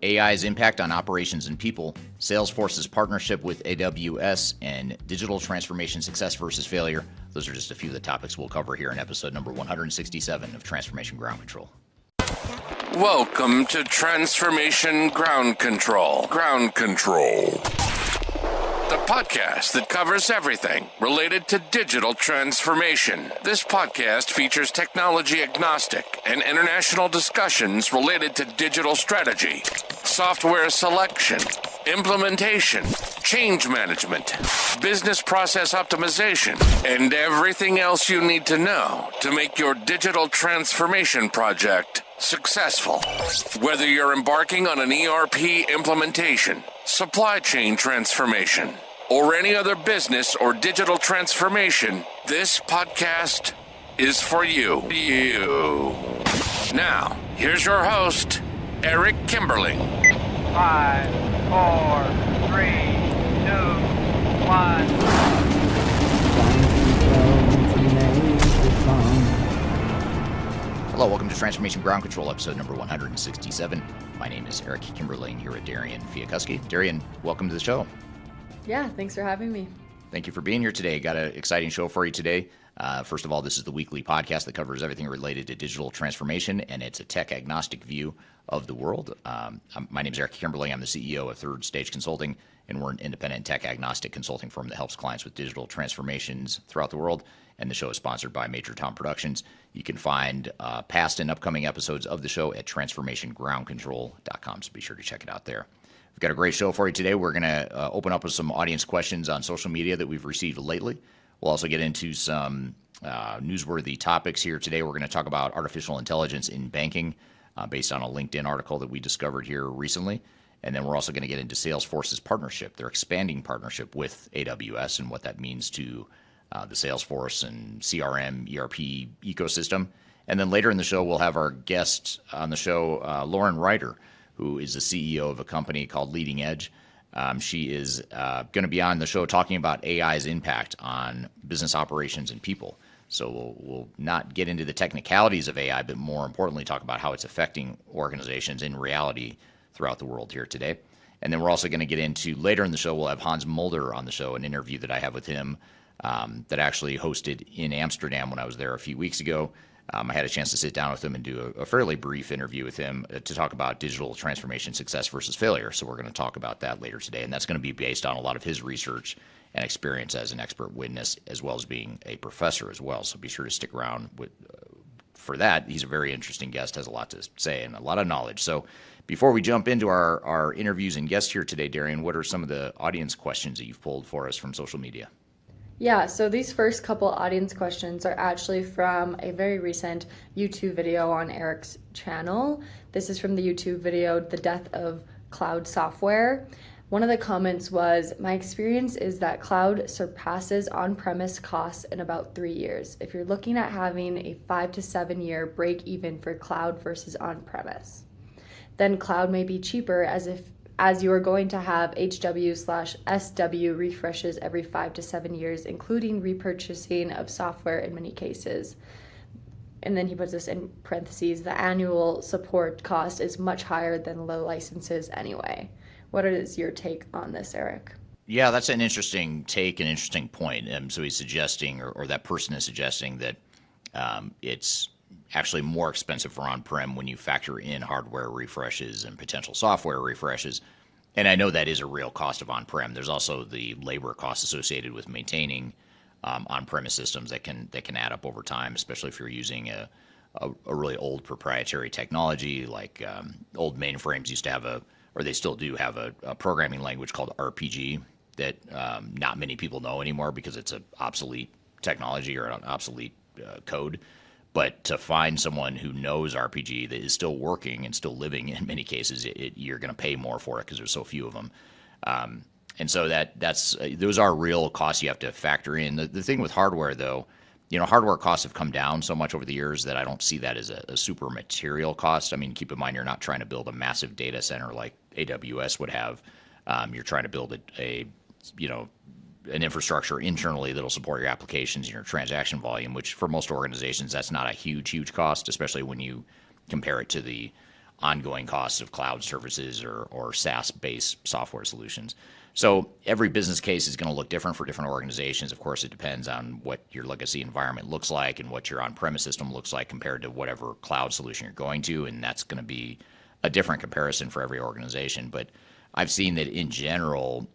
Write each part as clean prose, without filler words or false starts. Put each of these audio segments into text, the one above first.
AI's impact on operations and people, Salesforce's partnership with AWS, and digital transformation success versus failure. Those are just a few of the topics we'll cover here in episode number 167 of Transformation Ground Control. Welcome to Transformation Ground Control. Ground Control. The podcast that covers everything related to digital transformation. This podcast features technology agnostic and international discussions related to digital strategy, software selection, implementation, change management, business process optimization, and everything else you need to know to make your digital transformation project successful. Whether you're embarking on an ERP implementation, supply chain transformation, or any other business or digital transformation, this podcast is for you. Now, here's your host, Eric Kimberling. 5, 4, 3, 2, 1. Hello, welcome to Transformation Ground Control, episode number 167. My name is Eric Kimberling here at Darian Chwialkowski. Darian, welcome to the show. Yeah, thanks for having me. Thank you for being here today. Got an exciting show for you today. First of all, this is the weekly podcast that covers everything related to digital transformation, and it's a tech-agnostic view of the world. My name is Eric Kimberling. I'm the CEO of Third Stage Consulting, and we're an independent tech-agnostic consulting firm that helps clients with digital transformations throughout the world, and the show is sponsored by Major Tom Productions. You can find past and upcoming episodes of the show at transformationgroundcontrol.com, so be sure to check it out there. We've got a great show for you today. We're going to open up with some audience questions on social media that we've received lately. We'll also get into some newsworthy topics here today. We're going to talk about artificial intelligence in banking based on a LinkedIn article that we discovered here recently. And then we're also going to get into Salesforce's partnership, their expanding partnership with AWS, and what that means to the Salesforce and CRM, ERP ecosystem. And then later in the show, we'll have our guest on the show, Lauren Ryder, who is the CEO of a company called Leading Edge. She is going to be on the show talking about AI's impact on business operations and people. So we'll not get into the technicalities of AI, but more importantly, talk about how it's affecting organizations in reality throughout the world here today. And then we're also going to get into, later in the show, we'll have Hans Mulder on the show, an interview that I have with him that I actually hosted in Amsterdam when I was there a few weeks ago. I had a chance to sit down with him and do a fairly brief interview with him to talk about digital transformation success versus failure. So we're going to talk about that later today. And that's going to be based on a lot of his research and experience as an expert witness, as well as being a professor as well. So be sure to stick around for that. He's a very interesting guest, has a lot to say and a lot of knowledge. So before we jump into our interviews and guests here today, Darian, what are some of the audience questions that you've pulled for us from social media? Yeah, so these first couple audience questions are actually from a very recent YouTube video on Eric's channel. This is from the YouTube video, The Death of Cloud Software. One of the comments was, my experience is that cloud surpasses on-premise costs in about 3 years. If you're looking at having a 5 to 7 year break even for cloud versus on-premise, then cloud may be cheaper as you are going to have HW/SW refreshes every 5 to 7 years, including repurchasing of software in many cases. And then he puts this in parentheses, the annual support cost is much higher than low licenses anyway. What is your take on this, Eric? Yeah, that's an interesting take, an interesting point. So he's suggesting, or that person is suggesting that it's actually more expensive for on-prem when you factor in hardware refreshes and potential software refreshes. And I know that is a real cost of on-prem. There's also the labor costs associated with maintaining on-premise systems that can add up over time, especially if you're using a really old proprietary technology. Like old mainframes used to have or they still do have a programming language called RPG that not many people know anymore because it's an obsolete technology or an obsolete code. But to find someone who knows RPG that is still working and still living in many cases, you're going to pay more for it because there's so few of them. And so that's those are real costs you have to factor in. The thing with hardware, though, hardware costs have come down so much over the years that I don't see that as a super material cost. I mean, keep in mind, you're not trying to build a massive data center like AWS would have. You're trying to build an infrastructure internally that'll support your applications and your transaction volume, which for most organizations, that's not a huge cost, especially when you compare it to the ongoing costs of cloud services or SaaS-based software solutions. So every business case is going to look different for different organizations. Of course, it depends on what your legacy environment looks like and what your on-premise system looks like compared to whatever cloud solution you're going to, and that's going to be a different comparison for every organization. But I've seen that in general,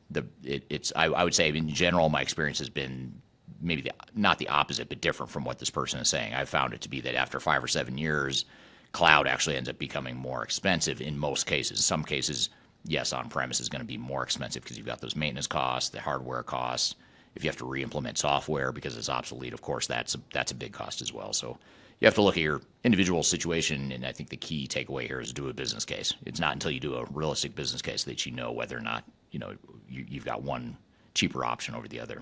I would say in general, my experience has been maybe not the opposite, but different from what this person is saying. I've found it to be that after 5 or 7 years, cloud actually ends up becoming more expensive in most cases. Some cases, yes, on-premise is going to be more expensive because you've got those maintenance costs, the hardware costs. If you have to re-implement software because it's obsolete, of course, that's a big cost as well. So you have to look at your individual situation, and I think the key takeaway here is do a business case. It's not until you do a realistic business case that you know whether or not you've got one cheaper option over the other.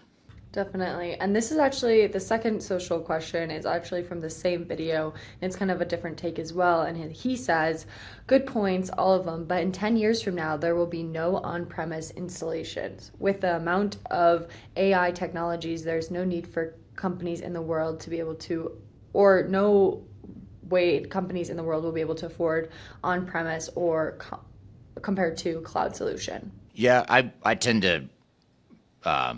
Definitely. And this is actually the second social question is actually from the same video. And it's kind of a different take as well. And he says, good points, all of them. But in 10 years from now, there will be no on-premise installations. With the amount of AI technologies, there's no need for companies in the world to be able to, or no way companies in the world will be able to afford on-premise or compared to cloud solution. Yeah, I tend to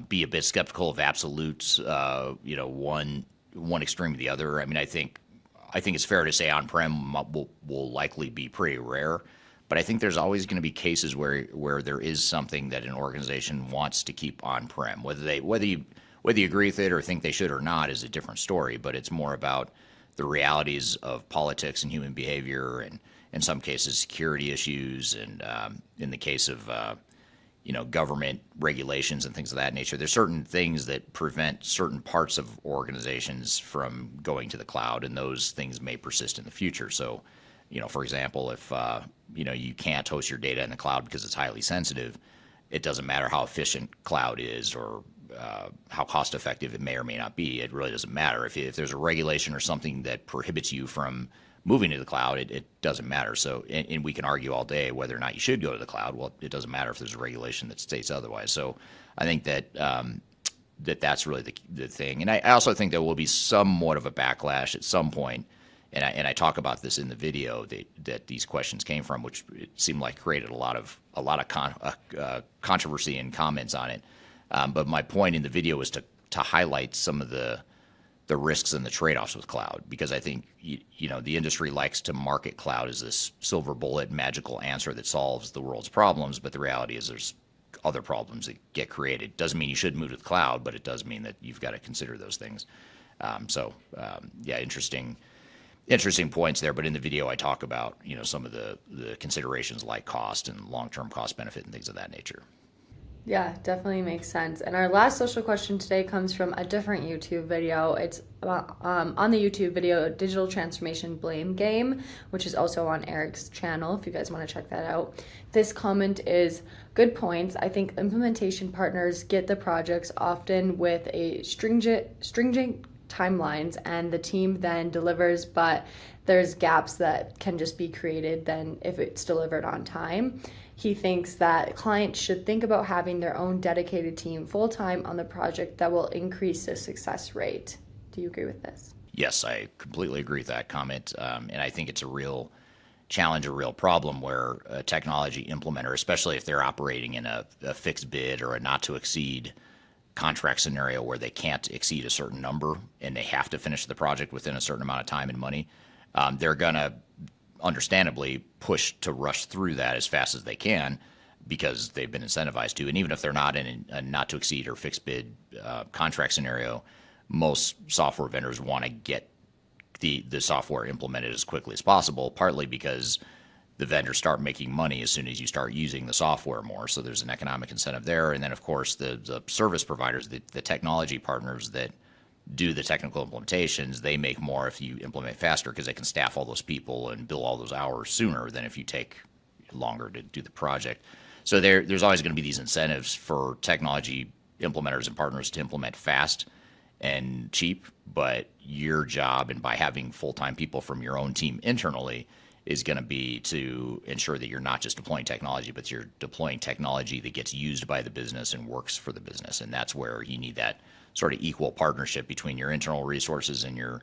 be a bit skeptical of absolutes, one extreme to the other. I mean, I think it's fair to say on-prem will likely be pretty rare, but I think there's always going to be cases where there is something that an organization wants to keep on-prem. Whether you agree with it or think they should or not is a different story, but it's more about the realities of politics and human behavior, and in some cases security issues, and in the case of government regulations and things of that nature. There's certain things that prevent certain parts of organizations from going to the cloud, and those things may persist in the future. So, for example, if you can't host your data in the cloud because it's highly sensitive, it doesn't matter how efficient cloud is or how cost effective it may or may not be. It really doesn't matter. If there's a regulation or something that prohibits you from moving to the cloud, it doesn't matter. So, and we can argue all day whether or not you should go to the cloud. Well, it doesn't matter if there's a regulation that states otherwise. So I think that that's really the thing. And I also think there will be somewhat of a backlash at some point, and I talk about this in the video that these questions came from, which it seemed like created a lot of controversy and comments on it. But my point in the video was to highlight some of the risks and the trade-offs with cloud, because I think the industry likes to market cloud as this silver bullet magical answer that solves the world's problems, but the reality is there's other problems that get created. Doesn't mean you should move to the cloud, but it does mean that you've got to consider those things. Interesting points there. But in the video, I talk about some of the considerations like cost and long-term cost benefit and things of that nature. Yeah, definitely makes sense. And our last social question today comes from a different YouTube video. It's on the YouTube video, Digital Transformation Blame Game, which is also on Eric's channel, if you guys want to check that out. This comment is, good points. I think implementation partners get the projects often with a stringent timelines, and the team then delivers, but there's gaps that can just be created then if it's delivered on time. He thinks that clients should think about having their own dedicated team full-time on the project that will increase the success rate. Do you agree with this? Yes, I completely agree with that comment. And I think it's a real challenge, a real problem where a technology implementer, especially if they're operating in a fixed bid or a not to exceed contract scenario where they can't exceed a certain number and they have to finish the project within a certain amount of time and money, they're going to understandably push to rush through that as fast as they can because they've been incentivized to. And even if they're not in a not to exceed or fixed bid contract scenario, most software vendors want to get the software implemented as quickly as possible, partly because the vendors start making money as soon as you start using the software more. So there's an economic incentive there. And then, of course, the service providers, the technology partners that do the technical implementations, they make more if you implement faster because they can staff all those people and bill all those hours sooner than if you take longer to do the project. So there's always going to be these incentives for technology implementers and partners to implement fast and cheap, but your job, and by having full-time people from your own team internally, is going to be to ensure that you're not just deploying technology, but you're deploying technology that gets used by the business and works for the business. And that's where you need that sort of equal partnership between your internal resources and your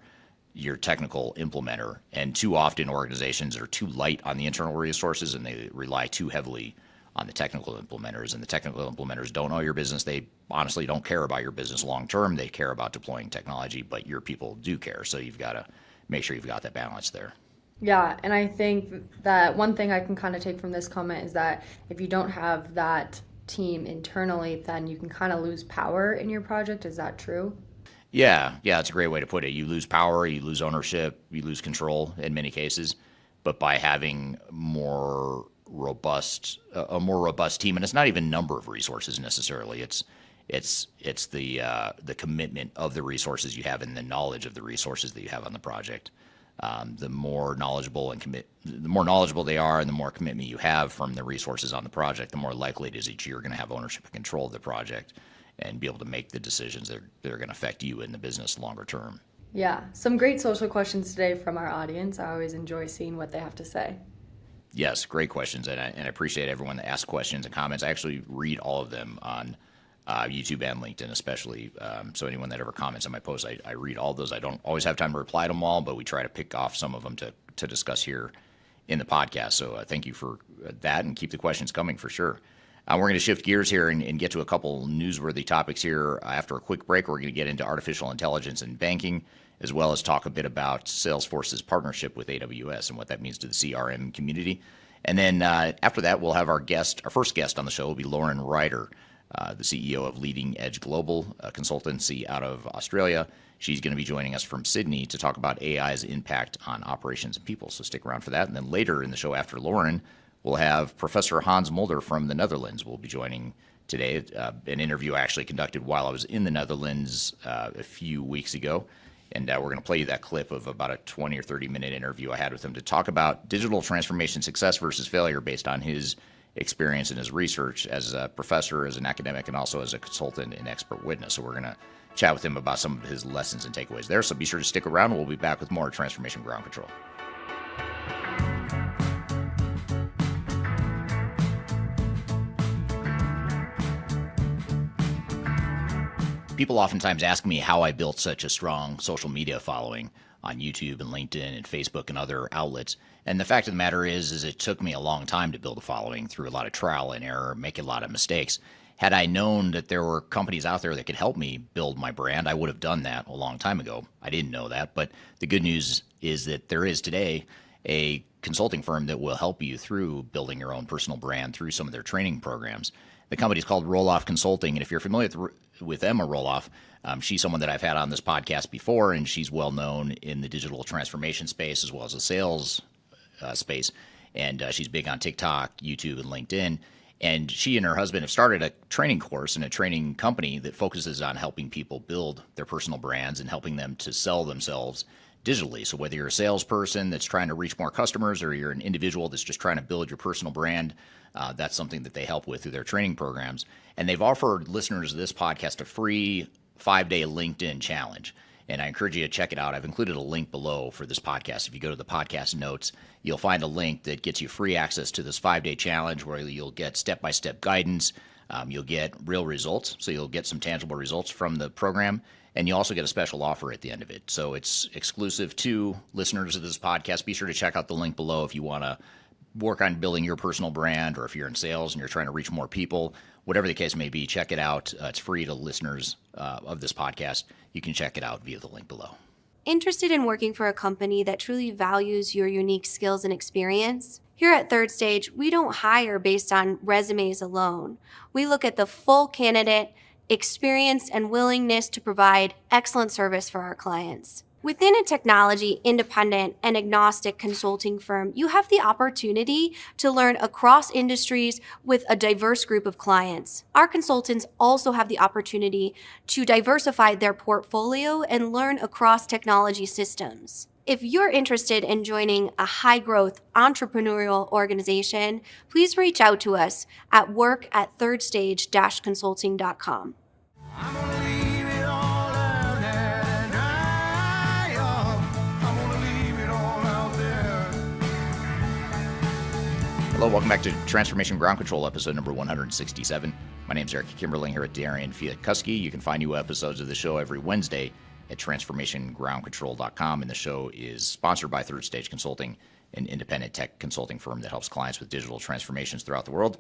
your technical implementer. And too often organizations are too light on the internal resources and they rely too heavily on the technical implementers. And the technical implementers don't know your business. They honestly don't care about your business long term. They care about deploying technology, but your people do care. So you've got to make sure you've got that balance there. Yeah, and I think that one thing I can kind of take from this comment is that if you don't have that team internally, then you can kind of lose power in your project. Is that true? Yeah, that's a great way to put it. You lose power, you lose ownership, you lose control in many cases. But by having a more robust team, and it's not even number of resources necessarily. It's the commitment of the resources you have and the knowledge of the resources that you have on the project. The more knowledgeable they are, and the more commitment you have from the resources on the project, the more likely it is that you're going to have ownership and control of the project and be able to make the decisions that are going to affect you in the business longer term. Yeah, some great social questions today from our audience. I always enjoy seeing what they have to say. Yes, great questions, and I appreciate everyone that asks questions and comments. I actually read all of them on YouTube and LinkedIn especially. So anyone that ever comments on my posts, I read all those. I don't always have time to reply to them all, but we try to pick off some of them to discuss here in the podcast. So thank you for that, and keep the questions coming for sure. We're going to shift gears here and get to a couple newsworthy topics here. After a quick break, we're going to get into artificial intelligence and banking, as well as talk a bit about Salesforce's partnership with AWS and what that means to the CRM community. And then after that, we'll have our first guest on the show will be Lauren Ryder, the CEO of Leading Edge Global, a consultancy out of Australia. She's going to be joining us from Sydney to talk about AI's impact on operations and people. So stick around for that. And then later in the show after Lauren, we'll have Professor Hans Mulder from the Netherlands will be joining today. An interview I actually conducted while I was in the Netherlands a few weeks ago. And we're going to play you that clip of about a 20 or 30-minute interview I had with him to talk about digital transformation success versus failure based on his experience and his research as a professor, as an academic, and also as a consultant and expert witness. So we're going to chat with him about some of his lessons and takeaways there. So be sure to stick around. We'll be back with more Transformation Ground Control. People oftentimes ask me how I built such a strong social media following on YouTube and LinkedIn and Facebook and other outlets. And the fact of the matter is it took me a long time to build a following through a lot of trial and error, making a lot of mistakes. Had I known that there were companies out there that could help me build my brand, I would have done that a long time ago. I didn't know that, but the good news is that there is today a consulting firm that will help you through building your own personal brand through some of their training programs. The company is called Roloff Consulting, and if you're familiar with Emma Roloff, she's someone that I've had on this podcast before, and she's well known in the digital transformation space as well as the sales space, and she's big on TikTok, YouTube, and LinkedIn. And she and her husband have started a training course and a training company that focuses on helping people build their personal brands and helping them to sell themselves digitally. So whether you're a salesperson that's trying to reach more customers or you're an individual that's just trying to build your personal brand, that's something that they help with through their training programs. And they've offered listeners of this podcast a free 5-day LinkedIn challenge. And I encourage you to check it out. I've included a link below for this podcast. If you go to the podcast notes, you'll find a link that gets you free access to this 5-day challenge where you'll get step-by-step guidance. You'll get real results. So you'll get some tangible results from the program. And you also get a special offer at the end of it. So it's exclusive to listeners of this podcast. Be sure to check out the link below if you want to work on building your personal brand, or if you're in sales and you're trying to reach more people. Whatever the case may be, check it out. It's free to listeners of this podcast. You can check it out via the link below. Interested in working for a company that truly values your unique skills and experience? Here at Third Stage, we don't hire based on resumes alone. We look at the full candidate, experience, and willingness to provide excellent service for our clients. Within a technology, independent, and agnostic consulting firm, you have the opportunity to learn across industries with a diverse group of clients. Our consultants also have the opportunity to diversify their portfolio and learn across technology systems. If you're interested in joining a high-growth entrepreneurial organization, please reach out to us at work@thirdstage-consulting.com. Hello, welcome back to Transformation Ground Control, episode number 167. My name is Eric Kimberling here at Darian, Chwialkowski. You can find new episodes of the show every Wednesday at transformationgroundcontrol.com. And the show is sponsored by Third Stage Consulting, an independent tech consulting firm that helps clients with digital transformations throughout the world.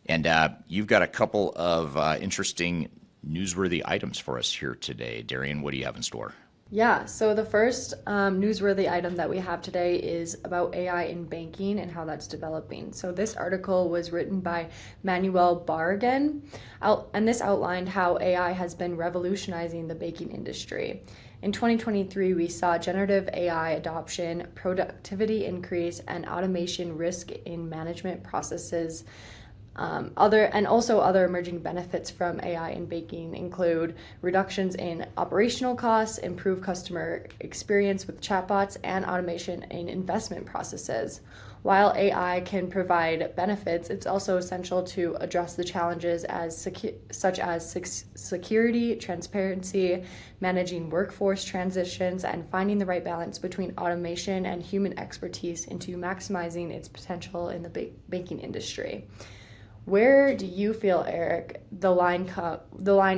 And you've got a couple of interesting newsworthy items for us here today. Darian, what do you have in store? Yeah, so the first newsworthy item that we have today is about AI in banking and how that's developing. So this article was written by Manuel Barragan, and this outlined how AI has been revolutionizing the banking industry. In 2023, we saw generative AI adoption, productivity increase, and automation risk in management processes. Other emerging benefits from AI in banking include reductions in operational costs, improved customer experience with chatbots, and automation in investment processes. While AI can provide benefits, it's also essential to address the challenges such as security, transparency, managing workforce transitions, and finding the right balance between automation and human expertise into maximizing its potential in the banking industry. Where do you feel, Eric, the line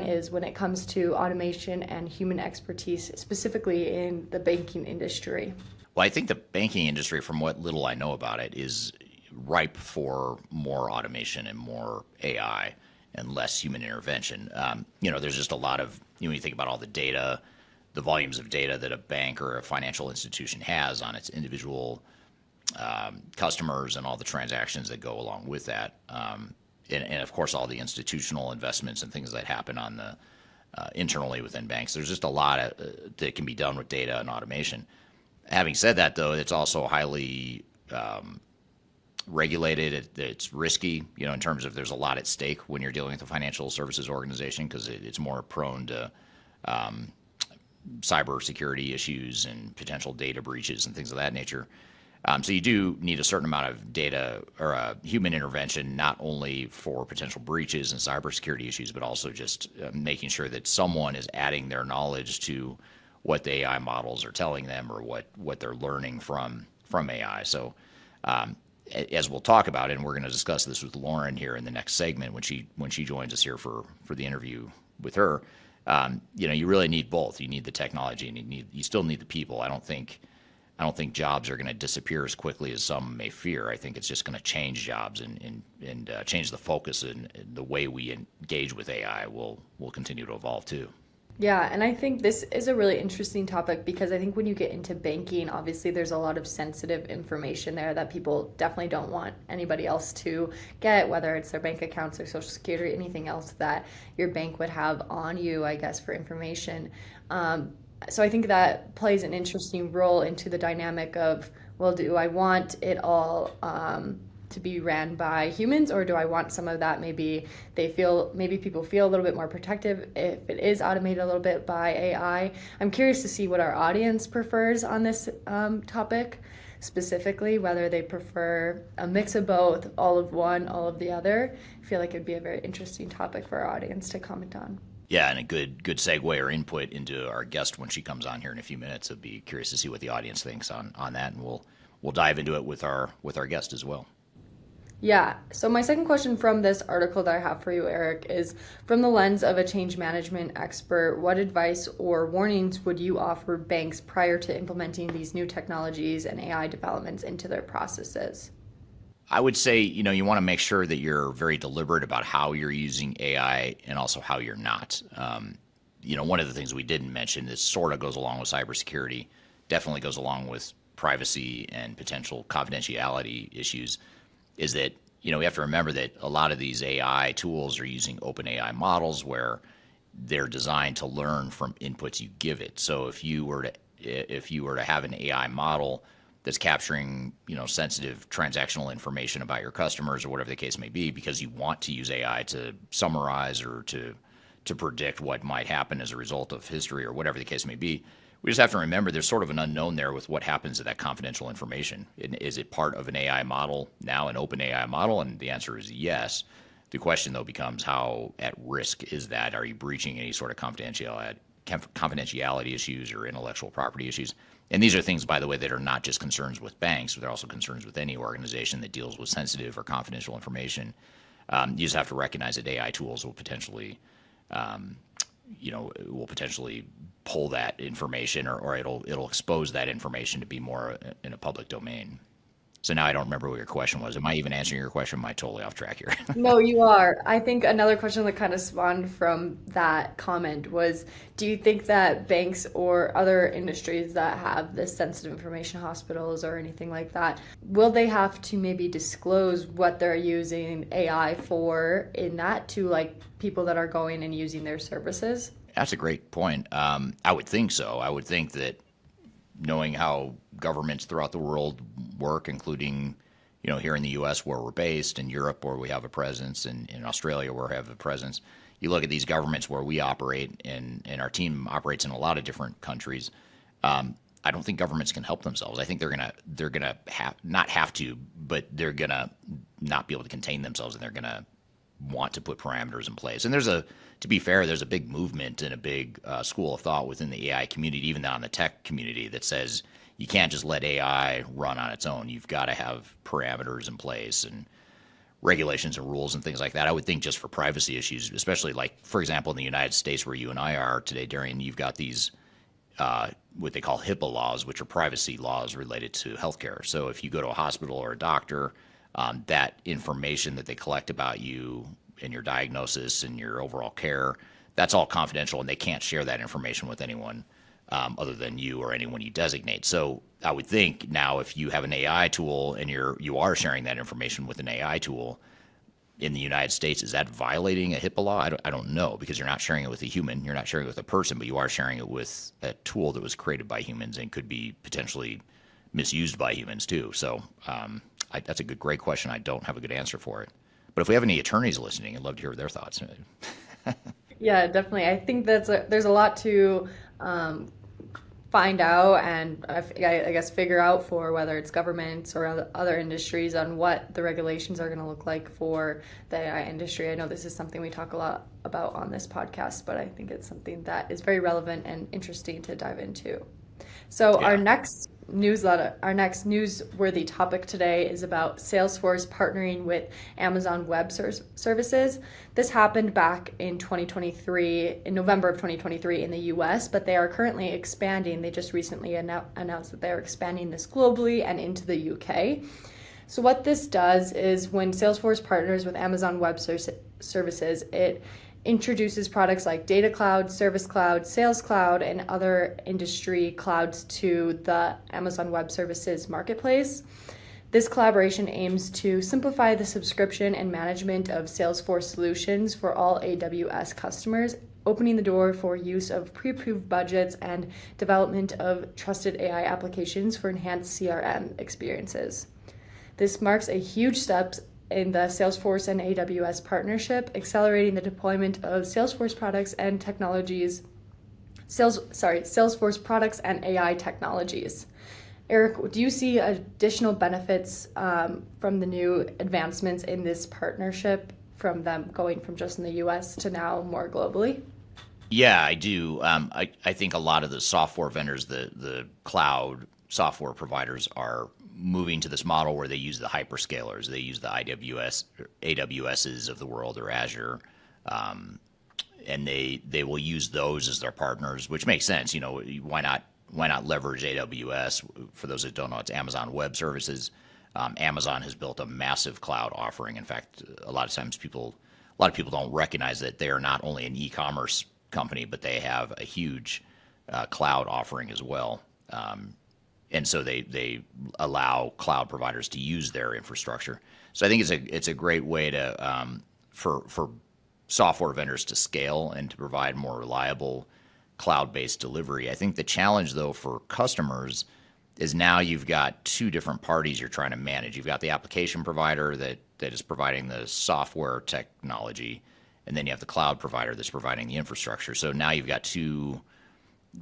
is when it comes to automation and human expertise, specifically in the banking industry? Well, I think the banking industry, from what little I know about it, is ripe for more automation and more AI and less human intervention. There's just a lot of, when you think about all the data, the volumes of data that a bank or a financial institution has on its individual customers and all the transactions that go along with that. And of course, all the institutional investments and things that happen on the internally within banks. There's just a lot that can be done with data and automation. Having said that, though, it's also highly regulated. It's risky, in terms of there's a lot at stake when you're dealing with a financial services organization, because it's more prone to cyber security issues and potential data breaches and things of that nature. So you do need a certain amount of data or human intervention, not only for potential breaches and cybersecurity issues, but also just making sure that someone is adding their knowledge to what the AI models are telling them or what they're learning from AI. So as we'll talk about it, and we're going to discuss this with Lauren here in the next segment when she joins us here for the interview with her, you really need both. You need the technology and you still need the people. I don't think jobs are going to disappear as quickly as some may fear. I think it's just going to change jobs and change the focus, and the way we engage with AI will continue to evolve too. Yeah, and I think this is a really interesting topic because I think when you get into banking, obviously there's a lot of sensitive information there that people definitely don't want anybody else to get, whether it's their bank accounts or social security, anything else that your bank would have on you, I guess, for information. So I think that plays an interesting role into the dynamic of, well, do I want it all to be ran by humans, or do I want some of that? Maybe people feel a little bit more protective if it is automated a little bit by AI. I'm curious to see what our audience prefers on this topic, specifically whether they prefer a mix of both, all of one, all of the other. I feel like it'd be a very interesting topic for our audience to comment on. Yeah, and a good segue or input into our guest when she comes on here in a few minutes. I'd be curious to see what the audience thinks on that, and we'll dive into it with our guest as well. Yeah, so my second question from this article that I have for you, Eric, is from the lens of a change management expert, what advice or warnings would you offer banks prior to implementing these new technologies and AI developments into their processes? I would say, you want to make sure that you're very deliberate about how you're using AI and also how you're not. One of the things we didn't mention, this sort of goes along with cybersecurity, definitely goes along with privacy and potential confidentiality issues, is that, we have to remember that a lot of these AI tools are using open AI models where they're designed to learn from inputs you give it. So if you were to have an AI model that's capturing, sensitive transactional information about your customers or whatever the case may be, because you want to use AI to summarize or to predict what might happen as a result of history or whatever the case may be, we just have to remember there's sort of an unknown there with what happens to that confidential information. Is it part of an AI model now, an open AI model? And the answer is yes. The question, though, becomes how at risk is that? Are you breaching any sort of confidentiality issues or intellectual property issues? And these are things, by the way, that are not just concerns with banks, but they're also concerns with any organization that deals with sensitive or confidential information. You just have to recognize that AI tools will potentially pull that information, or it'll expose that information to be more in a public domain. So now I don't remember what your question was. Am I even answering your question? Am I totally off track here? No, you are. I think another question that kind of spawned from that comment was, do you think that banks or other industries that have this sensitive information, hospitals or anything like that, will they have to maybe disclose what they're using AI for in that to like people that are going and using their services? That's a great point. I would think so. I would think that knowing how governments throughout the world work, including, here in the U.S. where we're based, in Europe where we have a presence, and in Australia where we have a presence, you look at these governments where we operate, and our team operates in a lot of different countries. I don't think governments can help themselves. I think they're gonna not have to, but they're gonna not be able to contain themselves, and they're gonna want to put parameters in place. And to be fair, there's a big movement and a big school of thought within the AI community, even on the tech community, that says you can't just let AI run on its own. You've got to have parameters in place and regulations and rules and things like that. I would think just for privacy issues, especially like, for example, in the United States where you and I are today, Darian, you've got these what they call HIPAA laws, which are privacy laws related to healthcare. So if you go to a hospital or a doctor, that information that they collect about you and your diagnosis and your overall care, that's all confidential, and they can't share that information with anyone other than you or anyone you designate. So I would think now if you have an AI tool and you are sharing that information with an AI tool in the United States, is that violating a HIPAA law? I don't know, because you're not sharing it with a human, you're not sharing it with a person, but you are sharing it with a tool that was created by humans and could be potentially misused by humans too. So that's a great question. I don't have a good answer for it. But if we have any attorneys listening, I'd love to hear their thoughts. Yeah, definitely. I think there's a lot to find out and I guess figure out for whether it's governments or other industries on what the regulations are going to look like for the AI industry. I know this is something we talk a lot about on this podcast, but I think it's something that is very relevant and interesting to dive into. So our next newsworthy topic today is about Salesforce partnering with Amazon Web Services. This happened back in 2023, in November of 2023 in the US, but they are currently expanding. They just recently announced that they are expanding this globally and into the UK. So what this does is when Salesforce partners with Amazon Web Services, it introduces products like Data Cloud, Service Cloud, Sales Cloud, and other industry clouds to the Amazon Web Services marketplace. This collaboration aims to simplify the subscription and management of Salesforce solutions for all AWS customers, opening the door for use of pre-approved budgets and development of trusted AI applications for enhanced CRM experiences. This marks a huge step in the Salesforce and AWS partnership, accelerating the deployment of Salesforce products and technologies, Salesforce products and AI technologies. Eric, do you see additional benefits from the new advancements in this partnership, from them going from just in the US to now more globally? Yeah, I do. I think a lot of the software vendors, the cloud software providers, are moving to this model where they use the hyperscalers. They use the AWSs of the world, or Azure, and they will use those as their partners, which makes sense. Why not leverage AWS? For those that don't know, it's Amazon Web Services. Amazon has built a massive cloud offering. In fact, a lot of people don't recognize that they are not only an e-commerce company, but they have a huge cloud offering as well. And so they allow cloud providers to use their infrastructure. So I think it's a great way to for software vendors to scale and to provide more reliable cloud-based delivery. I think the challenge, though, for customers is now you've got two different parties you're trying to manage. You've got the application provider that is providing the software technology, and then you have the cloud provider that's providing the infrastructure. So now you've got two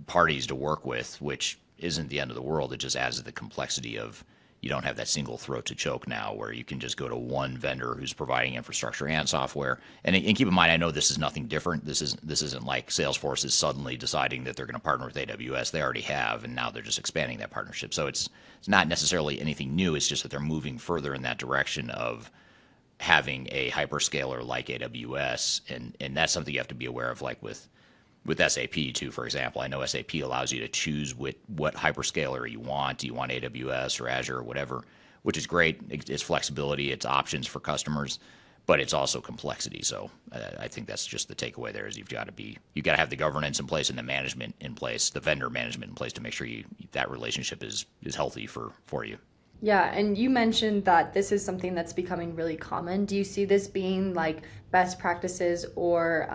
parties to work with, which isn't the end of the world. It just adds to the complexity of, you don't have that single throat to choke now, where you can just go to one vendor who's providing infrastructure and software. And keep in mind, I know this is nothing different. This isn't like Salesforce is suddenly deciding that they're going to partner with AWS. They already have, and now they're just expanding that partnership. So it's not necessarily anything new. It's just that they're moving further in that direction of having a hyperscaler like AWS, and that's something you have to be aware of, like with with SAP too, for example. I know SAP allows you to choose what hyperscaler you want. Do you want AWS or Azure or whatever, which is great. It's flexibility, it's options for customers, but it's also complexity. So I think that's just the takeaway there is you've got to have the governance in place and the management in place, the vendor management in place to make sure that relationship is healthy for you. Yeah, and you mentioned that this is something that's becoming really common. Do you see this being like best practices or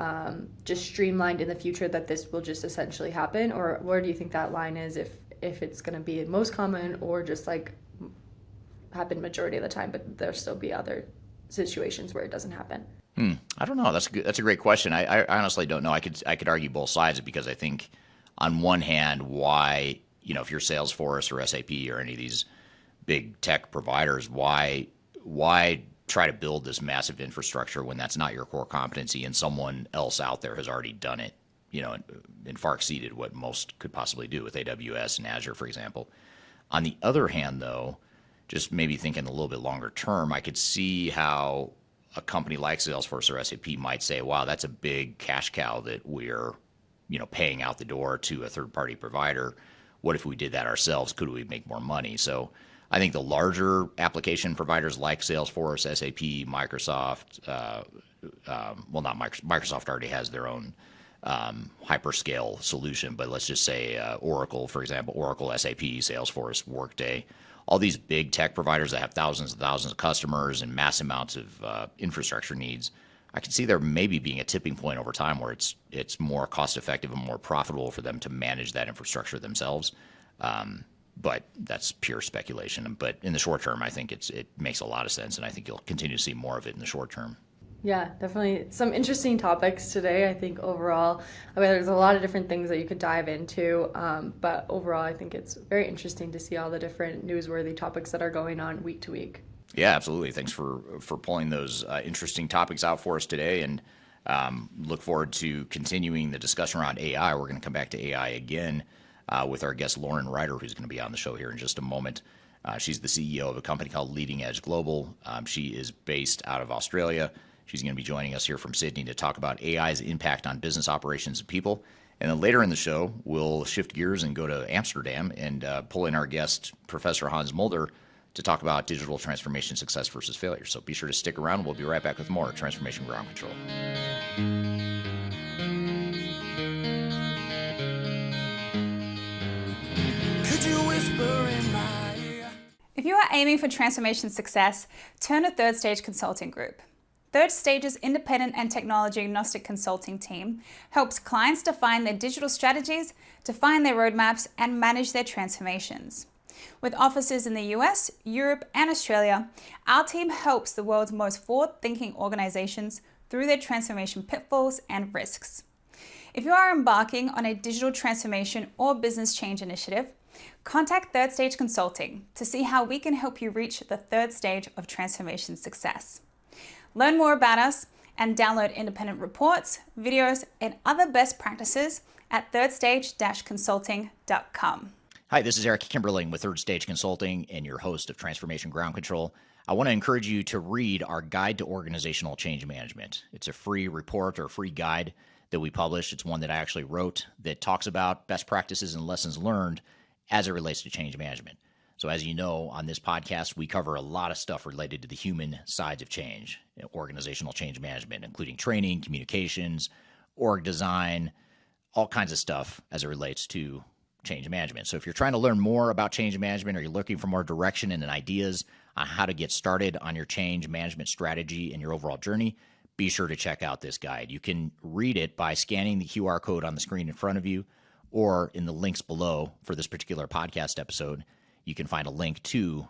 just streamlined in the future that this will just essentially happen? Or where do you think that line is if it's going to be most common or just like happen majority of the time, but there'll still be other situations where it doesn't happen? I don't know. That's a great question. I honestly don't know. I could argue both sides because I think on one hand, why, if you're Salesforce or SAP or any of these big tech providers, why try to build this massive infrastructure when that's not your core competency and someone else out there has already done it, and far exceeded what most could possibly do with AWS and Azure, for example. On the other hand, though, just maybe thinking a little bit longer term, I could see how a company like Salesforce or SAP might say, wow, that's a big cash cow that we're, paying out the door to a third-party provider. What if we did that ourselves? Could we make more money? So I think the larger application providers like Salesforce, SAP, Microsoft, not Microsoft already has their own hyperscale solution, but let's just say Oracle, for example, Oracle, SAP, Salesforce, Workday, all these big tech providers that have thousands and thousands of customers and mass amounts of infrastructure needs. I can see there maybe being a tipping point over time where it's more cost effective and more profitable for them to manage that infrastructure themselves. But that's pure speculation. But in the short term, I think it makes a lot of sense, and I think you'll continue to see more of it in the short term. Yeah, definitely some interesting topics today. I think overall, there's a lot of different things that you could dive into, but overall, I think it's very interesting to see all the different newsworthy topics that are going on week to week. Yeah, absolutely. Thanks for pulling those interesting topics out for us today, and look forward to continuing the discussion around AI. We're going to come back to AI again with our guest Lauren Ryder, who's going to be on the show here in just a moment. She's the CEO of a company called Leading Edge Global. She is based out of Australia. She's going to be joining us here from Sydney to talk about AI's impact on business operations and people. And then later in the show, we'll shift gears and go to Amsterdam and pull in our guest, Professor Hans Mulder, to talk about digital transformation success versus failure. So be sure to stick around. We'll be right back with more Transformation Ground Control. Could you whisper in my ear? If you are aiming for transformation success, turn to Third Stage Consulting Group. Third Stage's independent and technology-agnostic consulting team helps clients define their digital strategies, define their roadmaps, and manage their transformations. With offices in the US, Europe, and Australia, our team helps the world's most forward-thinking organizations through their transformation pitfalls and risks. If you are embarking on a digital transformation or business change initiative, contact Third Stage Consulting to see how we can help you reach the third stage of transformation success. Learn more about us and download independent reports, videos, and other best practices at thirdstage-consulting.com. Hi, this is Eric Kimberling with Third Stage Consulting and your host of Transformation Ground Control. I want to encourage you to read our Guide to Organizational Change Management. It's a free report or free guide that we published. It's one that I actually wrote that talks about best practices and lessons learned as it relates to change management. So as you know, on this podcast, we cover a lot of stuff related to the human sides of change, organizational change management, including training, communications, org design, all kinds of stuff as it relates to change management. So if you're trying to learn more about change management or you're looking for more direction and ideas on how to get started on your change management strategy and your overall journey, be sure to check out this guide. You can read it by scanning the QR code on the screen in front of you or in the links below for this particular podcast episode. You can find a link to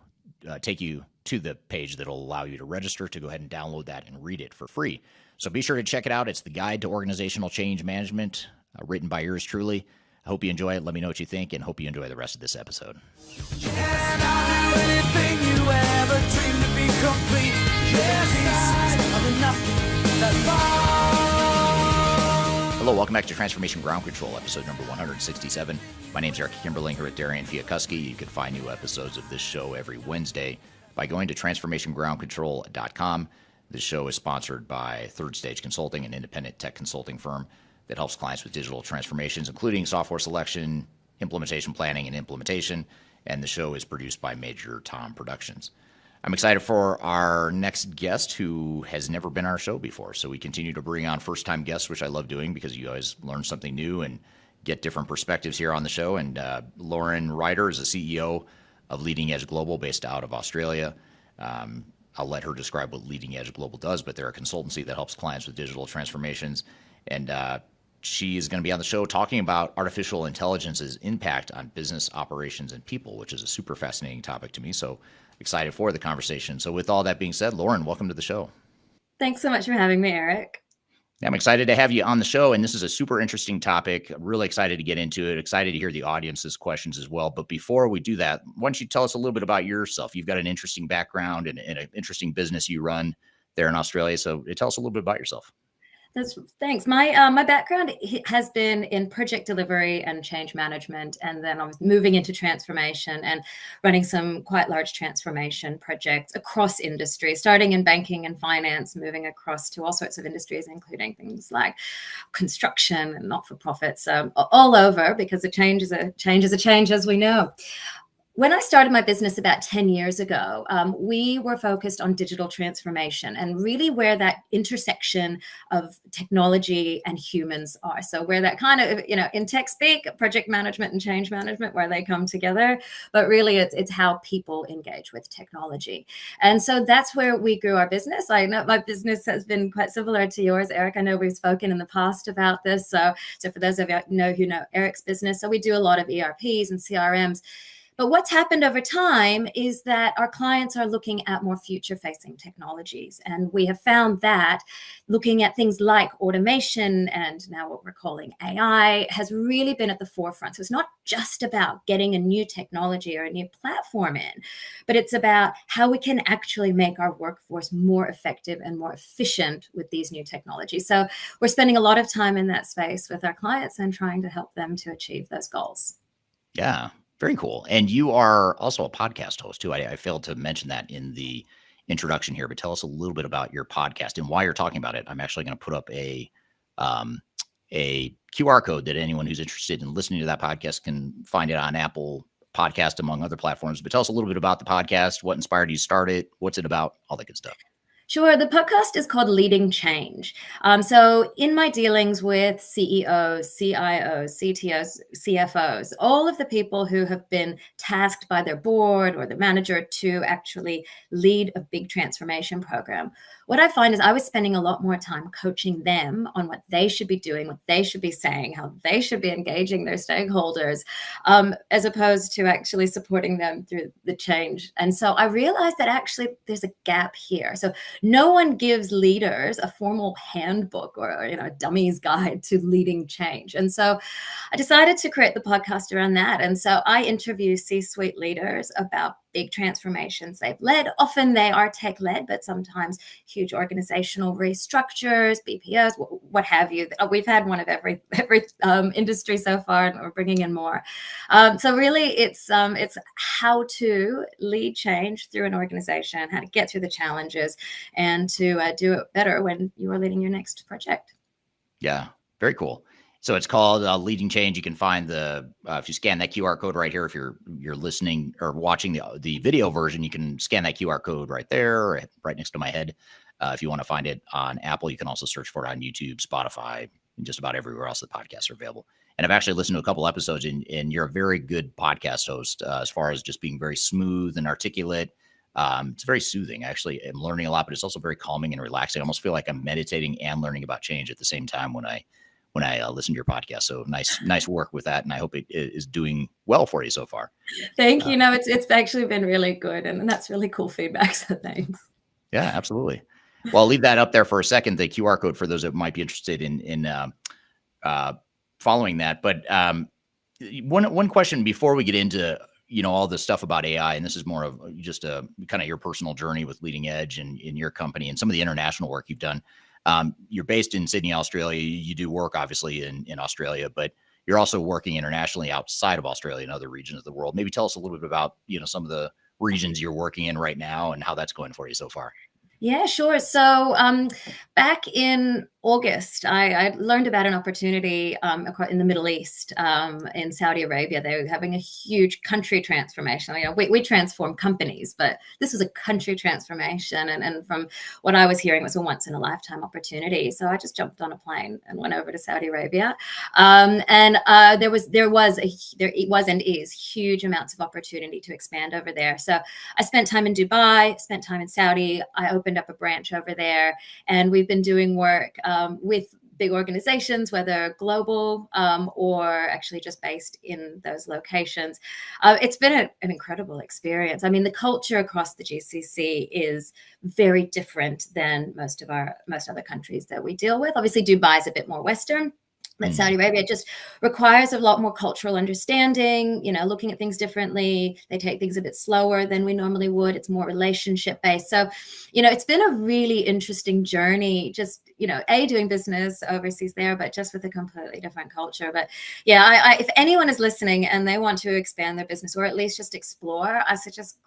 take you to the page that will allow you to register to go ahead and download that and read it for free. So be sure to check it out. It's the Guide to Organizational Change Management, written by yours truly. I hope you enjoy it. Let me know what you think, and hope you enjoy the rest of this episode. Yes, I'll do anything you ever dreamed to be complete. Yes, I'm nothing that far. Hello, welcome back to Transformation Ground Control, episode number 167. My name's Eric Kimberling here at Darian, Chwialkowski. You can find new episodes of this show every Wednesday by going to transformationgroundcontrol.com. This show is sponsored by Third Stage Consulting, an independent tech consulting firm that helps clients with digital transformations, including software selection, implementation planning, and implementation. And the show is produced by Major Tom Productions. I'm excited for our next guest who has never been on our show before. So we continue to bring on first-time guests, which I love doing because you always learn something new and get different perspectives here on the show. And Lauren Ryder is the CEO of Leading Edge Global based out of Australia. I'll let her describe what Leading Edge Global does, but they're a consultancy that helps clients with digital transformations. And she is going to be on the show talking about artificial intelligence's impact on business operations and people, which is a super fascinating topic to me. So excited for the conversation. So with all that being said, Lauren, welcome to the show. Thanks so much for having me, Eric. I'm excited to have you on the show, and this is a super interesting topic. I'm really excited to get into it, excited to hear the audience's questions as well. But before we do that, why don't you tell us a little bit about yourself? You've got an interesting background and an interesting business you run there in Australia. So tell us a little bit about yourself. Thanks. My background has been in project delivery and change management, and then I was moving into transformation and running some quite large transformation projects across industry, starting in banking and finance, moving across to all sorts of industries, including things like construction and not-for-profits, all over, because a change is a change, as we know. When I started my business about 10 years ago, we were focused on digital transformation and really where that intersection of technology and humans are. So where that kind of, in tech speak, project management and change management, where they come together, but really it's how people engage with technology. And so that's where we grew our business. I know my business has been quite similar to yours, Eric. I know we've spoken in the past about this. So for those of you who know Eric's business, so we do a lot of ERPs and CRMs. But what's happened over time is that our clients are looking at more future-facing technologies. And we have found that looking at things like automation and now what we're calling AI has really been at the forefront. So it's not just about getting a new technology or a new platform in, but it's about how we can actually make our workforce more effective and more efficient with these new technologies. So we're spending a lot of time in that space with our clients and trying to help them to achieve those goals. Yeah. Very cool. And you are also a podcast host too. I failed to mention that in the introduction here, but tell us a little bit about your podcast and why you're talking about it. I'm actually going to put up a QR code that anyone who's interested in listening to that podcast can find it on Apple Podcast, among other platforms. But tell us a little bit about the podcast, what inspired you to start it, what's it about, all that good stuff. Sure. The podcast is called Leading Change. So in my dealings with CEOs, CIOs, CTOs, CFOs, all of the people who have been tasked by their board or the manager to actually lead a big transformation program, what I find is I was spending a lot more time coaching them on what they should be doing, what they should be saying, how they should be engaging their stakeholders, as opposed to actually supporting them through the change. And so I realized that actually there's a gap here. So no one gives leaders a formal handbook or a dummy's guide to leading change. And so I decided to create the podcast around that. And so I interview C-suite leaders about big transformations they've led. Often they are tech-led, but sometimes huge organizational restructures, BPOs, what have you. We've had one of every industry so far, and we're bringing in more. So really, it's how to lead change through an organization, how to get through the challenges, and to do it better when you are leading your next project. Yeah, very cool. So it's called Leading Change. You can find if you scan that QR code right here, if you're listening or watching the video version, you can scan that QR code right there, right next to my head. If you want to find it on Apple, you can also search for it on YouTube, Spotify, and just about everywhere else the podcasts are available. And I've actually listened to a couple episodes, and you're a very good podcast host as far as just being very smooth and articulate. It's very soothing. Actually, I'm learning a lot, but it's also very calming and relaxing. I almost feel like I'm meditating and learning about change at the same time when I listen to your podcast. So nice work with that. And I hope it is doing well for you so far. Thank you. No, it's actually been really good. And that's really cool feedback. So thanks. Yeah, absolutely. Well, I'll leave that up there for a second, the QR code for those that might be interested in following that. But one question before we get into, all the stuff about AI, and this is more of just a kind of your personal journey with Leading Edge and in your company and some of the international work you've done. You're based in Sydney, Australia. You do work obviously in Australia, but you're also working internationally outside of Australia and other regions of the world. Maybe tell us a little bit about, some of the regions you're working in right now and how that's going for you so far. Yeah, sure. So back in August, I learned about an opportunity in the Middle East, in Saudi Arabia. They were having a huge country transformation. You know, we transform companies, but this was a country transformation. And from what I was hearing, it was a once in a lifetime opportunity. So I just jumped on a plane and went over to Saudi Arabia. There was and is huge amounts of opportunity to expand over there. So I spent time in Dubai, spent time in Saudi. I opened up a branch over there, and we've been doing work with big organizations, whether global or actually just based in those locations. It's been an incredible experience. I mean, the culture across the GCC is very different than most other countries that we deal with. Obviously, Dubai is a bit more Western. But Saudi Arabia just requires a lot more cultural understanding, you know, looking at things differently. They take things a bit slower than we normally would. It's more relationship based. So, you know, it's been a really interesting journey, just, you know, doing business overseas there, but just with a completely different culture. But yeah, if anyone is listening and they want to expand their business or at least just explore, I suggest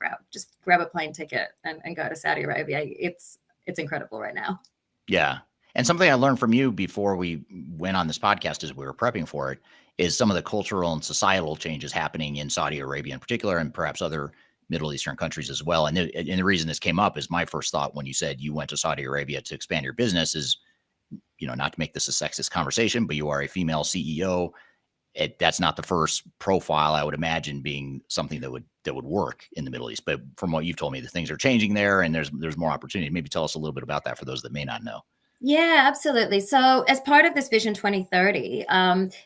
grab a plane ticket and go to Saudi Arabia. It's incredible right now. Yeah. And something I learned from you before we went on this podcast as we were prepping for it is some of the cultural and societal changes happening in Saudi Arabia in particular, and perhaps other Middle Eastern countries as well. And the reason this came up is my first thought when you said you went to Saudi Arabia to expand your business is, you know, not to make this a sexist conversation, but you are a female CEO. That's not the first profile I would imagine being something that would work in the Middle East. But from what you've told me, the things are changing there and there's more opportunity. Maybe tell us a little bit about that for those that may not know. Yeah, absolutely. So as part of this Vision 2030,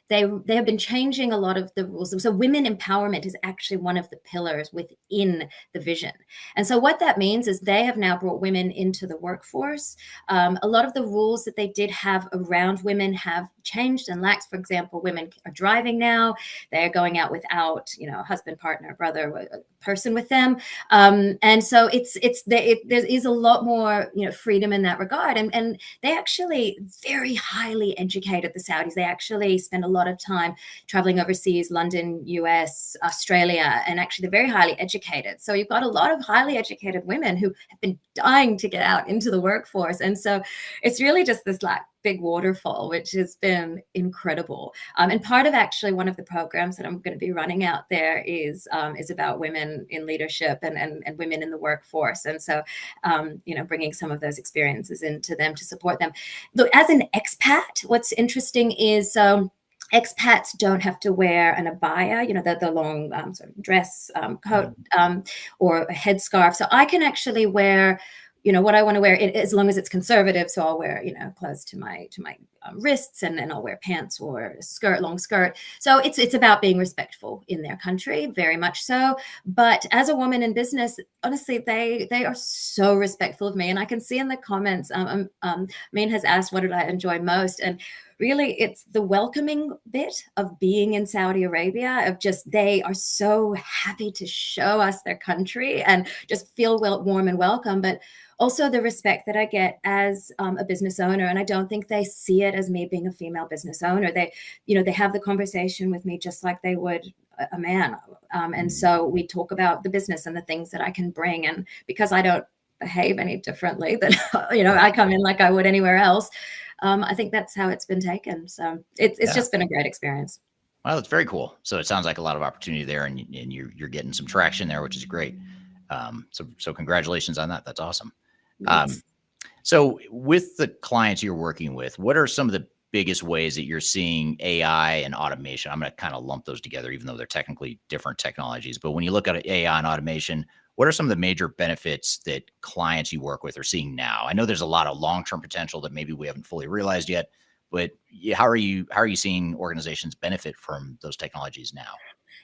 they have been changing a lot of the rules. So women empowerment is actually one of the pillars within the vision. And so what that means is they have now brought women into the workforce. A lot of the rules that they did have around women have changed and laxed. For example, women are driving now. They're going out without, you know, a husband, partner, brother, a person with them. And so there is a lot more, you know, freedom in that regard. And they actually very highly educated, the Saudis. They actually spend a lot of time traveling overseas, London, US, Australia, and actually they're very highly educated. So you've got a lot of highly educated women who have been dying to get out into the workforce. And so it's really just this like big waterfall, which has been incredible. And part of actually one of the programs that I'm going to be running out there is about women in leadership and women in the workforce. And so, you know, bringing some of those experiences into them to support them. Look, as an expat, what's interesting is expats don't have to wear an abaya, you know, the long sort of dress coat or a headscarf. So I can actually wear, you know, what I want to wear, as long as it's conservative. So I'll wear, you know, clothes to my wrists, and then I'll wear pants or a skirt, long skirt. So it's about being respectful in their country, very much so. But as a woman in business, honestly, they are so respectful of me. And I can see in the comments, Min has asked, what did I enjoy most? And really, it's the welcoming bit of being in Saudi Arabia, of just, they are so happy to show us their country and just feel warm and welcome. But also the respect that I get as a business owner. And I don't think they see it as me being a female business owner. They, you know, they have the conversation with me just like they would a man. And so we talk about the business and the things that I can bring. And because I don't behave any differently than, you know, I come in like I would anywhere else. I think that's how it's been taken. So it's just been a great experience. Well, it's very cool. So it sounds like a lot of opportunity there, and you're getting some traction there, which is great. So congratulations on that. That's awesome. Yes. So with the clients you're working with, what are some of the biggest ways that you're seeing AI and automation? I'm going to kind of lump those together, even though they're technically different technologies. But when you look at AI and automation, what are some of the major benefits that clients you work with are seeing now? I know there's a lot of long-term potential that maybe we haven't fully realized yet, but how are you seeing organizations benefit from those technologies now?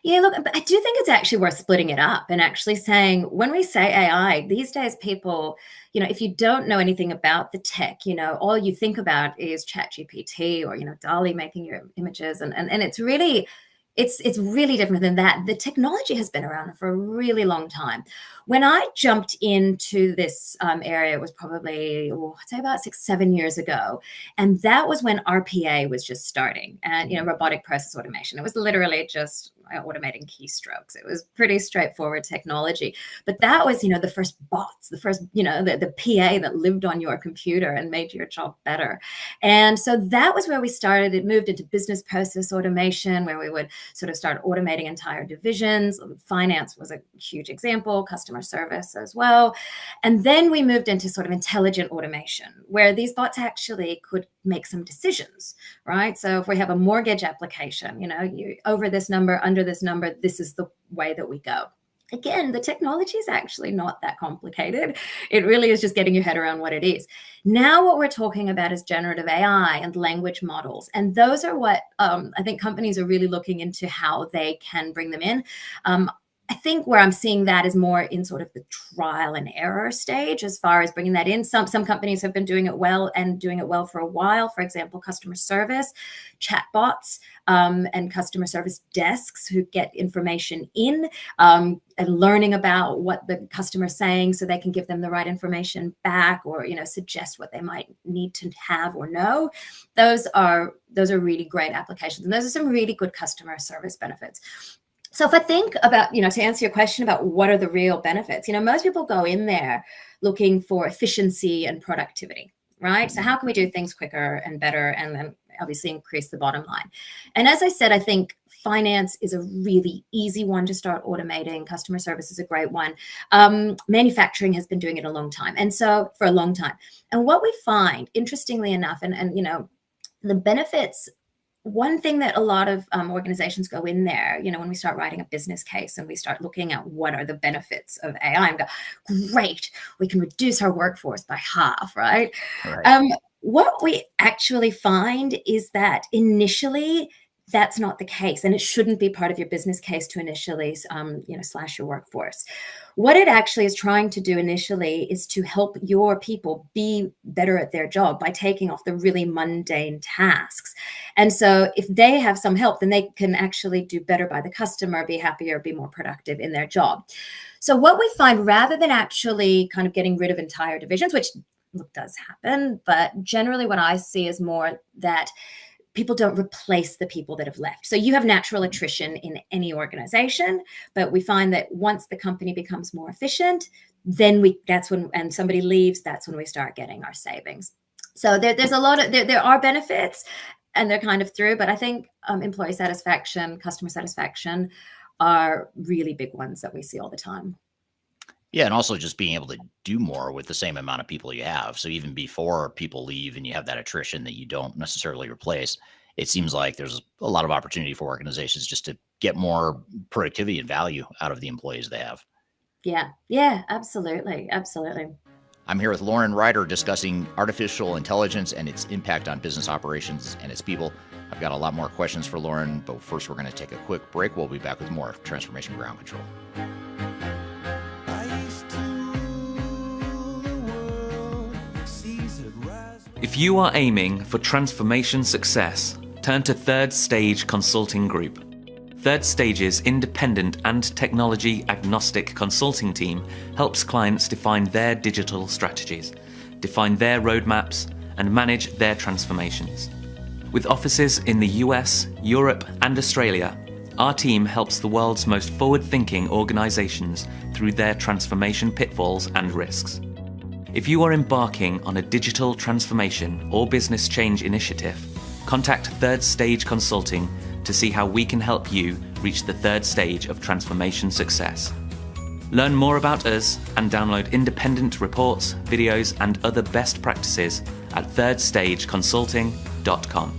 Yeah, look, I do think it's actually worth splitting it up and actually saying, when we say AI, these days people, you know, if you don't know anything about the tech, you know, all you think about is ChatGPT or, you know, DALL-E making your images. And it's really, It's really different than that. The technology has been around for a really long time. When I jumped into this area, it was probably, I'd say about 6-7 years ago. And that was when RPA was just starting, and, robotic process automation. It was literally just automating keystrokes. It was pretty straightforward technology. But that was, the first bots, the first, the PA that lived on your computer and made your job better. And so that was where we started. It moved into business process automation, where we would sort of start automating entire divisions. Finance was a huge example, customer service as well. And then we moved into sort of intelligent automation, where these bots actually could make some decisions, right? So if we have a mortgage application, you over this number, under this number, this is the way that we go. Again, the technology is actually not that complicated. It really is just getting your head around what it is. Now what we're talking about is generative AI and language models. And those are what I think companies are really looking into how they can bring them in. I think where I'm seeing that is more in sort of the trial and error stage as far as bringing that in. Some companies have been doing it well and doing it well for a while. For example, customer service, chatbots, and customer service desks who get information in and learning about what the customer's saying so they can give them the right information back, or suggest what they might need to have or know. Those are really great applications, and those are some really good customer service benefits. So if I think about, to answer your question about what are the real benefits, most people go in there looking for efficiency and productivity, right? So how can we do things quicker and better, and then obviously increase the bottom line? And as I said, I think finance is a really easy one to start automating. Customer service is a great one. Manufacturing has been doing it a long time. And so for a long time. And what we find, interestingly enough, and the benefits, one thing that a lot of organizations go in there, when we start writing a business case and we start looking at what are the benefits of AI, and go, great, we can reduce our workforce by half, right? What we actually find is that initially that's not the case, and it shouldn't be part of your business case to initially, slash your workforce. What it actually is trying to do initially is to help your people be better at their job by taking off the really mundane tasks. And so if they have some help, then they can actually do better by the customer, be happier, be more productive in their job. So what we find, rather than actually kind of getting rid of entire divisions, which does happen, but generally what I see is more that people don't replace the people that have left. So you have natural attrition in any organization, but we find that once the company becomes more efficient, then and somebody leaves, that's when we start getting our savings. So there's a lot of, there are benefits, and they're kind of through, but I think employee satisfaction, customer satisfaction are really big ones that we see all the time. Yeah, and also just being able to do more with the same amount of people you have. So even before people leave and you have that attrition that you don't necessarily replace, it seems like there's a lot of opportunity for organizations just to get more productivity and value out of the employees they have. Yeah, absolutely. I'm here with Lauren Ryder discussing artificial intelligence and its impact on business operations and its people. I've got a lot more questions for Lauren, but first we're going to take a quick break. We'll be back with more Transformation Ground Control. If you are aiming for transformation success, turn to Third Stage Consulting Group. Third Stage's independent and technology-agnostic consulting team helps clients define their digital strategies, define their roadmaps, and manage their transformations. With offices in the US, Europe, and Australia, our team helps the world's most forward-thinking organizations through their transformation pitfalls and risks. If you are embarking on a digital transformation or business change initiative, contact Third Stage Consulting to see how we can help you reach the third stage of transformation success. Learn more about us and download independent reports, videos, and other best practices at thirdstageconsulting.com.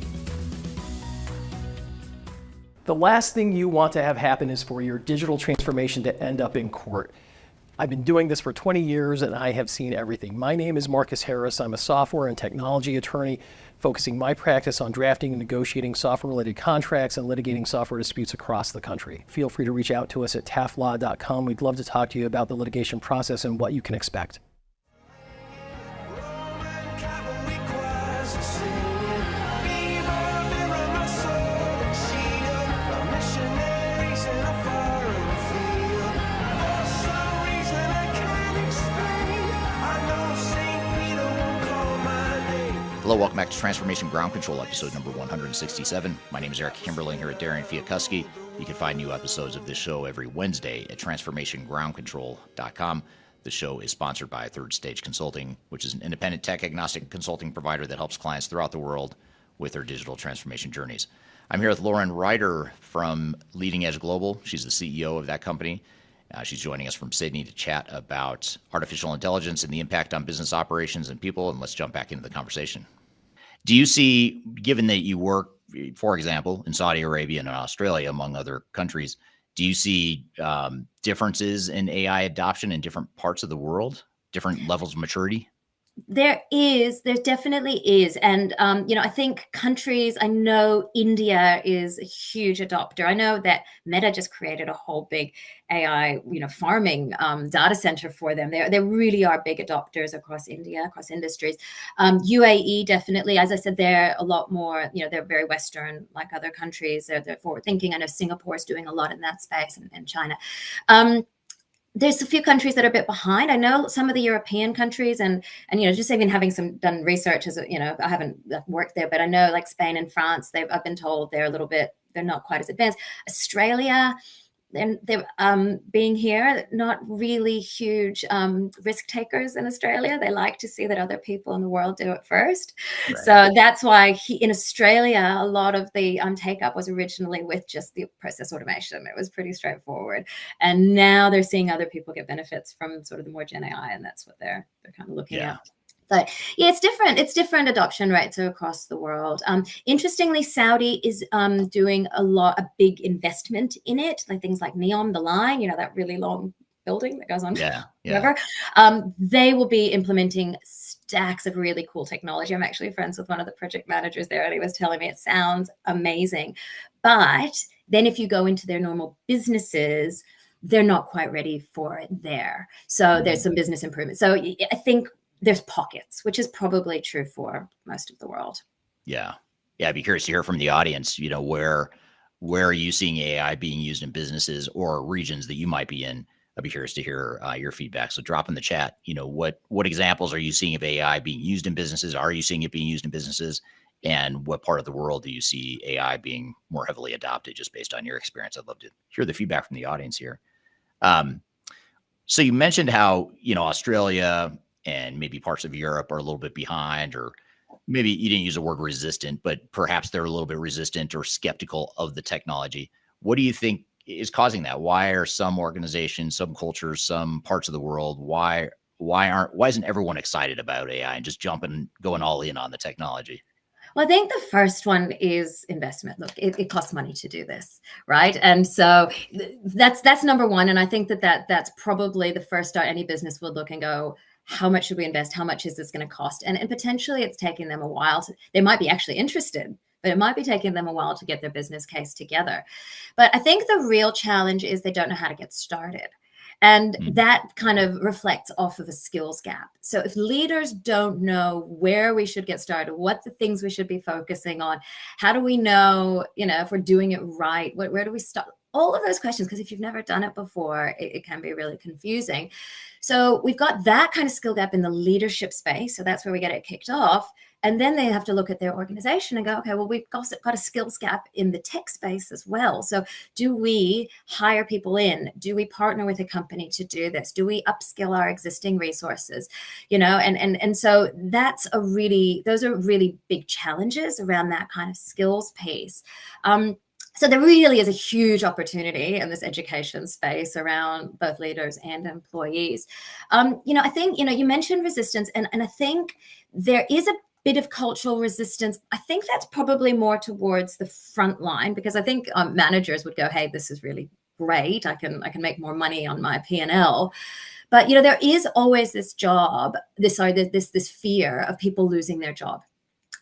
The last thing you want to have happen is for your digital transformation to end up in court. I've been doing this for 20 years and I have seen everything. My name is Marcus Harris. I'm a software and technology attorney focusing my practice on drafting and negotiating software-related contracts and litigating software disputes across the country. Feel free to reach out to us at taftlaw.com. We'd love to talk to you about the litigation process and what you can expect. Viva, mirror my soul, shield, my mission Hello, welcome back to Transformation Ground Control, episode number 167. My name is Eric Kimberling here at Darian Chwialkowski. You can find new episodes of this show every Wednesday at transformationgroundcontrol.com. The show is sponsored by Third Stage Consulting, which is an independent tech agnostic consulting provider that helps clients throughout the world with their digital transformation journeys. I'm here with Lauren Ryder from Leading Edge Global. She's the CEO of that company. She's joining us from Sydney to chat about artificial intelligence and the impact on business operations and people. And let's jump back into the conversation. Do you see, given that you work, for example, in Saudi Arabia and in Australia, among other countries, do you see differences in AI adoption in different parts of the world, different levels of maturity? There definitely is. And, I think I know India is a huge adopter. I know that Meta just created a whole big AI, farming data center for them. They really are big adopters across India, across industries. UAE, definitely, as I said, they're a lot more, they're very Western, like other countries. They're forward thinking. I know Singapore is doing a lot in that space, and China. There's a few countries that are a bit behind. I know some of the European countries and just even having done research as I haven't worked there, but I know like Spain and France, I've been told they're not quite as advanced. Australia, and they're being here, not really huge risk takers in Australia. They like to see that other people in the world do it first. Right. So that's why in Australia, a lot of the take up was originally with just the process automation. It was pretty straightforward. And now they're seeing other people get benefits from sort of the more Gen AI, and that's what they're kind of looking at. But yeah, it's different. It's different adoption rates across the world. Interestingly, Saudi is doing a big investment in it, like things like Neom, the line, that really long building that goes on forever. They will be implementing stacks of really cool technology. I'm actually friends with one of the project managers there, and he was telling me it sounds amazing. But then if you go into their normal businesses, they're not quite ready for it there. So there's some business improvement. So I think there's pockets, which is probably true for most of the world. Yeah. I'd be curious to hear from the audience, where are you seeing AI being used in businesses or regions that you might be in? I'd be curious to hear your feedback. So drop in the chat, what examples are you seeing of AI being used in businesses? Are you seeing it being used in businesses? And what part of the world do you see AI being more heavily adopted, just based on your experience? I'd love to hear the feedback from the audience here. So you mentioned how, Australia and maybe parts of Europe are a little bit behind, or maybe you didn't use the word resistant, but perhaps they're a little bit resistant or skeptical of the technology. What do you think is causing that? Why are some organizations, some cultures, some parts of the world, why isn't everyone excited about AI and just going all in on the technology? Well, I think the first one is investment. Look, it costs money to do this, right? And so that's number one. And I think that's probably the first start any business would look and go, how much should we invest? How much is this going to cost? And potentially it's taking them a while they might be actually interested, but it might be taking them a while to get their business case together. But I think the real challenge is they don't know how to get started. And that kind of reflects off of a skills gap. So if leaders don't know where we should get started, what the things we should be focusing on, how do we know, if we're doing it right, where do we start? All of those questions, because if you've never done it before, it can be really confusing. So we've got that kind of skill gap in the leadership space. So that's where we get it kicked off. And then they have to look at their organization and go, okay, well, we've got a skills gap in the tech space as well. So do we hire people in? Do we partner with a company to do this? Do we upskill our existing resources? And so those are really big challenges around that kind of skills piece. So there really is a huge opportunity in this education space around both leaders and employees. I think, you mentioned resistance, and I think there is a bit of cultural resistance. I think that's probably more towards the front line, because I think managers would go, hey, this is really great. I can make more money on my P&L. But, there is always this fear of people losing their job.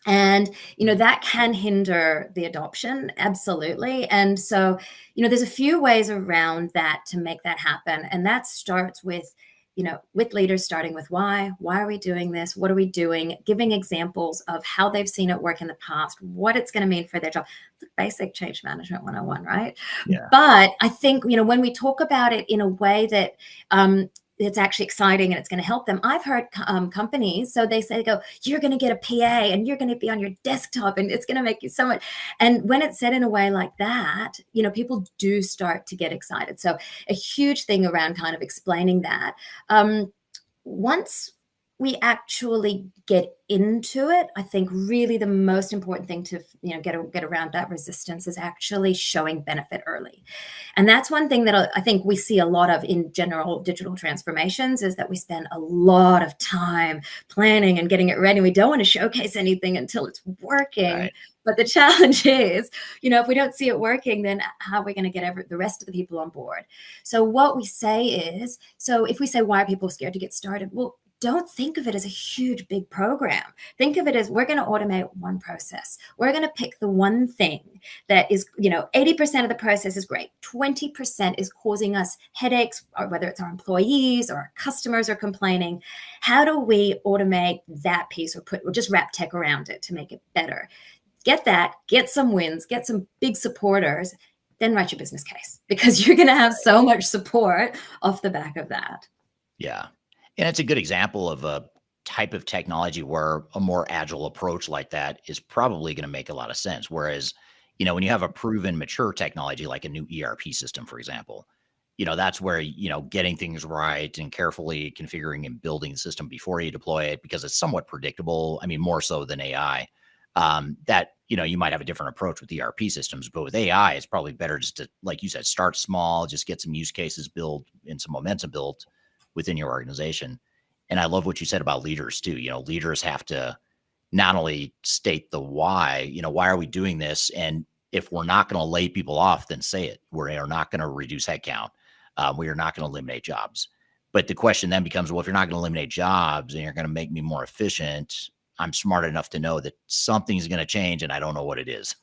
And, that can hinder the adoption. Absolutely. And so, there's a few ways around that to make that happen. And that starts with, with leaders starting with why are we doing this? What are we doing? Giving examples of how they've seen it work in the past, what it's going to mean for their job. The basic change management 101, right? Yeah. But I think, when we talk about it in a way that it's actually exciting and it's going to help them. I've heard companies, so they say, you're going to get a PA and you're going to be on your desktop and it's going to make you so much. And when it's said in a way like that, people do start to get excited. So a huge thing around kind of explaining that. Once we actually get into it, I think really the most important thing to get around that resistance is actually showing benefit early. And that's one thing that I think we see a lot of in general digital transformations, is that we spend a lot of time planning and getting it ready. We don't want to showcase anything until it's working. Right. But the challenge is, if we don't see it working, then how are we going to get the rest of the people on board? So what we say is, if we say, why are people scared to get started? Well, don't think of it as a huge, big program. Think of it as, we're going to automate one process. We're going to pick the one thing that is, 80% of the process is great. 20% is causing us headaches, or whether it's our employees or our customers are complaining. How do we automate that piece, or just wrap tech around it to make it better? Get that, get some wins, get some big supporters, then write your business case, because you're going to have so much support off the back of that. Yeah. And it's a good example of a type of technology where a more agile approach like that is probably going to make a lot of sense. Whereas, when you have a proven mature technology, like a new ERP system, for example, that's where, getting things right and carefully configuring and building the system before you deploy it, because it's somewhat predictable. I mean, more so than AI, that, you might have a different approach with ERP systems, but with AI, it's probably better just to, like you said, start small, just get some use cases built and some momentum built within your organization. And I love what you said about leaders too. Leaders have to not only state the why, why are we doing this? And if we're not going to lay people off, then say it. We are not going to reduce headcount. We are not going to eliminate jobs. But the question then becomes, well, if you're not going to eliminate jobs and you're going to make me more efficient, I'm smart enough to know that something's going to change and I don't know what it is.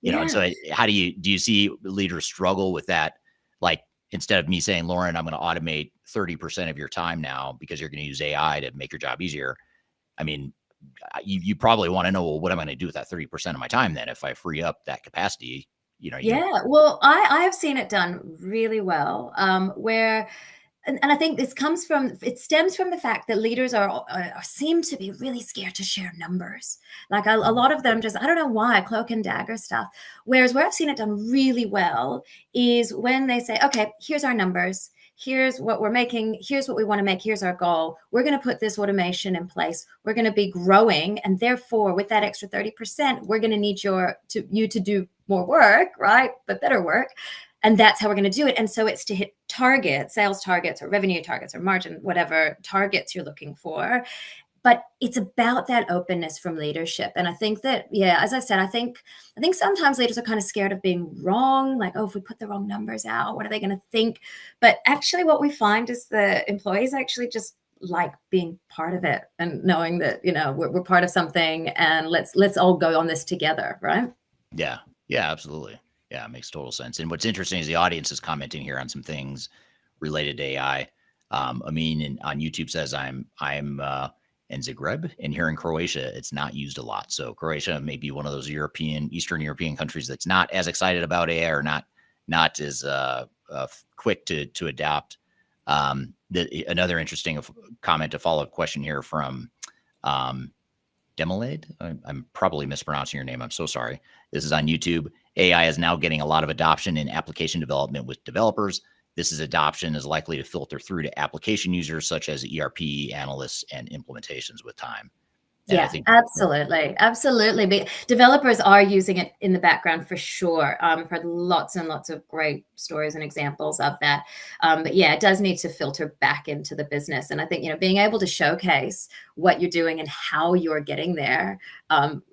And so how do you see leaders struggle with that? Like, instead of me saying, Lauren, I'm going to automate 30% of your time now because you're going to use AI to make your job easier. I mean, you probably want to know, well, what am I going to do with that 30% of my time then if I free up that capacity? Well, I have seen it done really well, where, and I think it stems from the fact that leaders seem to be really scared to share numbers. Like a lot of them just, I don't know why, cloak and dagger stuff. Whereas where I've seen it done really well is when they say, okay, here's our numbers. Here's what we're making. Here's what we want to make. Here's our goal. We're going to put this automation in place. We're going to be growing. And therefore, with that extra 30%, we're going to need you to do more work, right? But better work. And that's how we're going to do it. And so it's to hit targets, sales targets or revenue targets or margin, whatever targets you're looking for. But it's about that openness from leadership. And I think that, as I said, I think sometimes leaders are kind of scared of being wrong. Like, if we put the wrong numbers out, what are they going to think? But actually what we find is the employees actually just like being part of it and knowing that, we're part of something and let's all go on this together. Right. Yeah. Yeah, absolutely. Yeah, it makes total sense. And what's interesting is the audience is commenting here on some things related to AI. Amin on YouTube says, I'm in Zagreb, and here in Croatia, it's not used a lot. So Croatia may be one of those Eastern European countries that's not as excited about AI or not as quick to adapt. Another interesting comment, a follow-up question here from Demelade. I'm probably mispronouncing your name. I'm so sorry. This is on YouTube. AI is now getting a lot of adoption in application development with developers. This adoption is likely to filter through to application users such as ERP analysts and implementations with time. And yeah, absolutely. But developers are using it in the background for sure. I've heard lots and lots of great stories and examples of that. But yeah, it does need to filter back into the business. And I think, being able to showcase what you're doing and how you're getting there,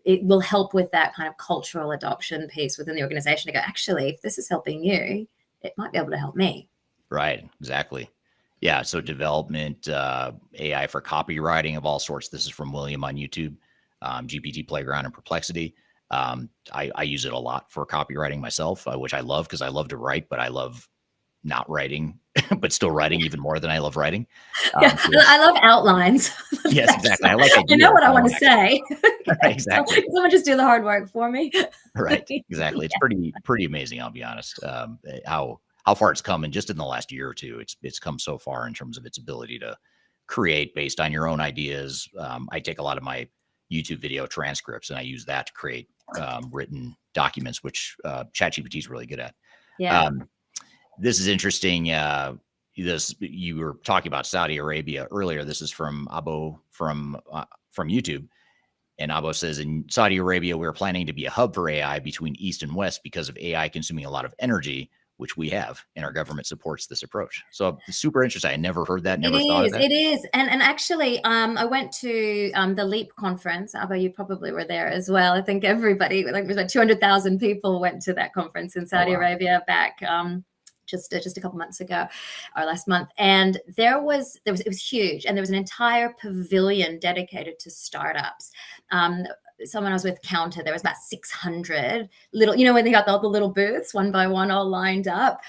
it will help with that kind of cultural adoption piece within the organization to go, actually, if this is helping you, it might be able to help me. Right, exactly. Yeah, so development, AI for copywriting of all sorts. This is from William on YouTube, GPT Playground and Perplexity. I use it a lot for copywriting myself, which I love because I love to write, but I love not writing, but still writing even more than I love writing. I love outlines. Yes, exactly. I like I know what I want to say. Exactly. Someone just do the hard work for me. Right, exactly. It's pretty amazing, I'll be honest, how far it's come, and just in the last year or two, it's come so far in terms of its ability to create based on your own ideas. I take a lot of my YouTube video transcripts and I use that to create written documents, which ChatGPT is really good at. Yeah. This is interesting. You were talking about Saudi Arabia earlier. This is from Abo from YouTube. And Abo says, in Saudi Arabia, we're planning to be a hub for AI between East and West because of AI consuming a lot of energy, which we have, and our government supports this approach. So super interesting. I never heard that, never thought of that. It is. And actually, I went to the LEAP conference. Abo, you probably were there as well. I think everybody, like it was like 200,000 people went to that conference in Saudi Arabia back just a couple months ago or last month. And it was huge. And there was an entire pavilion dedicated to startups. Someone I was with counted, there was about 600 little, when they got all the little booths one by one all lined up.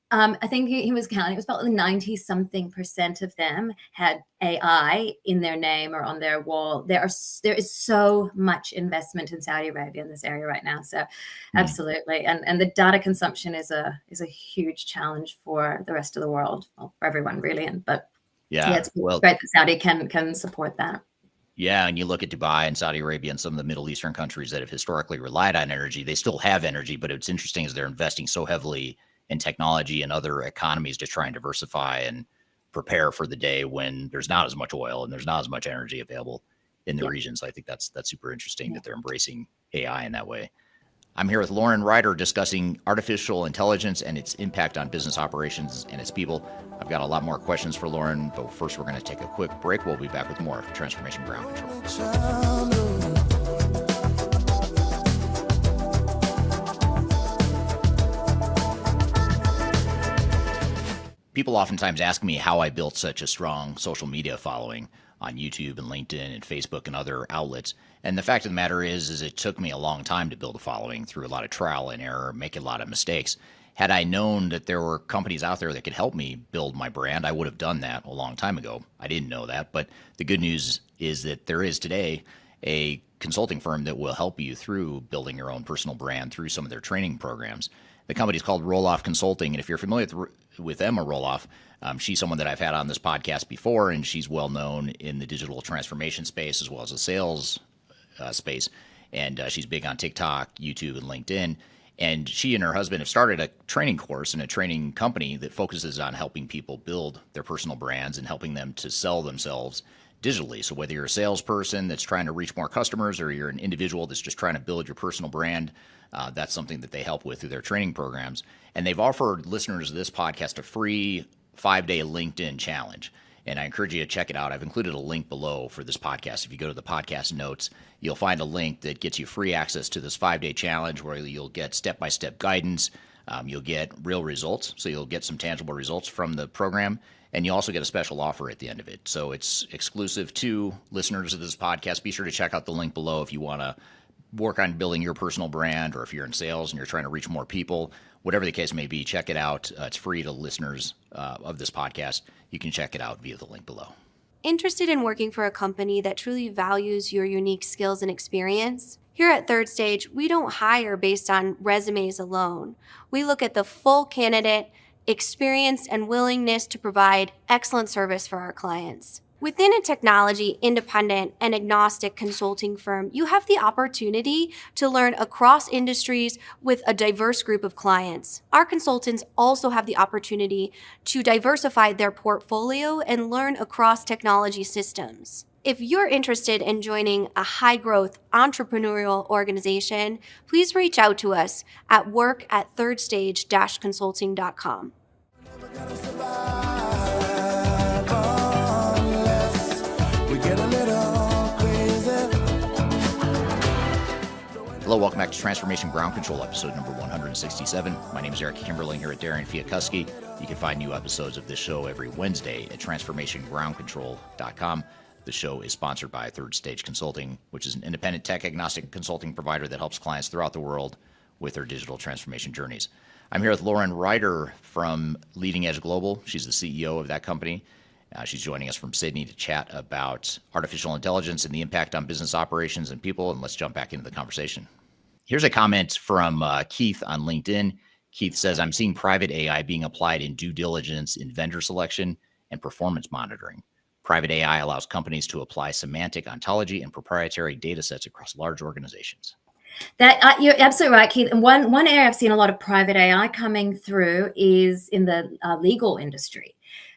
I think he was counting, it was about 90-something% of them had AI in their name or on their wall. There is so much investment in Saudi Arabia in this area right now. So absolutely. And the data consumption is a huge challenge for the rest of the world, well, for everyone really. But it's great that Saudi can support that. Yeah, and you look at Dubai and Saudi Arabia and some of the Middle Eastern countries that have historically relied on energy. They still have energy, but it's interesting is they're investing so heavily in technology and other economies to try and diversify and prepare for the day when there's not as much oil and there's not as much energy available in the region. So I think that's super interesting that they're embracing AI in that way. I'm here with Lauren Ryder discussing artificial intelligence and its impact on business operations and its people. I've got a lot more questions for Lauren, but first we're going to take a quick break. We'll be back with more Transformation Ground Control. People oftentimes ask me how I built such a strong social media following on YouTube and LinkedIn and Facebook and other outlets. And the fact of the matter is it took me a long time to build a following through a lot of trial and error, making a lot of mistakes. Had I known that there were companies out there that could help me build my brand, I would have done that a long time ago. I didn't know that, but the good news is that there is today a consulting firm that will help you through building your own personal brand through some of their training programs. The company is called Roloff Consulting, and if you're familiar with Emma Roloff, she's someone that I've had on this podcast before, and she's well known in the digital transformation space as well as the sales space. And she's big on TikTok, YouTube, and LinkedIn. And she and her husband have started a training course and a training company that focuses on helping people build their personal brands and helping them to sell themselves digitally. So whether you're a salesperson that's trying to reach more customers or you're an individual that's just trying to build your personal brand, that's something that they help with through their training programs. And they've offered listeners of this podcast a free 5-day LinkedIn challenge. And I encourage you to check it out. I've included a link below for this podcast. If you go to the podcast notes, you'll find a link that gets you free access to this 5-day challenge where you'll get step-by-step guidance. You'll get real results. So you'll get some tangible results from the program. And you also get a special offer at the end of it. So it's exclusive to listeners of this podcast. Be sure to check out the link below if you want to work on building your personal brand, or if you're in sales and you're trying to reach more people, whatever the case may be, check it out. It's free to listeners of this podcast. You can check it out via the link below. Interested in working for a company that truly values your unique skills and experience? Here at Third Stage, we don't hire based on resumes alone. We look at the full candidate, experience, and willingness to provide excellent service for our clients. Within a technology, independent, and agnostic consulting firm, you have the opportunity to learn across industries with a diverse group of clients. Our consultants also have the opportunity to diversify their portfolio and learn across technology systems. If you're interested in joining a high-growth entrepreneurial organization, please reach out to us at work@thirdstage-consulting.com. Hello, welcome back to Transformation Ground Control, episode number 167. My name is Eric Kimberling here at Darian Chwialkowski. You can find new episodes of this show every Wednesday at transformationgroundcontrol.com. The show is sponsored by Third Stage Consulting, which is an independent tech-agnostic consulting provider that helps clients throughout the world with their digital transformation journeys. I'm here with Lauren Ryder from Leading Edge Global. She's the CEO of that company. She's joining us from Sydney to chat about artificial intelligence and the impact on business operations and people. And let's jump back into the conversation. Here's a comment from Keith on LinkedIn. Keith says, I'm seeing private AI being applied in due diligence in vendor selection and performance monitoring. Private AI allows companies to apply semantic ontology and proprietary data sets across large organizations. That you're absolutely right, Keith. And one area I've seen a lot of private AI coming through is in the legal industry.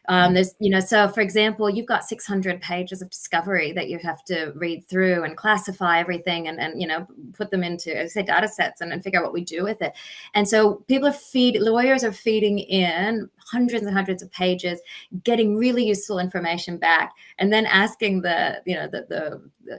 There's, so for example, you've got 600 pages of discovery that you have to read through and classify everything and put them into, as I say, data sets and figure out what we do with it. And so lawyers are feeding in hundreds and hundreds of pages, getting really useful information back, and then asking the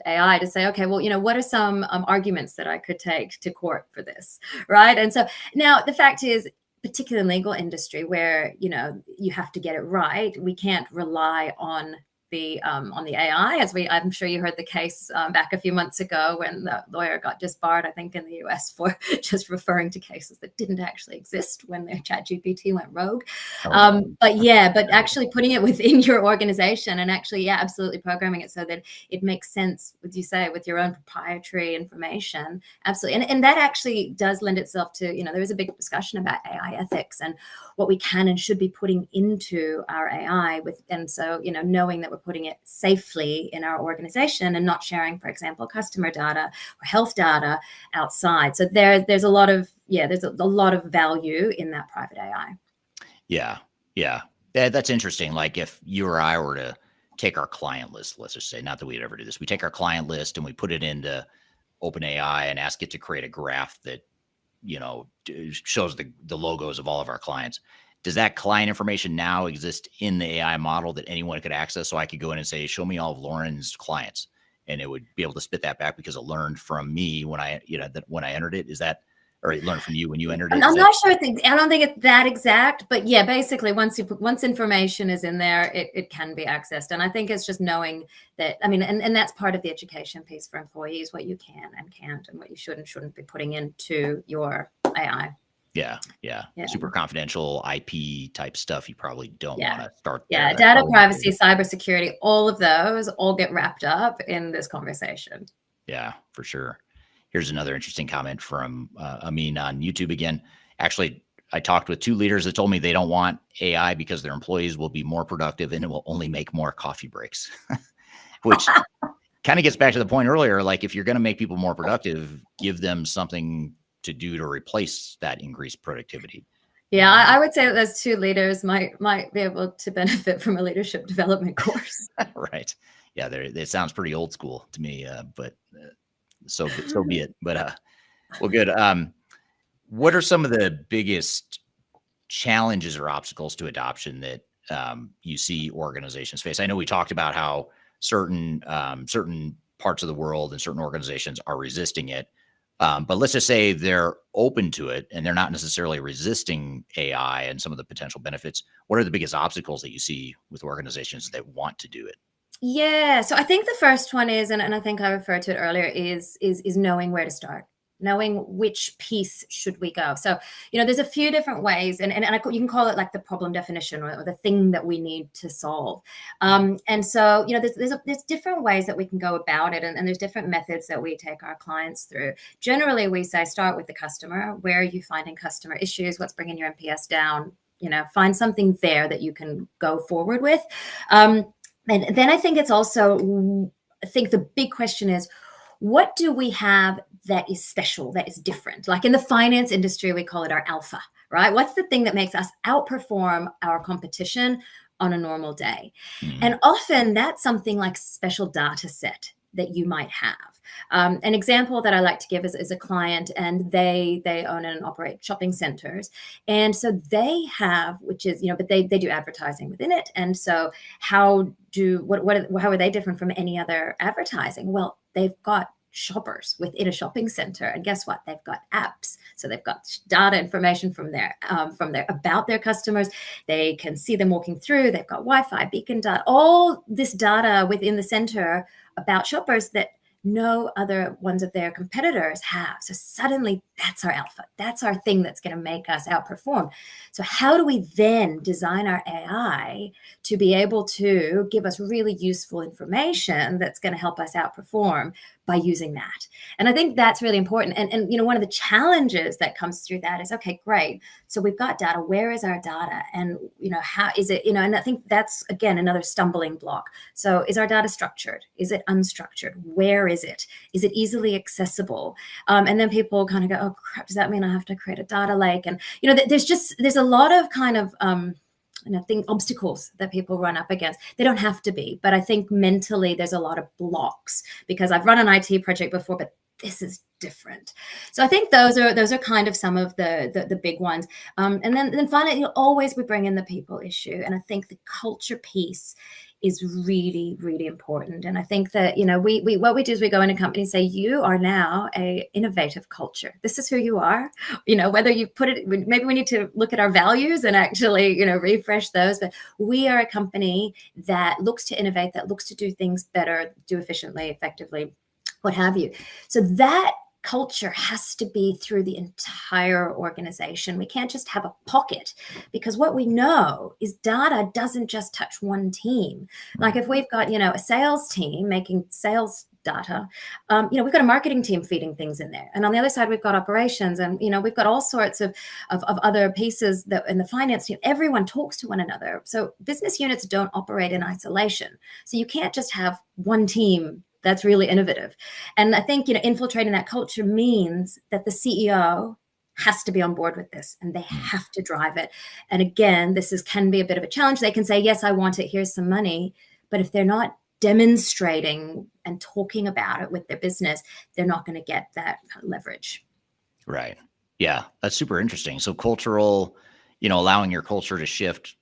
AI to say, okay, well, what are some arguments that I could take to court for this, right? And so now the fact is, particularly in the legal industry where you have to get it right, we can't rely on the AI, I'm sure you heard the case back a few months ago when the lawyer got disbarred, I think in the US, for just referring to cases that didn't actually exist when their ChatGPT went rogue. But actually putting it within your organization and actually, absolutely programming it so that it makes sense, as you say, with your own proprietary information. Absolutely. And that actually does lend itself to, there is a big discussion about AI ethics and what we can and should be putting into our AI and so, knowing that we're putting it safely in our organization and not sharing, for example, customer data or health data outside. So there's a lot of value in that private AI. Yeah, that's interesting. Like if you or I were to take our client list, let's just say, not that we'd ever do this, we take our client list and we put it into OpenAI and ask it to create a graph that shows the logos of all of our clients. Does that client information now exist in the AI model that anyone could access? So I could go in and say, show me all of Lauren's clients, and it would be able to spit that back because it learned from me when I entered it. Is that, or it learned from you when you entered it? I'm not sure. I don't think it's that exact, but basically once information is in there, it can be accessed. And I think it's just knowing that, and that's part of the education piece for employees, what you can and can't and what you should and shouldn't be putting into your AI. Yeah. Super confidential IP type stuff. You probably don't want to start. Yeah. Data privacy, cybersecurity, all of those all get wrapped up in this conversation. Yeah, for sure. Here's another interesting comment from Amin on YouTube again. Actually, I talked with 2 leaders that told me they don't want AI because their employees will be more productive and it will only make more coffee breaks, which kind of gets back to the point earlier. Like if you're going to make people more productive, give them something to do to replace that increased productivity. Yeah, I would say that those 2 leaders might be able to benefit from a leadership development course. Right. Yeah, it sounds pretty old school to me, but so be it. But well, good. What are some of the biggest challenges or obstacles to adoption that you see organizations face? I know we talked about how certain parts of the world and certain organizations are resisting it. But let's just say they're open to it and they're not necessarily resisting AI and some of the potential benefits. What are the biggest obstacles that you see with organizations that want to do it? Yeah. So I think the first one is, and I think I referred to it earlier, is knowing where to start, knowing which piece should we go. So, there's a few different ways and you can call it like the problem definition or the thing that we need to solve. And so, there's different ways that we can go about it. And there's different methods that we take our clients through. Generally, we say, start with the customer. Where are you finding customer issues? What's bringing your NPS down? Find something there that you can go forward with. And then I think it's also, the big question is, what do we have that is special, that is different? Like in the finance industry, we call it our alpha, right? What's the thing that makes us outperform our competition on a normal day? And often that's something like special data set that you might have. An example that I like to give is a client, and they own and operate shopping centers. And so they have, which is, but they do advertising within it. And so how are they different from any other advertising? Well, they've got shoppers within a shopping center, and guess what? They've got apps, so they've got data information from their about their customers. They can see them walking through. They've got Wi-Fi, beacon data, all this data within the center about shoppers that no other ones of their competitors have. So suddenly that's our alpha. That's our thing that's going to make us outperform. So how do we then design our AI to be able to give us really useful information that's going to help us outperform, by using that. And I think that's really important. And one of the challenges that comes through that is, okay, great. So we've got data. Where is our data? And, how is it, and I think that's, again, another stumbling block. So is our data structured? Is it unstructured? Where is it? Is it easily accessible? And then people kind of go, oh, crap, does that mean I have to create a data lake? And, there's a lot of kind of, obstacles that people run up against. They don't have to be, but I think mentally there's a lot of blocks because I've run an IT project before, but this is different. So I think those are kind of some of the big ones. And then finally, always we bring in the people issue. And I think the culture piece is really, really important. And I think that, we what we do is we go in a company and say, you are now a innovative culture. This is who you are. Whether you put it, maybe we need to look at our values and actually, refresh those. But we are a company that looks to innovate, that looks to do things better, do efficiently, effectively, what have you. So that culture has to be through the entire organization. We can't just have a pocket, because what we know is data doesn't just touch one team. Like if we've got, a sales team making sales data, we've got a marketing team feeding things in there. And on the other side, we've got operations and, we've got all sorts of other pieces that in the finance team, everyone talks to one another. So business units don't operate in isolation. So you can't just have one team that's really innovative. And I think, infiltrating that culture means that the CEO has to be on board with this and they have to drive it. And again, can be a bit of a challenge. They can say, yes, I want it. Here's some money. But if they're not demonstrating and talking about it with their business, they're not going to get that leverage. Right. Yeah, that's super interesting. So cultural, allowing your culture to shift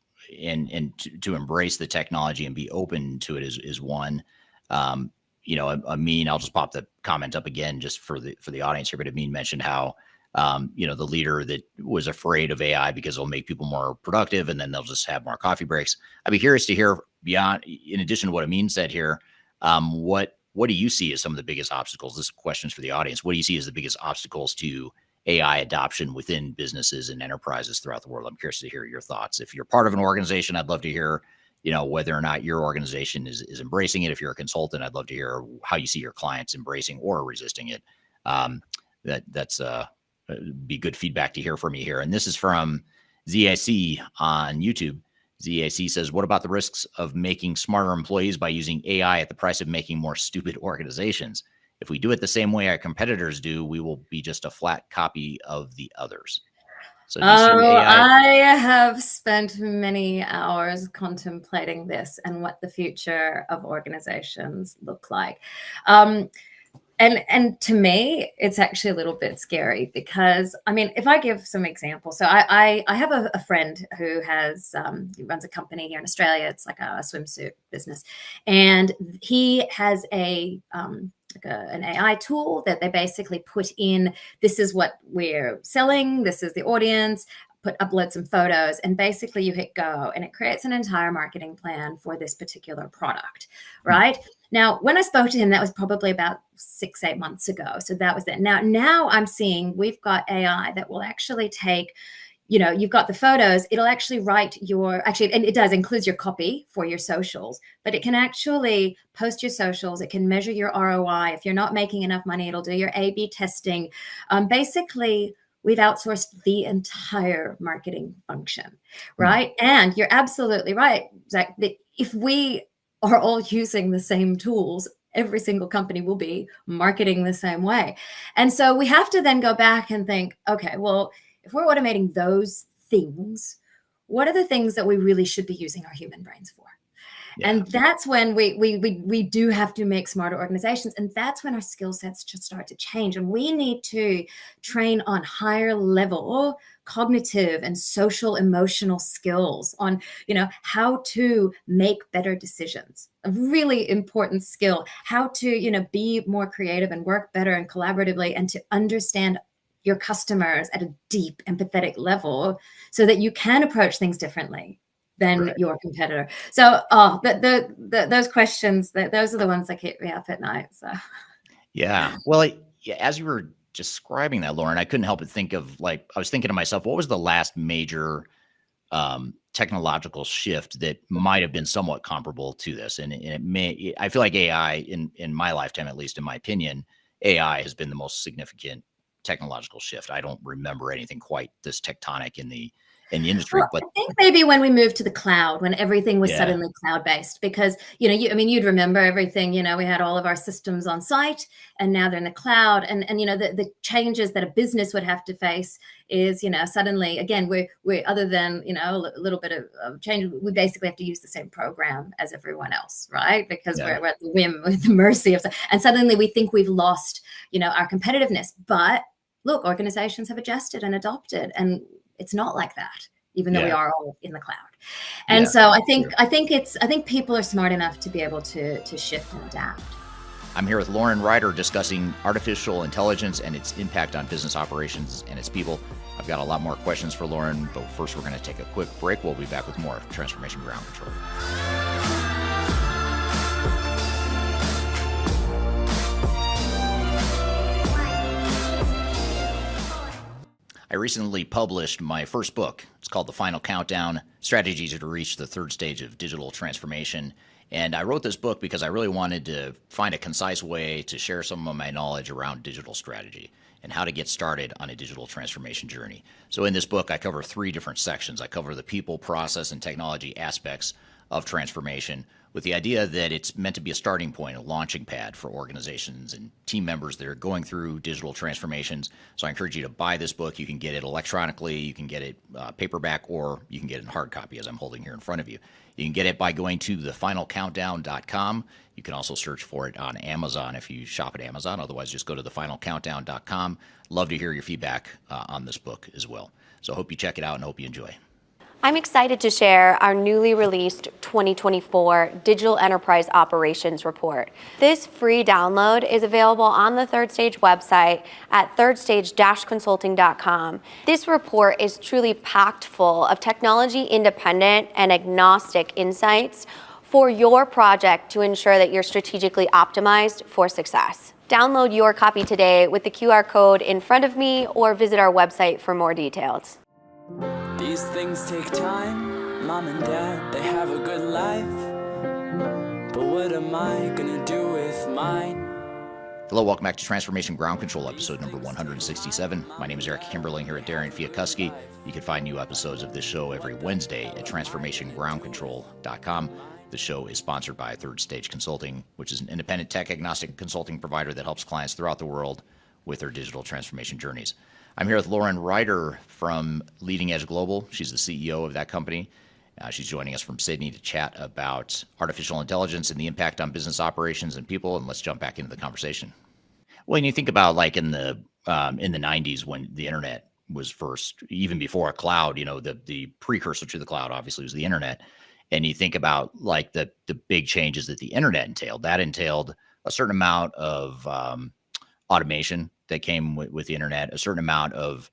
and to embrace the technology and be open to it is one. Amin, I'll just pop the comment up again just for the audience here, but Amin mentioned how, the leader that was afraid of AI because it'll make people more productive and then they'll just have more coffee breaks. I'd be curious to hear beyond, in addition to what Amin said here, what do you see as some of the biggest obstacles? This question's for the audience. What do you see as the biggest obstacles to AI adoption within businesses and enterprises throughout the world? I'm curious to hear your thoughts. If you're part of an organization, I'd love to hear whether or not your organization is embracing it. If you're a consultant, I'd love to hear how you see your clients embracing or resisting it. That's be good feedback to hear from you here. And this is from ZIC on YouTube. ZIC says, what about the risks of making smarter employees by using AI at the price of making more stupid organizations? If we do it the same way our competitors do, we will be just a flat copy of the others. So I have spent many hours contemplating this and what the future of organizations look like. And to me, it's actually a little bit scary because, if I give some examples, so I have a friend who he runs a company here in Australia. It's like a swimsuit business. And he has an AI tool that they basically put in, this is what we're selling, this is the audience, upload some photos, and basically you hit go and it creates an entire marketing plan for this particular product, right? Now, when I spoke to him, that was probably about 6-8 months ago. So that was it. Now I'm seeing we've got AI that will actually take, you've got the photos, it'll actually write and it does includes your copy for your socials, but it can actually post your socials. It can measure your ROI. If you're not making enough money, it'll do your A/B testing. Basically, we've outsourced the entire marketing function, right? And you're absolutely right, Zach, that if we are all using the same tools, every single company will be marketing the same way. And so we have to then go back and think, okay, well, if we're automating those things, what are the things that we really should be using our human brains for? Yeah. And that's when we do have to make smarter organizations. And that's when our skill sets should start to change. And we need to train on higher level cognitive and social emotional skills on, how to make better decisions. A really important skill, how to, be more creative and work better and collaboratively and to understand your customers at a deep empathetic level so that you can approach things differently than your competitor. So, those questions, those are the ones that keep me up at night. So, yeah. Well, as you were describing that, Lauren, I couldn't help but think of I was thinking to myself, what was the last major technological shift that might have been somewhat comparable to this. And I feel like AI in my lifetime, at least in my opinion, AI has been the most significant technological shift. I don't remember anything quite this tectonic in the industry, Well, but I think maybe when we moved to the cloud, when everything was yeah, suddenly cloud-based, because, you'd remember everything, we had all of our systems on site and now they're in the cloud. And the changes that a business would have to face is, suddenly, again, we're other than, a little bit of change, we basically have to use the same program as everyone else, right? Because yeah, we're at the whim, with the mercy of, and suddenly we think we've lost, our competitiveness. But look, organizations have adjusted and adopted, and it's not like that, even though we yeah, are all in the cloud. And yeah. so I Sure. think people are smart enough to be able to shift and adapt. I'm here with Lauren Ryder discussing artificial intelligence and its impact on business operations and its people. I've got a lot more questions for Lauren, but first we're going to take a quick break. We'll be back with more Transformation Ground Control. I recently published my first book. It's called The Final Countdown, Strategies to Reach the Third Stage of Digital Transformation. And I wrote this book because I really wanted to find a concise way to share some of my knowledge around digital strategy and how to get started on a digital transformation journey. So in this book, I cover 3 different sections. I cover the people, process, and technology aspects of transformation, with the idea that it's meant to be a starting point, a launching pad for organizations and team members that are going through digital transformations. So I encourage you to buy this book. You can get it electronically, you can get it paperback, or you can get it in hard copy, as I'm holding here in front of you. You can get it by going to thefinalcountdown.com. You can also search for it on Amazon if you shop at Amazon. Otherwise, just go to thefinalcountdown.com. Love to hear your feedback on this book as well. So I hope you check it out and hope you enjoy. I'm excited to share our newly released 2024 Digital Enterprise Operations Report. This free download is available on the Third Stage website at thirdstage-consulting.com. This report is truly packed full of technology-independent and agnostic insights for your project to ensure that you're strategically optimized for success. Download your copy today with the QR code in front of me or visit our website for more details. These things take time, mom and dad, they have a good life. But what am I gonna do with mine? Hello, welcome back to Transformation Ground Control, episode number 167. My name is Eric Kimberling here at Darian Chwialkowski. You can find new episodes of this show every Wednesday at transformationgroundcontrol.com. The show is sponsored by Third Stage Consulting, which is an independent tech-agnostic consulting provider that helps clients throughout the world with their digital transformation journeys. I'm here with Lauren Ryder from Leading Edge Global. She's the CEO of that company. She's joining us from Sydney to chat about artificial intelligence and the impact on business operations and people. And let's jump back into the conversation. When you think about like in the 90s when the internet was first, even before a cloud, the precursor to the cloud obviously was the internet. And you think about like the big changes that the internet entailed. That entailed a certain amount of automation that came with the internet, a certain amount of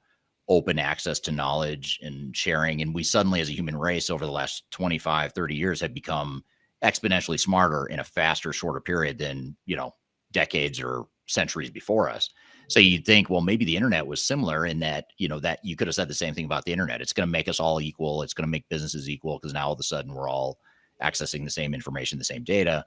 open access to knowledge and sharing. And we suddenly, as a human race, over the last 25, 30 years, have become exponentially smarter in a faster, shorter period than, decades or centuries before us. So you'd think, well, maybe the internet was similar in that, that you could have said the same thing about the internet. It's going to make us all equal. It's going to make businesses equal because now all of a sudden we're all accessing the same information, the same data.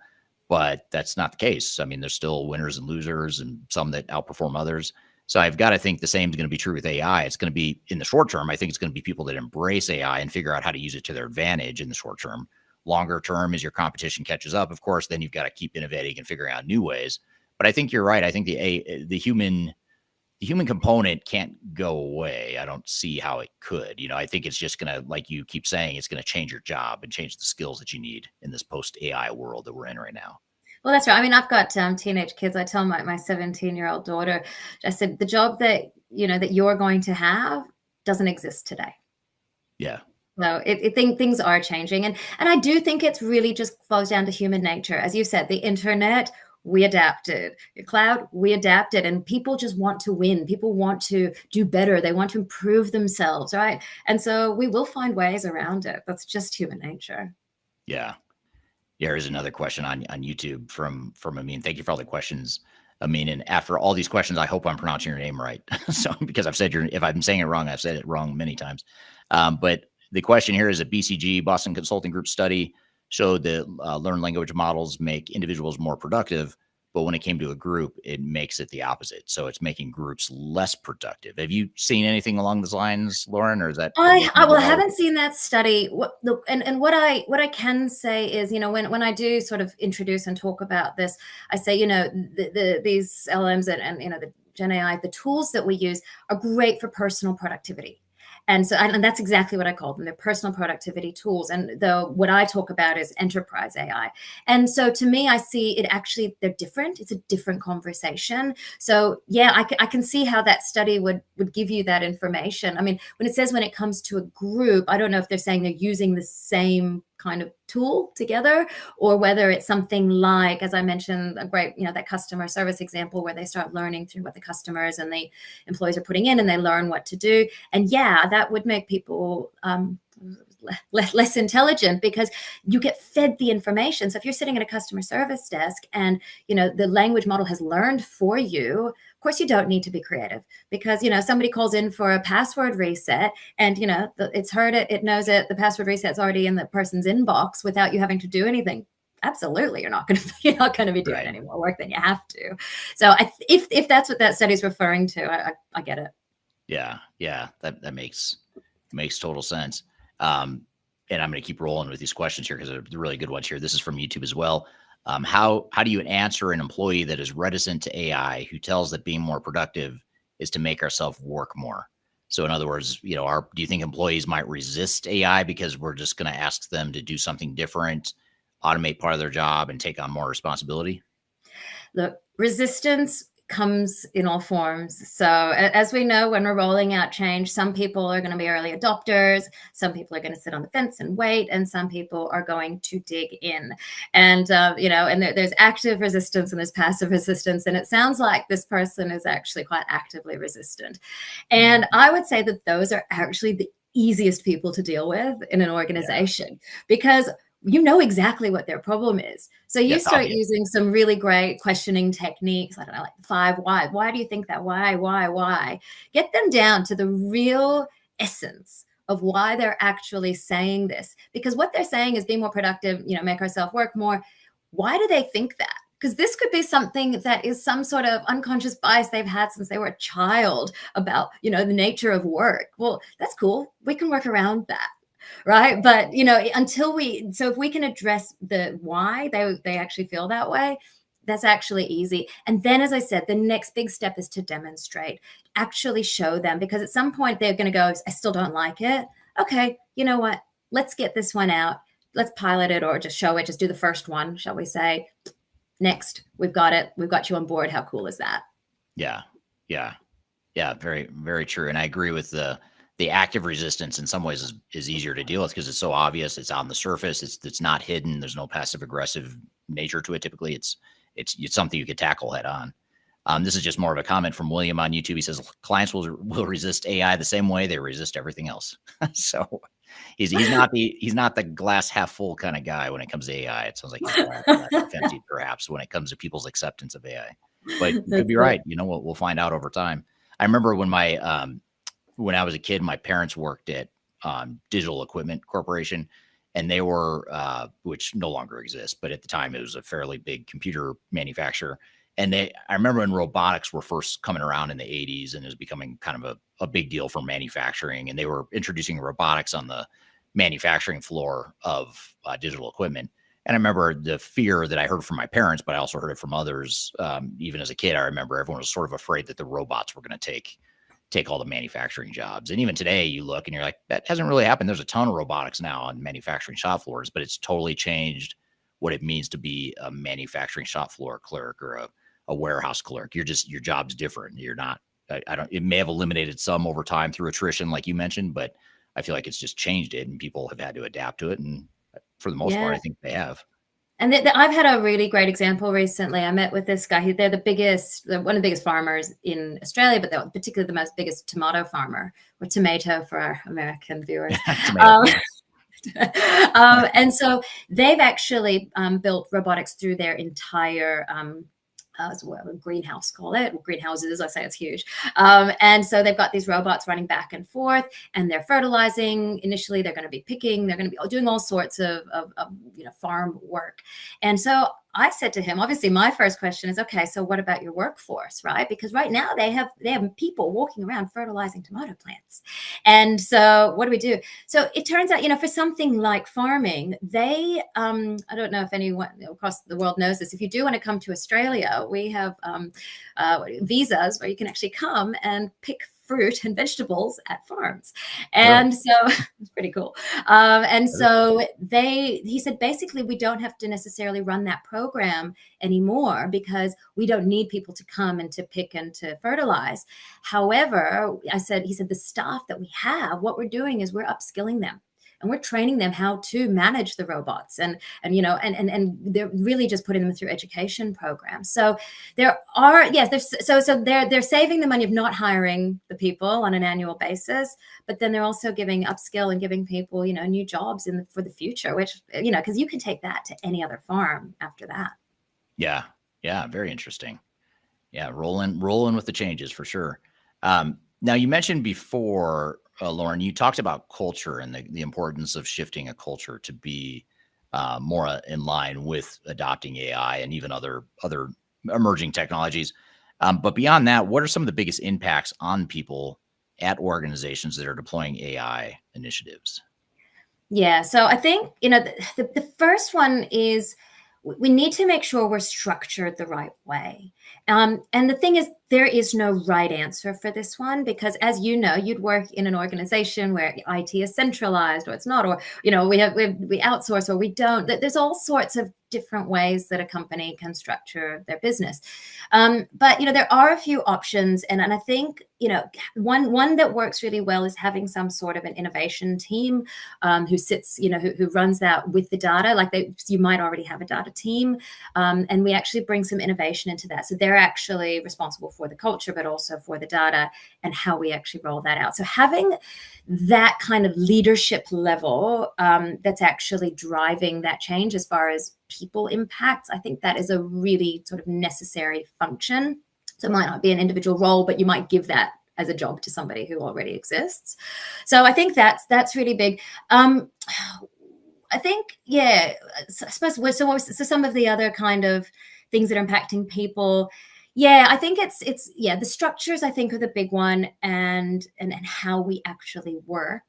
But that's not the case. I mean, there's still winners and losers and some that outperform others. So I've got to think the same is going to be true with AI. It's going to be, in the short term, I think it's going to be people that embrace AI and figure out how to use it to their advantage in the short term. Longer term, as your competition catches up, of course, then you've got to keep innovating and figuring out new ways. But I think you're right. I think the human component can't go away. I don't see how it could. I think it's just going to, like you keep saying, it's going to change your job and change the skills that you need in this post-AI world that we're in right now. Well, that's right. I mean, I've got teenage kids. I tell my 17-year-old daughter, I said, the job that you're going to have doesn't exist today. Yeah. So things are changing. And I do think it's really just flows down to human nature. As you said, the internet, we adapted. The cloud, we adapted. And people just want to win. People want to do better. They want to improve themselves, right? And so we will find ways around it. That's just human nature. Yeah. Here's another question on YouTube from Amin. Thank you for all the questions, Amin. And after all these questions, I hope I'm pronouncing your name right. So because if I'm saying it wrong, I've said it wrong many times. But The question here is a BCG, Boston Consulting Group study showed that learned language models make individuals more productive, but when it came to a group, it makes it the opposite. So it's making groups less productive. Have you seen anything along those lines, Lauren, or is that? I haven't seen that study. And what I can say is, when I do sort of introduce and talk about this, I say, these LMs and the Gen AI, the tools that we use are great for personal productivity. And so, and that's exactly what I call them. They're personal productivity tools. And what I talk about is enterprise AI. And so to me, I see it actually, they're different. It's a different conversation. So yeah, I can see how that study would give you that information. I mean, when it says when it comes to a group, I don't know if they're saying they're using the same kind of tool together, or whether it's something like, as I mentioned, a great, that customer service example where they start learning through what the customers and the employees are putting in, and they learn what to do. And yeah, that would make people less intelligent, because you get fed the information. So if you're sitting at a customer service desk and the language model has learned for you, of course you don't need to be creative, because somebody calls in for a password reset and it's heard it, it knows it, the password reset's already in the person's inbox without you having to do anything. Absolutely, you're not going to be doing any more work than you have to. So if that's what that study is referring to, I get it. Yeah, that makes total sense. And I'm going to keep rolling with these questions here because they're really good ones here. This is from YouTube as well. How do you answer an employee that is reticent to AI, who tells that being more productive is to make ourselves work more? So in other words, do you think employees might resist AI because we're just going to ask them to do something different, automate part of their job, and take on more responsibility? Look, resistance comes in all forms. So as we know, when we're rolling out change, some people are going to be early adopters, some people are going to sit on the fence and wait, and some people are going to dig in. And and there's active resistance and there's passive resistance, and it sounds like this person is actually quite actively resistant. And I would say that those are actually the easiest people to deal with in an organization, because you know exactly what their problem is. So you start using some really great questioning techniques. I don't know, like 5 why. Why do you think that? Why? Get them down to the real essence of why they're actually saying this. Because what they're saying is be more productive, make ourselves work more. Why do they think that? Because this could be something that is some sort of unconscious bias they've had since they were a child about, the nature of work. Well, that's cool. We can work around that. Right. But, if we can address the why they actually feel that way, that's actually easy. And then, as I said, the next big step is to demonstrate, actually show them, because at some point they're going to go, I still don't like it. Okay. You know what? Let's get this one out. Let's pilot it, or just show it. Just do the first one, shall we say. Next, we've got it. We've got you on board. How cool is that? Yeah. Very, very true. And I agree with the active resistance in some ways is easier to deal with because it's so obvious. It's on the surface. It's not hidden. There's no passive aggressive nature to it. Typically it's something you could tackle head on. This is just more of a comment from William on YouTube. He says clients will resist AI the same way they resist everything else. So he's not the glass half full kind of guy when it comes to AI. It sounds like he's glass empty perhaps when it comes to people's acceptance of AI. But you could be right. We'll find out over time. I remember when when I was a kid, my parents worked at Digital Equipment Corporation, and they were, which no longer exists, but at the time it was a fairly big computer manufacturer. And I remember when robotics were first coming around in the 80s, and it was becoming kind of a big deal for manufacturing. And they were introducing robotics on the manufacturing floor of Digital Equipment. And I remember the fear that I heard from my parents, but I also heard it from others. Even as a kid, I remember everyone was sort of afraid that the robots were going to take all the manufacturing jobs. And even today you look and you're like, that hasn't really happened. There's a ton of robotics now on manufacturing shop floors, but it's totally changed what it means to be a manufacturing shop floor clerk or a warehouse clerk. Your job's different. You're not, it may have eliminated some over time through attrition, like you mentioned, but I feel like it's just changed it and people have had to adapt to it. And for the most part, I think they have. And I've had a really great example recently. I met with this guy. They're one of the biggest farmers in Australia, but they're particularly the biggest tomato farmer, or tomato for our American viewers. And so they've actually built robotics through their entire a greenhouse, call it greenhouses. I say it's huge. And so they've got these robots running back and forth, and they're fertilizing. Initially, they're going to be picking. They're going to be doing all sorts of farm work. And so I said to him, obviously, my first question is, okay, so what about your workforce, right? Because right now they have people walking around fertilizing tomato plants. And so what do we do? So it turns out, for something like farming, they, I don't know if anyone across the world knows this. If you do want to come to Australia, we have visas where you can actually come and pick fruit and vegetables at farms. And so it's pretty cool. And so he said, basically, we don't have to necessarily run that program anymore because we don't need people to come and to pick and to fertilize. However, he said, the staff that we have, what we're doing is we're upskilling them. And we're training them how to manage the robots, and they're really just putting them through education programs. So they're saving the money of not hiring the people on an annual basis, but then they're also giving upskill and giving people new jobs for the future, which because you can take that to any other farm after that. Yeah, very interesting. Yeah, rolling with the changes for sure. Now you mentioned before, Lauren, you talked about culture and the importance of shifting a culture to be more in line with adopting AI and even other emerging technologies. But beyond that, what are some of the biggest impacts on people at organizations that are deploying AI initiatives? Yeah, so I think, the first one is we need to make sure we're structured the right way. And the thing is, there is no right answer for this one, because as you know, you'd work in an organization where IT is centralized or it's not, or, we outsource or we don't. There's all sorts of different ways that a company can structure their business. But, there are a few options. And I think, one that works really well is having some sort of an innovation team who sits, who runs that with the data. Like you might already have a data team. And we actually bring some innovation into that. So they're actually responsible for the culture, but also for the data and how we actually roll that out. So having that kind of leadership level that's actually driving that change as far as people impacts, I think that is a really sort of necessary function. So it might not be an individual role, but you might give that as a job to somebody who already exists. So I think that's really big. I think, I suppose so some of the other kind of things that are impacting people. Yeah, I think it's the structures, I think, are the big one, and how we actually work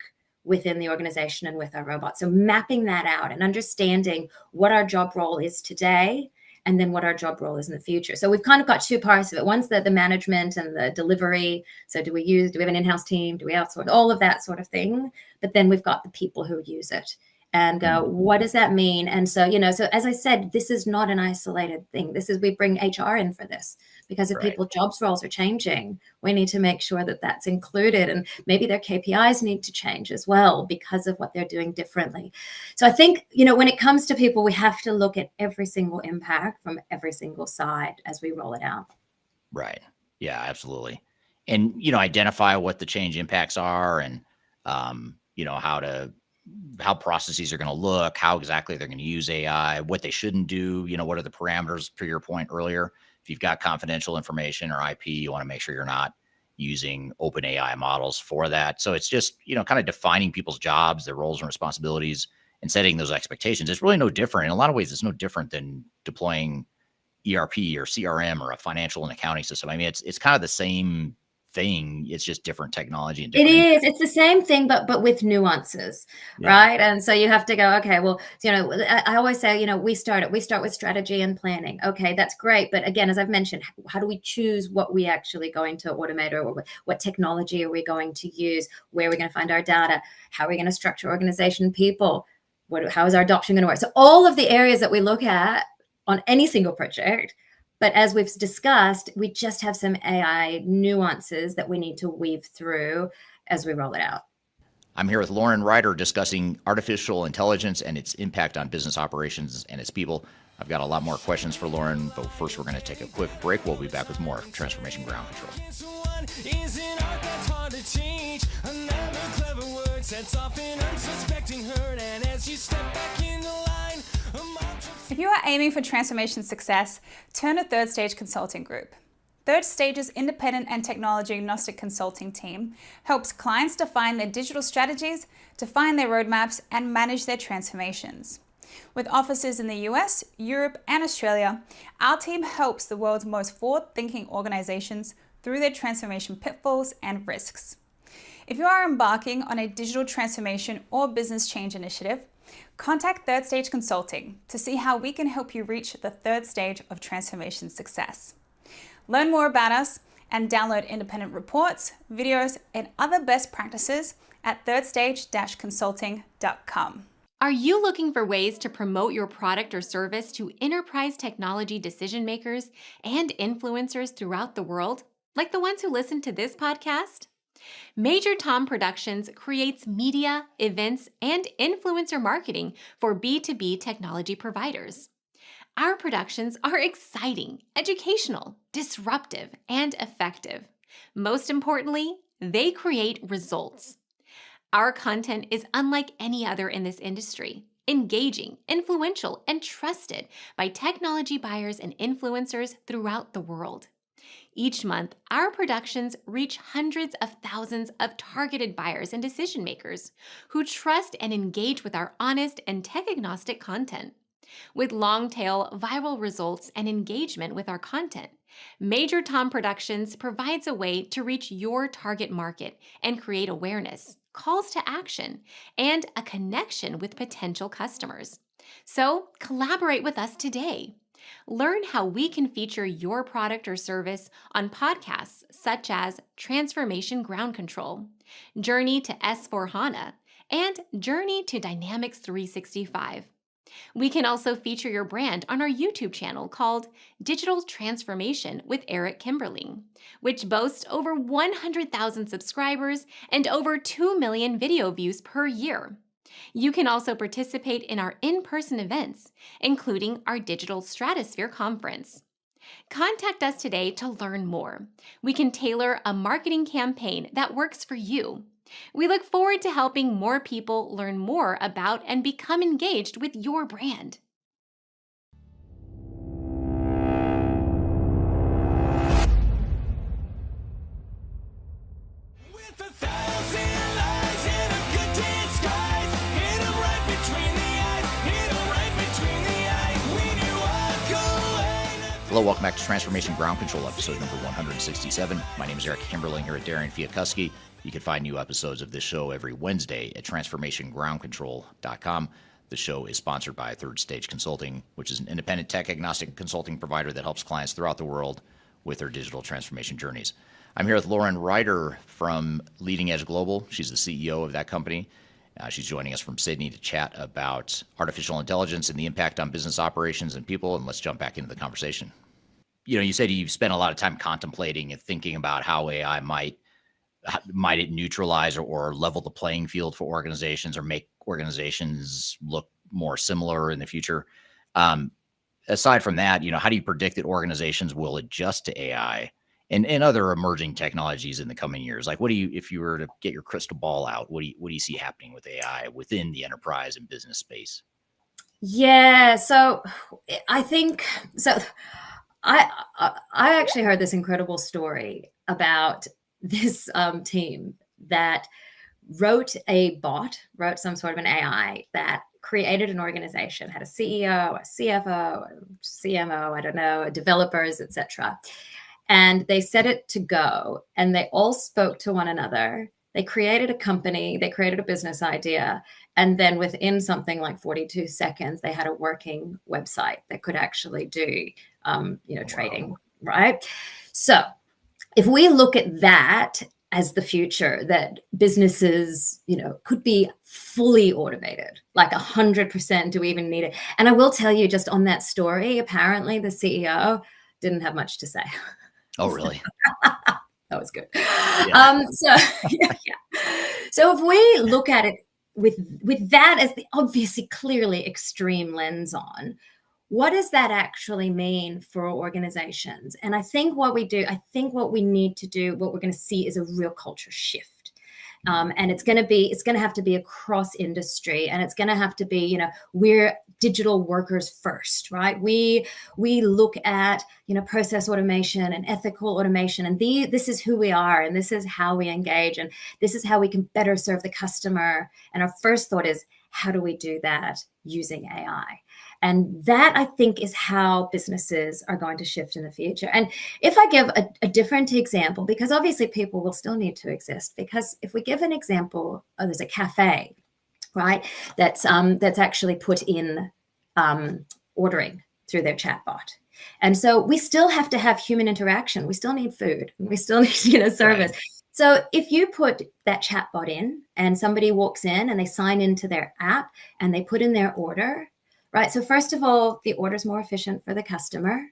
within the organization and with our robots. So mapping that out and understanding what our job role is today and then what our job role is in the future. So we've kind of got two parts of it. One's the management and the delivery. So do we have an in-house team? Do we outsource? All of that sort of thing. But then we've got the people who use it. And what does that mean? And so, so as I said, this is not an isolated thing. We bring HR in for this, because if people's jobs roles are changing, we need to make sure that that's included. And maybe their KPIs need to change as well because of what they're doing differently. So I think, when it comes to people, we have to look at every single impact from every single side as we roll it out. Right. Yeah, absolutely. And, identify what the change impacts are and, how processes are going to look, how exactly they're going to use AI, what they shouldn't do, what are the parameters, to your point earlier. If you've got confidential information or IP, you want to make sure you're not using open AI models for that. So it's just, kind of defining people's jobs, their roles and responsibilities, and setting those expectations. It's really no different. In a lot of ways, it's no different than deploying ERP or CRM or a financial and accounting system. I mean, it's kind of the same thing. It's just different technology. And different it's the same thing, but with nuances, right? And so you have to go, okay, well, I always say, we start with strategy and planning. Okay, that's great. But again, as I've mentioned, how do we choose what we actually going to automate, or what technology are we going to use? Where are we going to find our data? How are we going to structure organization people? How is our adoption going to work? So all of the areas that we look at on any single project. But as we've discussed, we just have some AI nuances that we need to weave through as we roll it out. I'm here with Lauren Ryder discussing artificial intelligence and its impact on business operations and its people. I've got a lot more questions for Lauren, but first we're going to take a quick break. We'll be back with more Transformation Ground Control. If you are aiming for transformation success, turn to Third Stage Consulting Group. Third Stage's independent and technology agnostic consulting team helps clients define their digital strategies, define their roadmaps, and manage their transformations. With offices in the US, Europe, and Australia, our team helps the world's most forward-thinking organizations through their transformation pitfalls and risks. If you are embarking on a digital transformation or business change initiative, contact Third Stage Consulting to see how we can help you reach the third stage of transformation success. Learn more about us and download independent reports, videos, and other best practices at thirdstage-consulting.com. Are you looking for ways to promote your product or service to enterprise technology decision makers and influencers throughout the world, like the ones who listen to this podcast? Major Tom Productions creates media, events, and influencer marketing for B2B technology providers. Our productions are exciting, educational, disruptive, and effective. Most importantly, they create results. Our content is unlike any other in this industry, engaging, influential, and trusted by technology buyers and influencers throughout the world. Each month, our productions reach hundreds of thousands of targeted buyers and decision makers who trust and engage with our honest and tech-agnostic content. With long-tail viral results and engagement with our content, Major Tom Productions provides a way to reach your target market and create awareness, calls to action, and a connection with potential customers. So collaborate with us today. Learn how we can feature your product or service on podcasts such as Transformation Ground Control, Journey to S4HANA, and Journey to Dynamics 365. We can also feature your brand on our YouTube channel called Digital Transformation with Eric Kimberling, which boasts over 100,000 subscribers and over 2 million video views per year. You can also participate in our in-person events, including our Digital Stratosphere Conference. Contact us today to learn more. We can tailor a marketing campaign that works for you. We look forward to helping more people learn more about and become engaged with your brand. Hello, welcome back to Transformation Ground Control, episode number 167. My name is Eric Kimberling here at Darian Chwialkowski. You can find new episodes of this show every Wednesday at transformationgroundcontrol.com. The show is sponsored by Third Stage Consulting, which is an independent tech-agnostic consulting provider that helps clients throughout the world with their digital transformation journeys. I'm here with Lauren Ryder from Leading Edge Global. She's the CEO of that company. She's joining us from Sydney to chat about artificial intelligence and the impact on business operations and people. And let's jump back into the conversation. You know, you said you've spent a lot of time contemplating and thinking about how AI might it neutralize or level the playing field for organizations or make organizations look more similar in the future. Aside from that, you know, how do you predict that organizations will adjust to AI and other emerging technologies in the coming years? Like, if you were to get your crystal ball out, what do you see happening with AI within the enterprise and business space? Yeah, so I think so. I actually heard this incredible story about this team that wrote some sort of an AI that created an organization, had a CEO, a CFO, a CMO, I don't know, developers, etc. And they set it to go, and they all spoke to one another. They created a company, they created a business idea, and then within something like 42 seconds, they had a working website that could actually do, trading, right? So if we look at that as the future, that businesses, could be fully automated, like 100%, do we even need it? And I will tell you, just on that story, apparently the CEO didn't have much to say. Oh, really? That was good. Yeah. So if we look at it with that as the obviously clearly extreme lens on, what does that actually mean for organizations? And I think what we need to do, what we're going to see is a real culture shift. And it's going to have to be across industry, and it's going to have to be, we're digital workers first, right? We look at, process automation and ethical automation, and this is who we are, and this is how we engage, and this is how we can better serve the customer. And our first thought is, how do we do that using AI? And that, I think, is how businesses are going to shift in the future. And if I give a different example, because obviously people will still need to exist, because if we give an example, there's a cafe, right, that's actually put in ordering through their chatbot. And so we still have to have human interaction. We still need food. We still need, service. Right. So if you put that chatbot in and somebody walks in and they sign into their app and they put in their order, right? So first of all, the order is more efficient for the customer.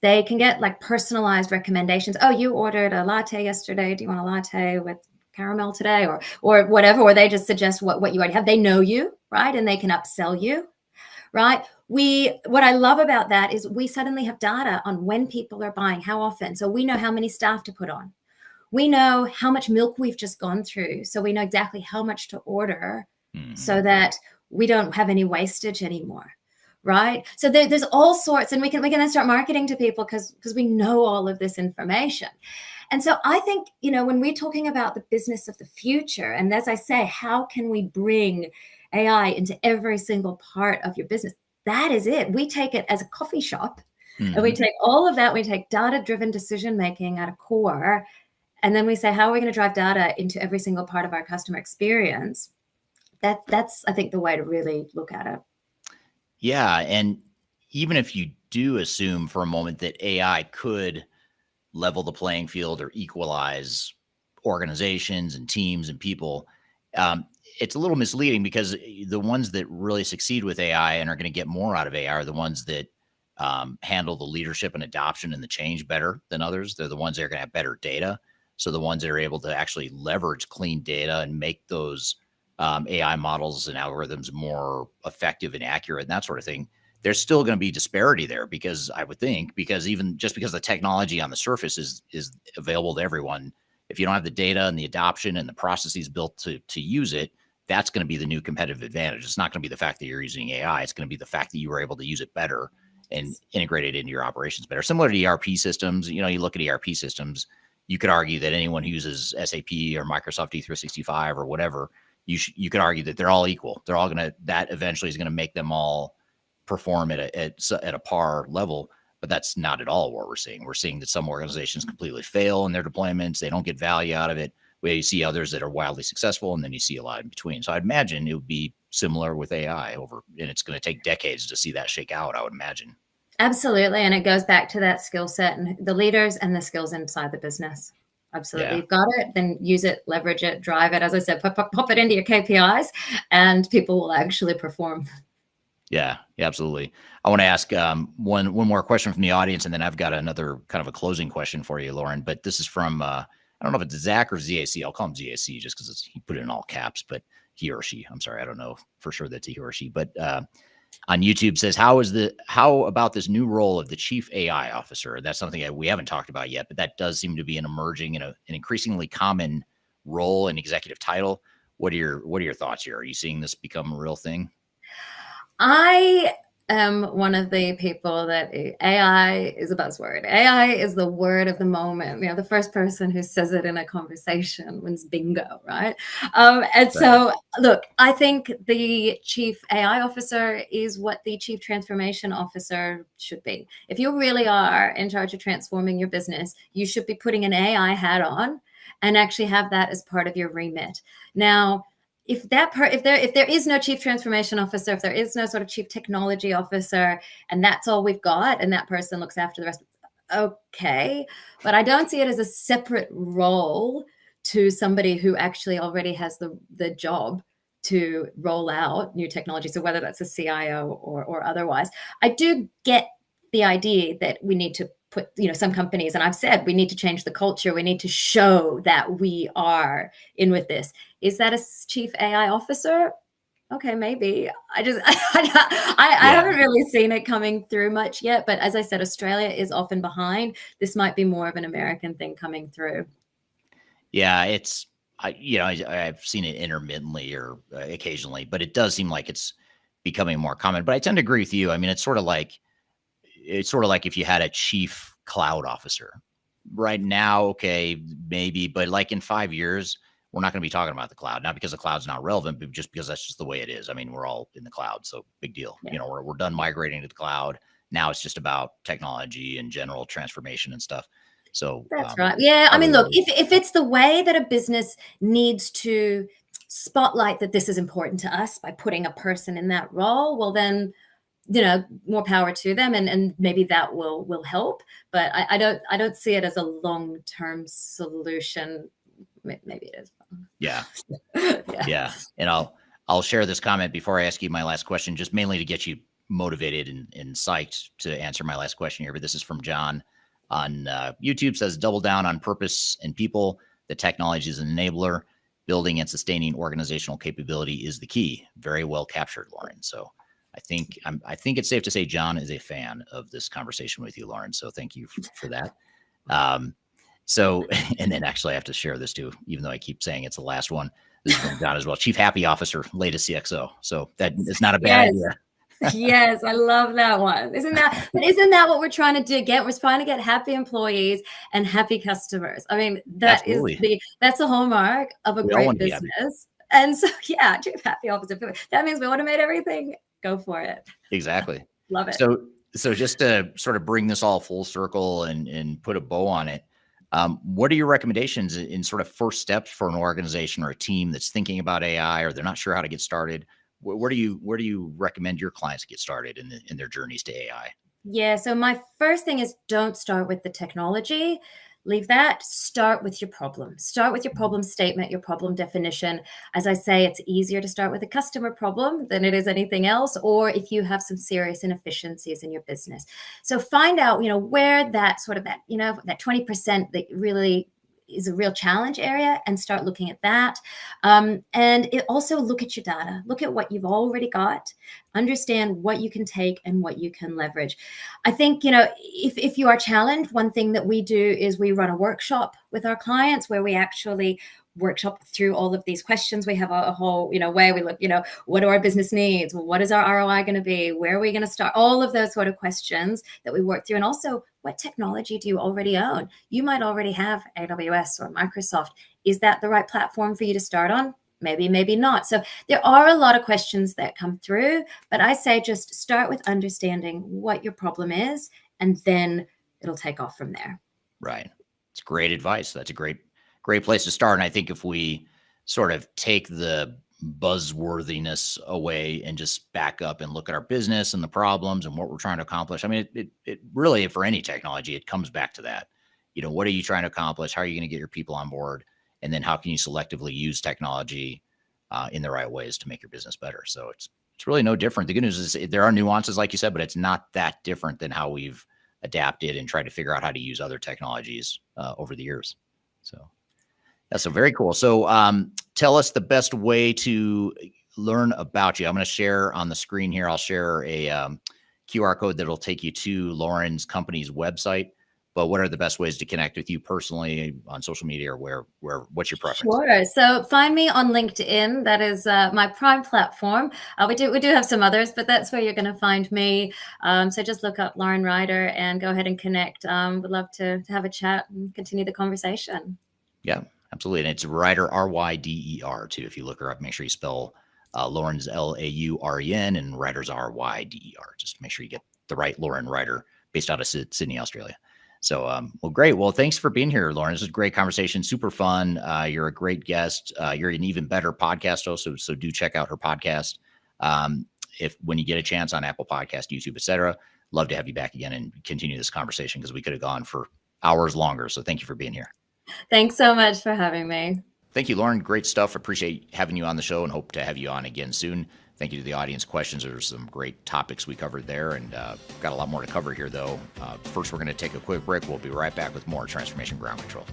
They can get like personalized recommendations. Oh, you ordered a latte yesterday. Do you want a latte with caramel today, or whatever? Or they just suggest what you already have. They know you, right? And they can upsell you, right? What I love about that is we suddenly have data on when people are buying, how often. So we know how many staff to put on. We know how much milk we've just gone through. So we know exactly how much to order so that we don't have any wastage anymore, right? So there's all sorts, and we can then start marketing to people because we know all of this information. And so I think, when we're talking about the business of the future, and as I say, how can we bring AI into every single part of your business? That is it. We take it as a coffee shop, and we take all of that, we take data-driven decision-making at a core, and then we say, how are we going to drive data into every single part of our customer experience? That's, I think, the way to really look at it. Yeah. And even if you do assume for a moment that AI could level the playing field or equalize organizations and teams and people, it's a little misleading, because the ones that really succeed with AI and are going to get more out of AI are the ones that handle the leadership and adoption and the change better than others. They're the ones that are going to have better data. So the ones that are able to actually leverage clean data and make those AI models and algorithms more effective and accurate and that sort of thing, there's still going to be disparity there, because I would think, because even just because the technology on the surface is available to everyone, if you don't have the data and the adoption and the processes built to use it, that's going to be the new competitive advantage. It's not going to be the fact that you're using AI. It's going to be the fact that you were able to use it better and integrate it into your operations better. Similar to ERP systems, you look at ERP systems, you could argue that anyone who uses SAP or Microsoft D365 or whatever, you could argue that they're all equal. They're all that eventually is going to make them all perform at a par level, but that's not at all what we're seeing. We're seeing that some organizations completely fail in their deployments. They don't get value out of it. Where you see others that are wildly successful, and then you see a lot in between. So I'd imagine it would be similar with AI and it's going to take decades to see that shake out, I would imagine. Absolutely. And it goes back to that skill set and the leaders and the skills inside the business. Absolutely. Yeah. You've got it, then use it, leverage it, drive it. As I said, pop it into your KPIs and people will actually perform. Yeah, absolutely. I want to ask one more question from the audience, and then I've got another kind of a closing question for you, Lauren. But this is from, I don't know if it's Zach or ZAC. I'll call him ZAC just because he put it in all caps, but he or she, I'm sorry, I don't know for sure that's he or she. But on YouTube says, how about this new role of the Chief AI Officer? That's something we haven't talked about yet, but that does seem to be an emerging and an increasingly common role and executive title. What are your thoughts here? Are you seeing this become a real thing? I am one of the people that AI is a buzzword. AI is the word of the moment. The first person who says it in a conversation wins bingo, right? So, look, I think the Chief AI Officer is what the Chief Transformation Officer should be. If you really are in charge of transforming your business, you should be putting an AI hat on and actually have that as part of your remit. Now, if there is no Chief Transformation Officer, if there is no sort of Chief Technology Officer, and that's all we've got, and that person looks after the rest, okay. But I don't see it as a separate role to somebody who actually already has the job to roll out new technology. So whether that's a CIO or otherwise, I do get the idea that we need to put, some companies, and I've said we need to change the culture. We need to show that we are in with this. Is that a Chief AI Officer? Okay, maybe. I haven't really seen it coming through much yet. But as I said, Australia is often behind. This might be more of an American thing coming through. Yeah, I've seen it intermittently or occasionally, but it does seem like it's becoming more common. But I tend to agree with you. I mean, it's sort of like if you had a chief cloud officer right now. Okay, maybe, but like in 5 years, we're not going to be talking about the cloud, not because the cloud's not relevant, but just because that's just the way it is. I mean, we're all in the cloud, so big deal. Yeah. You know, we're done migrating to the cloud. Now it's just about technology and general transformation and stuff. So that's right. Yeah. I mean, look, if it's the way that a business needs to spotlight that this is important to us by putting a person in that role, well, then, more power to them, and maybe that will help. But I don't see it as a long-term solution. Maybe it is. Yeah. Yeah. And I'll share this comment before I ask you my last question, just mainly to get you motivated and psyched to answer my last question here. But this is from John on YouTube. Says, double down on purpose and people. The technology is an enabler. Building and sustaining organizational capability is the key. Very well captured, Lauren. So I think it's safe to say John is a fan of this conversation with you, Lauren. So thank you for that. So, and then actually I have to share this too, even though I keep saying it's the last one. This is from John as well. Chief Happy Officer, latest CXO. So that is not a bad idea. Yes, I love that one. Isn't that what we're trying to do? We're trying to get happy employees and happy customers. I mean, that's the hallmark of a great business. And so, yeah, Chief Happy Officer. That means we automate everything. Go for it. Exactly. Love it. So just to sort of bring this all full circle and put a bow on it, what are your recommendations in sort of first steps for an organization or a team that's thinking about AI, or they're not sure how to get started? Where do you recommend your clients get started in their journeys to AI? Yeah. So my first thing is, don't start with the technology. Leave that. Start with your problem. Start with your problem statement, your problem definition. As I say, it's easier to start with a customer problem than it is anything else, or if you have some serious inefficiencies in your business. So find out, where that 20% that really is a real challenge area, and start looking at that. And it also look at your data, look at what you've already got, understand what you can take and what you can leverage. I think, if you are challenged, one thing that we do is we run a workshop with our clients where we actually workshop through all of these questions. We have a whole, way we look, what do our business needs? What is our ROI going to be? Where are we going to start? All of those sort of questions that we work through. And also, what technology do you already own? You might already have AWS or Microsoft. Is that the right platform for you to start on? Maybe, maybe not. So there are a lot of questions that come through, but I say just start with understanding what your problem is, and then it'll take off from there. Right. It's great advice. That's a great place to start. And I think if we sort of take the buzzworthiness away and just back up and look at our business and the problems and what we're trying to accomplish, I mean, it really, for any technology, it comes back to that. What are you trying to accomplish? How are you going to get your people on board? And then how can you selectively use technology in the right ways to make your business better? So it's really no different. The good news is there are nuances, like you said, but it's not that different than how we've adapted and tried to figure out how to use other technologies over the years. So that's very cool. So tell us the best way to learn about you. I'm going to share on the screen here. I'll share a QR code that'll take you to Lauren's company's website. But what are the best ways to connect with you personally on social media, or what's your preference? Sure. So find me on LinkedIn. That is my prime platform. We do have some others, but that's where you're going to find me. So just look up Lauren Ryder and go ahead and connect. Would love to have a chat and continue the conversation. Yeah, absolutely. And it's Ryder, Ryder too. If you look her up, make sure you spell Lauren's Lauren and Ryder's Ryder. Just make sure you get the right Lauren Ryder, based out of Sydney, Australia. So, well, great. Well, thanks for being here, Lauren. This was a great conversation. Super fun. You're a great guest. You're an even better podcast host. So do check out her podcast. When you get a chance on Apple Podcast, YouTube, etc. Love to have you back again and continue this conversation, because we could have gone for hours longer. So thank you for being here. Thanks so much for having me. Thank you, Lauren. Great stuff. Appreciate having you on the show and hope to have you on again soon. Thank you to the audience questions. There's some great topics we covered there, and got a lot more to cover here, though. First, we're going to take a quick break. We'll be right back with more Transformation Ground Control.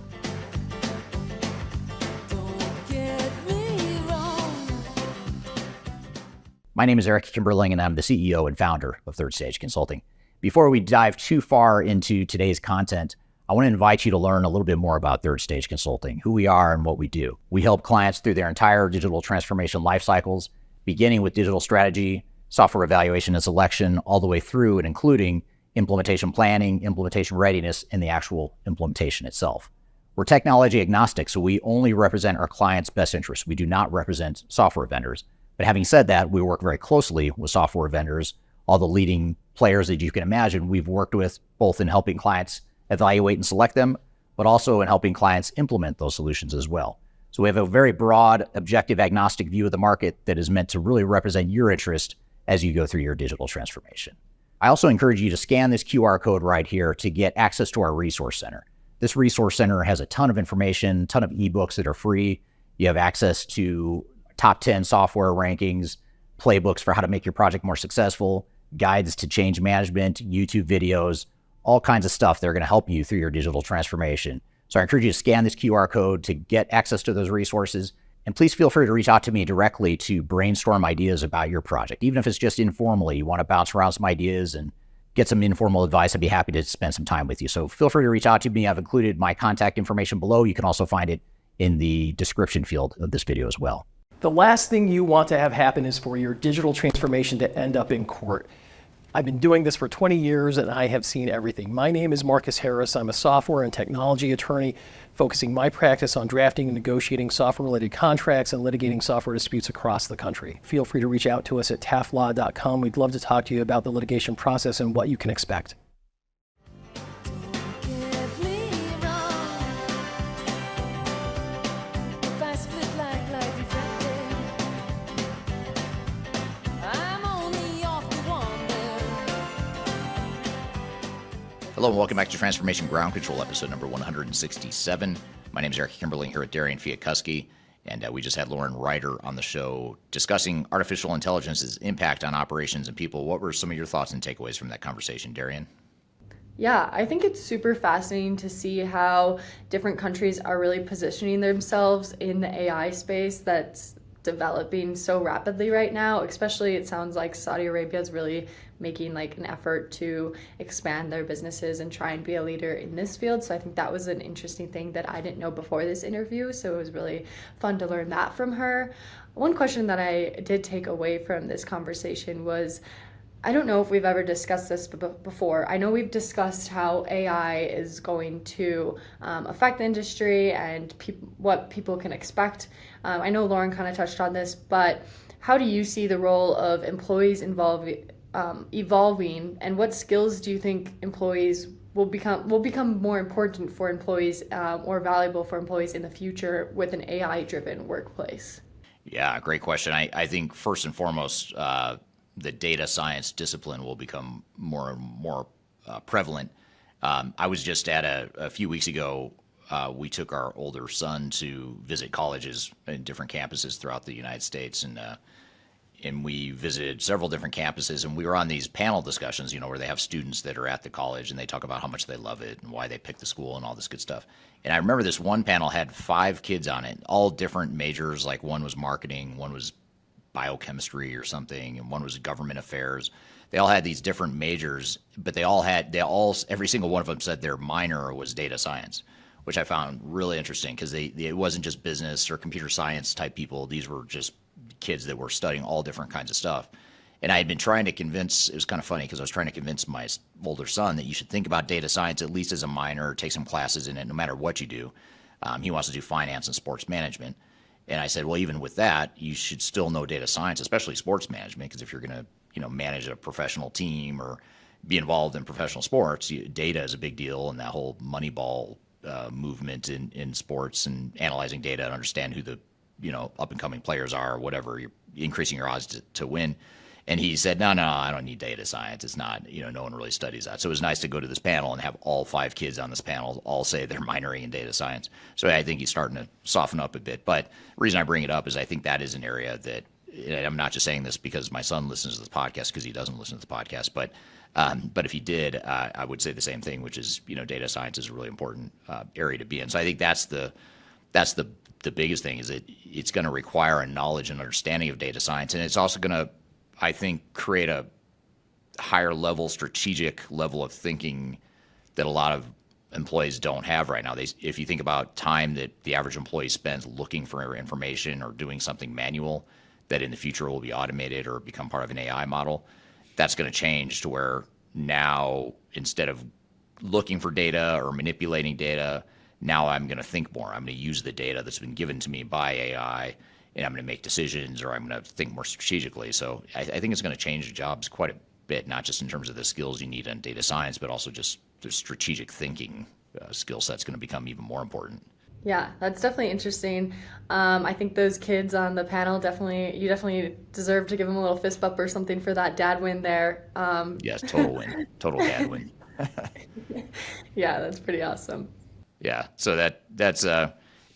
My name is Eric Kimberling, and I'm the CEO and founder of Third Stage Consulting. Before we dive too far into today's content, I want to invite you to learn a little bit more about Third Stage Consulting, who we are and what we do. We help clients through their entire digital transformation life cycles, beginning with digital strategy, software evaluation and selection, all the way through and including implementation planning, implementation readiness, and the actual implementation itself. We're technology agnostic, so we only represent our clients' best interests. We do not represent software vendors. But having said that, we work very closely with software vendors, all the leading players that you can imagine we've worked with, both in helping clients evaluate and select them, but also in helping clients implement those solutions as well. So we have a very broad, objective, agnostic view of the market that is meant to really represent your interest as you go through your digital transformation. I also encourage you to scan this QR code right here to get access to our resource center. This resource center has a ton of information, ton of ebooks that are free. You have access to top 10 software rankings, playbooks for how to make your project more successful, guides to change management, YouTube videos, all kinds of stuff that are going to help you through your digital transformation. So I encourage you to scan this QR code to get access to those resources. And please feel free to reach out to me directly to brainstorm ideas about your project. Even if it's just informally, you want to bounce around some ideas and get some informal advice, I'd be happy to spend some time with you. So feel free to reach out to me. I've included my contact information below. You can also find it in the description field of this video as well. The last thing you want to have happen is for your digital transformation to end up in court. I've been doing this for 20 years and I have seen everything. My name is Marcus Harris. I'm a software and technology attorney focusing my practice on drafting and negotiating software-related contracts and litigating software disputes across the country. Feel free to reach out to us at taftlaw.com. We'd love to talk to you about the litigation process and what you can expect. Hello and welcome back to Transformation Ground Control, episode number 167. My name is Eric Kimberling here at Darian Chwialkowski, and we just had Lauren Ryder on the show discussing artificial intelligence's impact on operations and people. What were some of your thoughts and takeaways from that conversation, Darian? Yeah, I think it's super fascinating to see how different countries are really positioning themselves in the AI space that's developing so rapidly right now. Especially, it sounds like Saudi Arabia is really making like an effort to expand their businesses and try and be a leader in this field. So I think that was an interesting thing that I didn't know before this interview. So it was really fun to learn that from her. One question that I did take away from this conversation was, I don't know if we've ever discussed this before. I know we've discussed how AI is going to affect the industry and what people can expect. I know Lauren kind of touched on this, but how do you see the role of employees evolving, and what skills do you think employees will become more important for employees or valuable for employees in the future with an AI-driven workplace? Yeah, great question. I think first and foremost, the data science discipline will become more and more prevalent. I was just at a few weeks ago, we took our older son to visit colleges in different campuses throughout the United States, and we visited several different campuses, and we were on these panel discussions, where they have students that are at the college and they talk about how much they love it and why they picked the school and all this good stuff. And I remember this one panel had 5 kids on it, all different majors. Like one was marketing, one was biochemistry or something, and one was government affairs. They all had these different majors, but every single one of them said their minor was data science, which I found really interesting because it wasn't just business or computer science type people. These were just kids that were studying all different kinds of stuff. And I had been trying to convince, it was kind of funny because I was trying to convince my older son that you should think about data science at least as a minor, take some classes in it no matter what you do. He wants to do finance and sports management. And I said, well, even with that, you should still know data science, especially sports management, because if you're going to, manage a professional team or be involved in professional sports, data is a big deal, and that whole Moneyball movement in sports and analyzing data and understand who the up and coming players are, or whatever, you're increasing your odds to win. And he said, no, I don't need data science. It's not, no one really studies that. So it was nice to go to this panel and have all 5 kids on this panel all say they're minoring in data science. So I think he's starting to soften up a bit. But the reason I bring it up is I think that is an area that, and I'm not just saying this because my son listens to the podcast, because he doesn't listen to the podcast, but if he did, I would say the same thing, which is, data science is a really important area to be in. So I think that's the biggest thing, is that it's going to require a knowledge and understanding of data science. And it's also going to, I think, create a higher level, strategic level of thinking that a lot of employees don't have right now. If you think about time that the average employee spends looking for information or doing something manual, that in the future will be automated or become part of an AI model. That's going to change to where now, instead of looking for data or manipulating data, now I'm going to think more. I'm going to use the data that's been given to me by AI, and I'm going to make decisions, or I'm going to think more strategically. So I think it's going to change jobs quite a bit, not just in terms of the skills you need in data science, but also just the strategic thinking skill set's going to become even more important. Yeah, that's definitely interesting. I think those kids on the panel you definitely deserve to give them a little fist bump or something for that dad win there. Yes, total win, total dad win. Yeah, that's pretty awesome. Yeah, so that's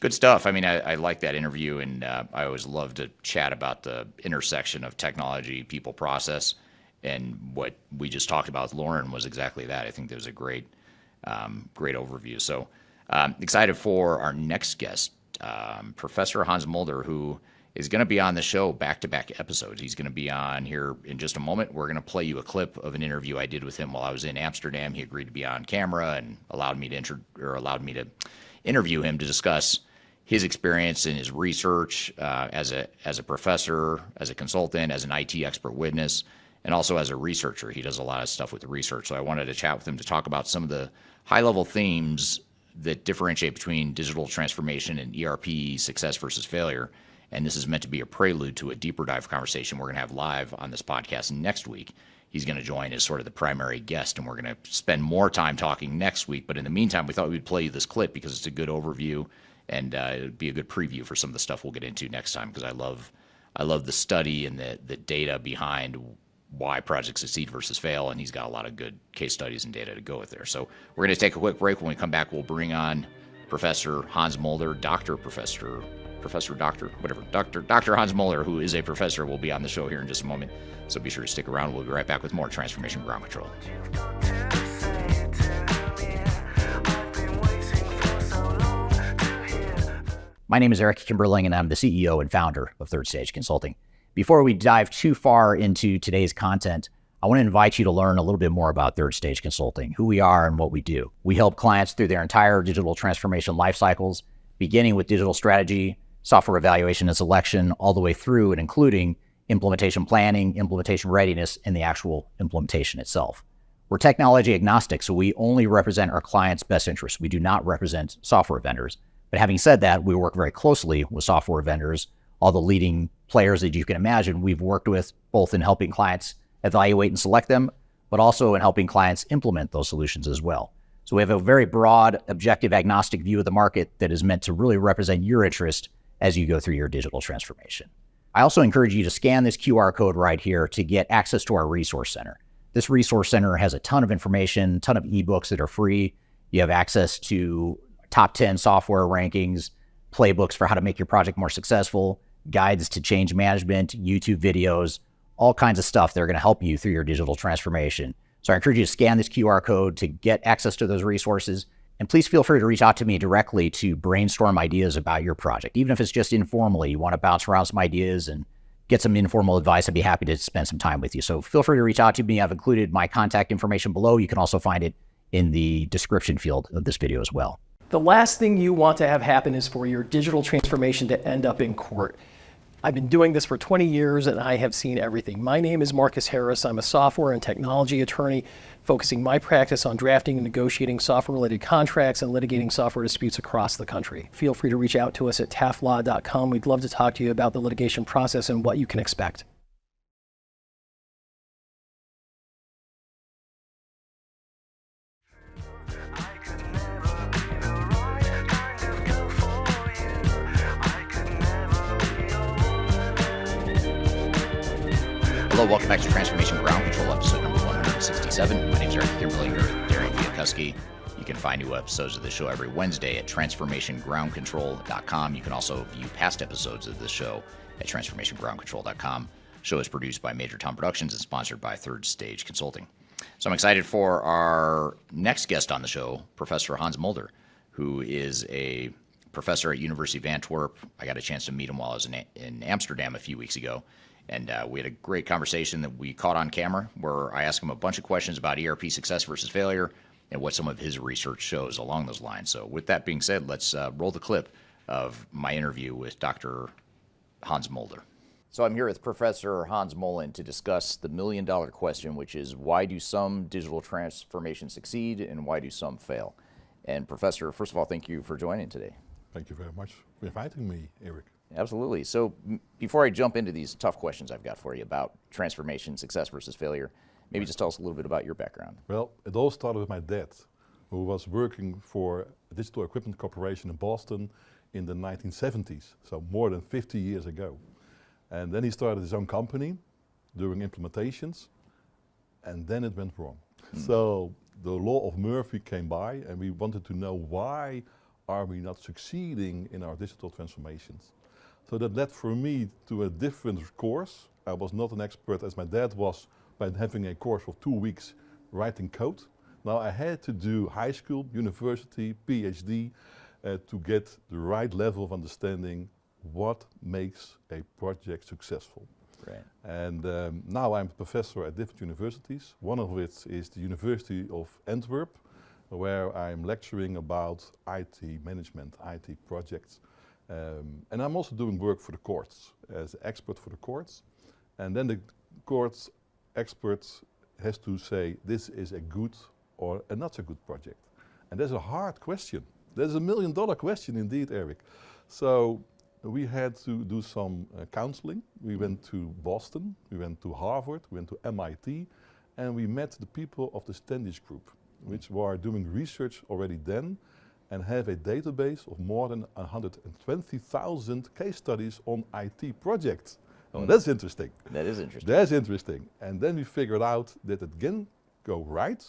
good stuff. I mean, I like that interview, and I always love to chat about the intersection of technology, people, process, and what we just talked about with Lauren was exactly that. I think there was a great overview. So excited for our next guest, Professor Hans Mulder, who is going to be on the show back-to-back episodes. He's going to be on here in just a moment. We're going to play you a clip of an interview I did with him while I was in Amsterdam. He agreed to be on camera and allowed me to interview him to discuss his experience and his research as a professor, as a consultant, as an IT expert witness, and also as a researcher. He does a lot of stuff with the research. So I wanted to chat with him to talk about some of the high-level themes that differentiate between digital transformation and ERP success versus failure. And this is meant to be a prelude to a deeper dive conversation we're going to have live on this podcast next week. He's going to join as sort of the primary guest, and we're going to spend more time talking next week. But in the meantime, we thought we'd play you this clip because it's a good overview, and it would be a good preview for some of the stuff we'll get into next time, because I love the study and the data behind why projects succeed versus fail, and he's got a lot of good case studies and data to go with there. So we're going to take a quick break. When we come back, we'll bring on Professor Hans Mulder, Dr. Hans Mulder, who is a professor, will be on the show here in just a moment. So be sure to stick around. We'll be right back with more Transformation Ground Control. My name is Eric Kimberling, and I'm the CEO and founder of Third Stage Consulting. Before we dive too far into today's content, I want to invite you to learn a little bit more about Third Stage Consulting, who we are and what we do. We help clients through their entire digital transformation life cycles, beginning with digital strategy, software evaluation and selection, all the way through and including implementation planning, implementation readiness, and the actual implementation itself. We're technology agnostic, so we only represent our clients' best interests. We do not represent software vendors. But having said that, we work very closely with software vendors, all the leading players that you can imagine we've worked with, both in helping clients evaluate and select them, but also in helping clients implement those solutions as well. So we have a very broad, objective, agnostic view of the market that is meant to really represent your interest as you go through your digital transformation. I also encourage you to scan this QR code right here to get access to our resource center. This resource center has a ton of information, a ton of ebooks that are free. You have access to top 10 software rankings, playbooks for how to make your project more successful, guides to change management, YouTube videos, all kinds of stuff that are going to help you through your digital transformation. So I encourage you to scan this QR code to get access to those resources. And please feel free to reach out to me directly to brainstorm ideas about your project. Even if it's just informally, you want to bounce around some ideas and get some informal advice, I'd be happy to spend some time with you. So feel free to reach out to me. I've included my contact information below. You can also find it in the description field of this video as well. The last thing you want to have happen is for your digital transformation to end up in court. I've been doing this for 20 years and I have seen everything. My name is Marcus Harris. I'm a software and technology attorney focusing my practice on drafting and negotiating software-related contracts and litigating software disputes across the country. Feel free to reach out to us at taftlaw.com. We'd love to talk to you about the litigation process and what you can expect. Hello, welcome back to Transformation Ground Control, episode number 167. My name is Eric Kimberling here with Darian, Chwialkowski. You can find new episodes of the show every Wednesday at transformationgroundcontrol.com. You can also view past episodes of this show at transformationgroundcontrol.com. The show is produced by Major Tom Productions and sponsored by Third Stage Consulting. So I'm excited for our next guest on the show, Professor Hans Mulder, who is a professor at University of Antwerp. I got a chance to meet him while I was in Amsterdam a few weeks ago. And we had a great conversation that we caught on camera where I asked him a bunch of questions about ERP success versus failure and what some of his research shows along those lines. So with that being said, let's roll the clip of my interview with Dr. Hans Mulder. So I'm here with Professor Hans Mullen to discuss the million-dollar question, which is why do some digital transformations succeed and why do some fail? And Professor, first of all, thank you for joining today. Thank you very much for inviting me, Eric. Absolutely. So before I jump into these tough questions I've got for you about transformation, success versus failure, maybe just tell us a little bit about your background. Well, it all started with my dad, who was working for a digital equipment corporation in Boston in the 1970s, so more than 50 years ago. And then he started his own company doing implementations, and then it went wrong. So the law of Murphy came by, and we wanted to know why are we not succeeding in our digital transformations. So that led for me to a different course. I was not an expert as my dad was by having a course of 2 weeks writing code. Now I had to do high school, university, PhD to get the right level of understanding what makes a project successful. Right. And now I'm a professor at different universities. One of which is the University of Antwerp, where I'm lecturing about IT management, IT projects. And I'm also doing work for the courts as expert for the courts. And then the courts expert has to say this is a good or a not so good project. And that's a hard question. That's a million-dollar question indeed, Eric. So we had to do some counseling. We went to Boston, we went to Harvard, we went to MIT, and we met the people of the Standish Group, which were doing research already then and have a database of more than 120,000 case studies on IT projects. Oh, that's interesting. That is interesting. That's interesting. And then we figured out that it can go right,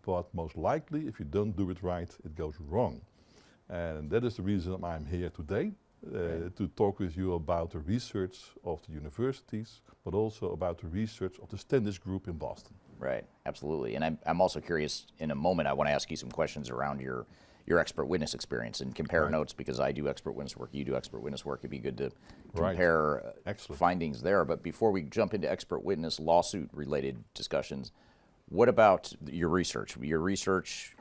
but most likely if you don't do it right, it goes wrong. And that is the reason I'm here today, to talk with you about the research of the universities, but also about the research of the Standish Group in Boston. Right, absolutely. And I'm also curious, in a moment I want to ask you some questions around your expert witness experience and compare notes, because I do expert witness work, you do expert witness work. It'd be good to compare findings there. But before we jump into expert witness lawsuit related discussions, what about your research? Your research,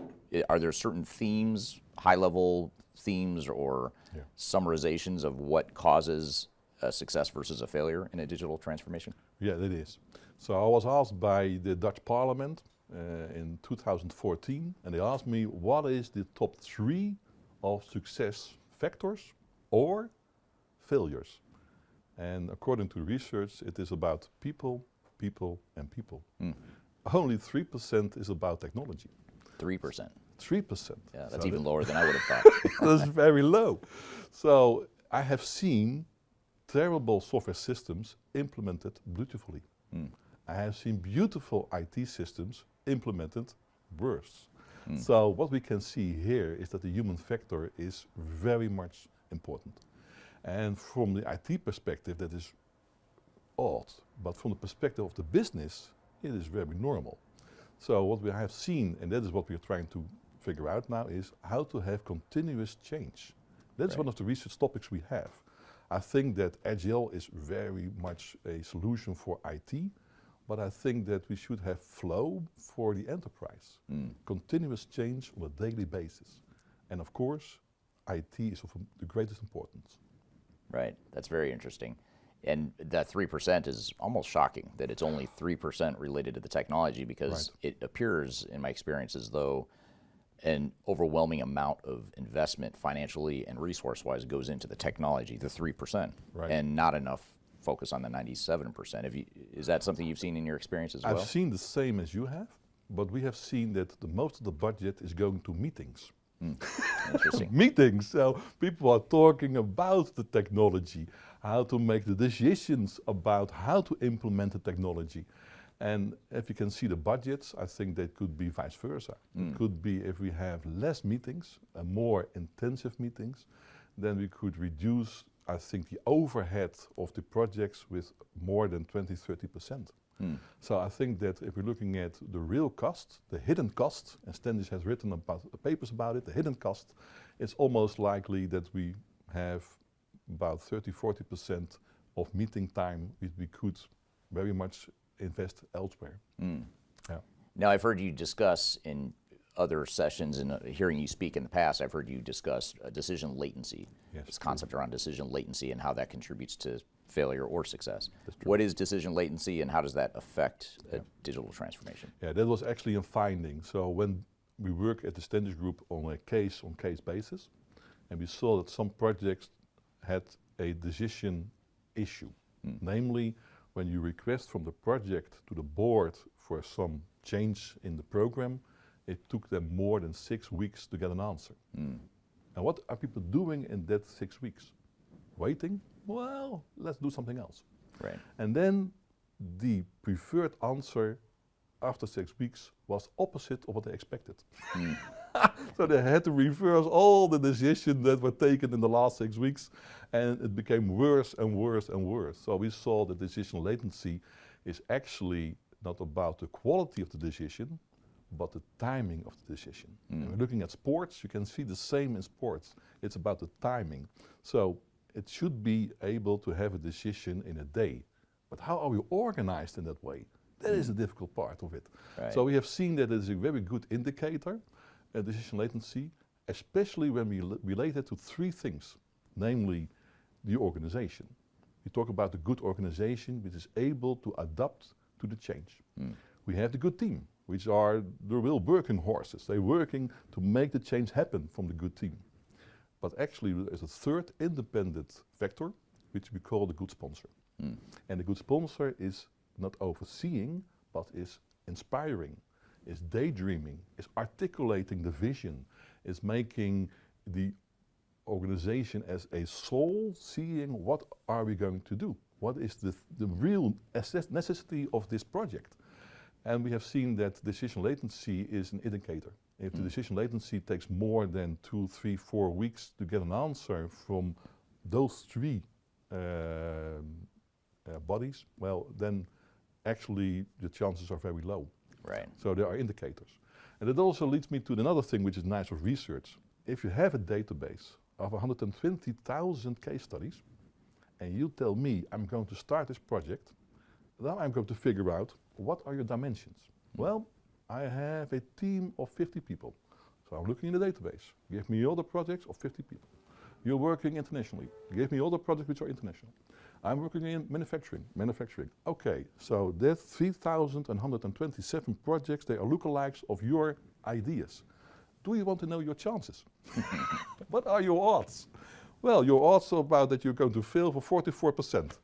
are there certain themes, high level themes or summarizations of what causes a success versus a failure in a digital transformation? Yeah, it is. So I was asked by the Dutch Parliament in 2014, and they asked me what is the top 3 of success factors or failures. And according to research, it is about people, people, and people. Only 3% is about technology. 3%. 3%. Yeah, that's even lower than I would have thought. That's very low. So I have seen terrible software systems implemented beautifully. I have seen beautiful IT systems implemented worse. So what we can see here is that the human factor is very much important. And from the IT perspective, that is odd, but from the perspective of the business, it is very normal. So what we have seen, and that is what we are trying to figure out now, is how to have continuous change. That's one of the research topics we have. I think that Agile is very much a solution for IT, but I think that we should have flow for the enterprise. Continuous change on a daily basis. And of course, IT is of the greatest importance. Right, that's very interesting. And that 3% is almost shocking that it's only 3% related to the technology, because it appears, in my experience, as though an overwhelming amount of investment financially and resource-wise goes into the technology, the 3%, and not enough focus on the 97%. Is that something you've seen in your experience as well? I've seen the same as you have, but we have seen that the most of the budget is going to meetings. Interesting. Meetings, so people are talking about the technology, how to make the decisions about how to implement the technology. And if you can see the budgets, I think that could be vice versa. It could be if we have less meetings, more intensive meetings, then we could reduce, I think, the overhead of the projects with more than 20-30%. So I think that if we're looking at the real cost, the hidden cost, and Standish has written about papers about it, the hidden cost, it's almost likely that we have about 30-40% of meeting time which we could very much invest elsewhere. Now I've heard you discuss in other sessions and hearing you speak in the past, I've heard you discuss decision latency. Yes, this true. concept around decision latency and how that contributes to failure or success. What is decision latency and how does that affect a digital transformation? Yeah, that was actually a finding. So when we work at the standards group on a case-on-case basis, and we saw that some projects had a decision issue. Namely, when you request from the project to the board for some change in the program, it took them more than 6 weeks to get an answer. And what are people doing in that 6 weeks? Waiting? Well, let's do something else. Right. And then the preferred answer after 6 weeks was opposite of what they expected. So they had to reverse all the decisions that were taken in the last 6 weeks, and it became worse and worse and worse. So we saw that decision latency is actually not about the quality of the decision, but the timing of the decision. And we're looking at sports, you can see the same in sports. It's about the timing. So it should be able to have a decision in a day. But how are we organized in that way? That is the difficult part of it. Right. So we have seen that it is a very good indicator, decision latency, especially when we relate it to 3 things, namely the organization. We talk about the good organization which is able to adapt to the change. We have the good team, which are the real working horses. They're working to make the change happen from the good team. But actually there's a 3rd independent factor, which we call the good sponsor. And the good sponsor is not overseeing, but is inspiring, is daydreaming, is articulating the vision, is making the organization as a soul, seeing what are we going to do? What is the real necessity of this project? And we have seen that decision latency is an indicator. If the decision latency takes more than 2, 3, 4 weeks to get an answer from those 3 bodies, well, then actually the chances are very low. Right. So there are indicators. And it also leads me to another thing which is nice of research. If you have a database of 120,000 case studies, and you tell me I'm going to start this project, then I'm going to figure out what are your dimensions. Well, I have a team of 50 people. So I'm looking in the database. Give me all the projects of 50 people. You're working internationally. Give me all the projects which are international. I'm working in manufacturing. Okay, so there's 3,127 projects, they are lookalikes of your ideas. Do you want to know your chances? What are your odds? Well, your odds are about that you're going to fail for 44%.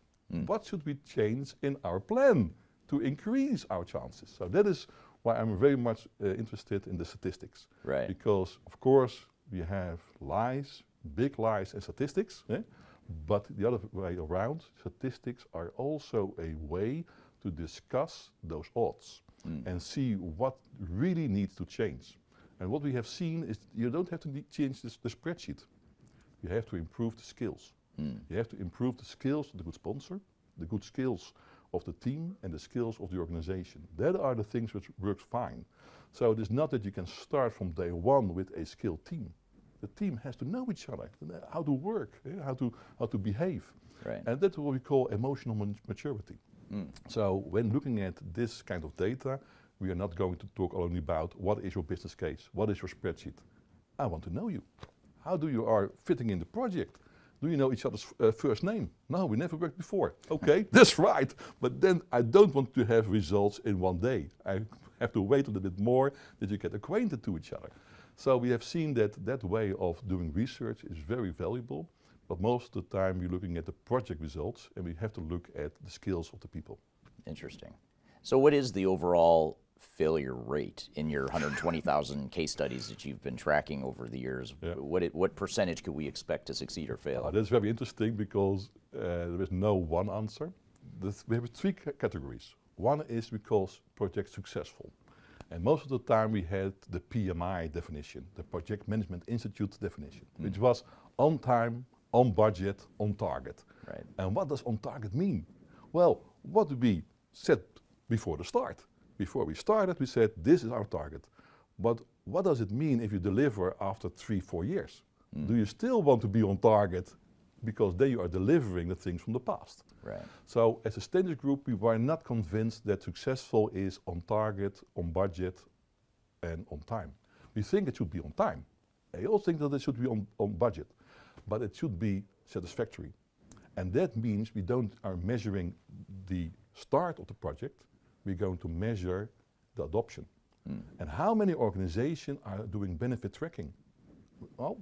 What should we change in our plan to increase our chances? So that is why I'm very much interested in the statistics. Right. Because, of course, we have lies, big lies and statistics. But the other way around, statistics are also a way to discuss those odds and see what really needs to change. And what we have seen is you don't have to change the spreadsheet. You have to improve the skills. You have to improve the skills of the good sponsor, the good skills of the team, and the skills of the organization. That are the things which works fine. So it is not that you can start from day one with a skilled team. The team has to know each other, how to work, how to behave. Right. And that's what we call emotional maturity. So when looking at this kind of data, we are not going to talk only about what is your business case, what is your spreadsheet. I want to know you. How do you are fitting in the project? Do you know each other's first name? No, we never worked before. Okay, that's right. But then I don't want to have results in one day. I have to wait a little bit more that you get acquainted to each other. So we have seen that that way of doing research is very valuable, but most of the time we're looking at the project results and we have to look at the skills of the people. Interesting. So what is the overall failure rate in your 120,000 case studies that you've been tracking over the years? Yeah. What percentage could we expect to succeed or fail? That's very interesting because there is no one answer. We have 3 categories. One is we call project successful. And most of the time we had the PMI definition, the Project Management Institute definition, which was on time, on budget, on target. Right. And what does on target mean? Well, what we said before the start. Before we started, we said this is our target. But what does it mean if you deliver after 3-4 years? Do you still want to be on target because then you are delivering the things from the past? Right. So as a standards group, we were not convinced that successful is on target, on budget, and on time. We think it should be on time. I also think that it should be on budget, but it should be satisfactory. And that means we are measuring the start of the project, we're going to measure the adoption. And how many organizations are doing benefit tracking? Well,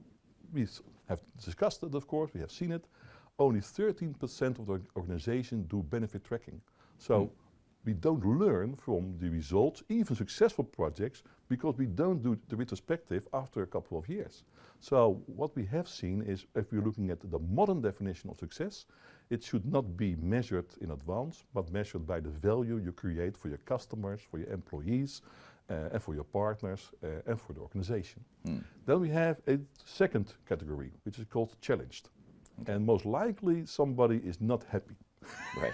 we have discussed it, of course, we have seen it. Only 13% of the organizations do benefit tracking. So we don't learn from the results, even successful projects, because we don't do the retrospective after a couple of years. So what we have seen is, if we're looking at the modern definition of success, it should not be measured in advance, but measured by the value you create for your customers, for your employees, and for your partners, and for the organization. Then we have a second category, which is called challenged. And most likely somebody is not happy. Right.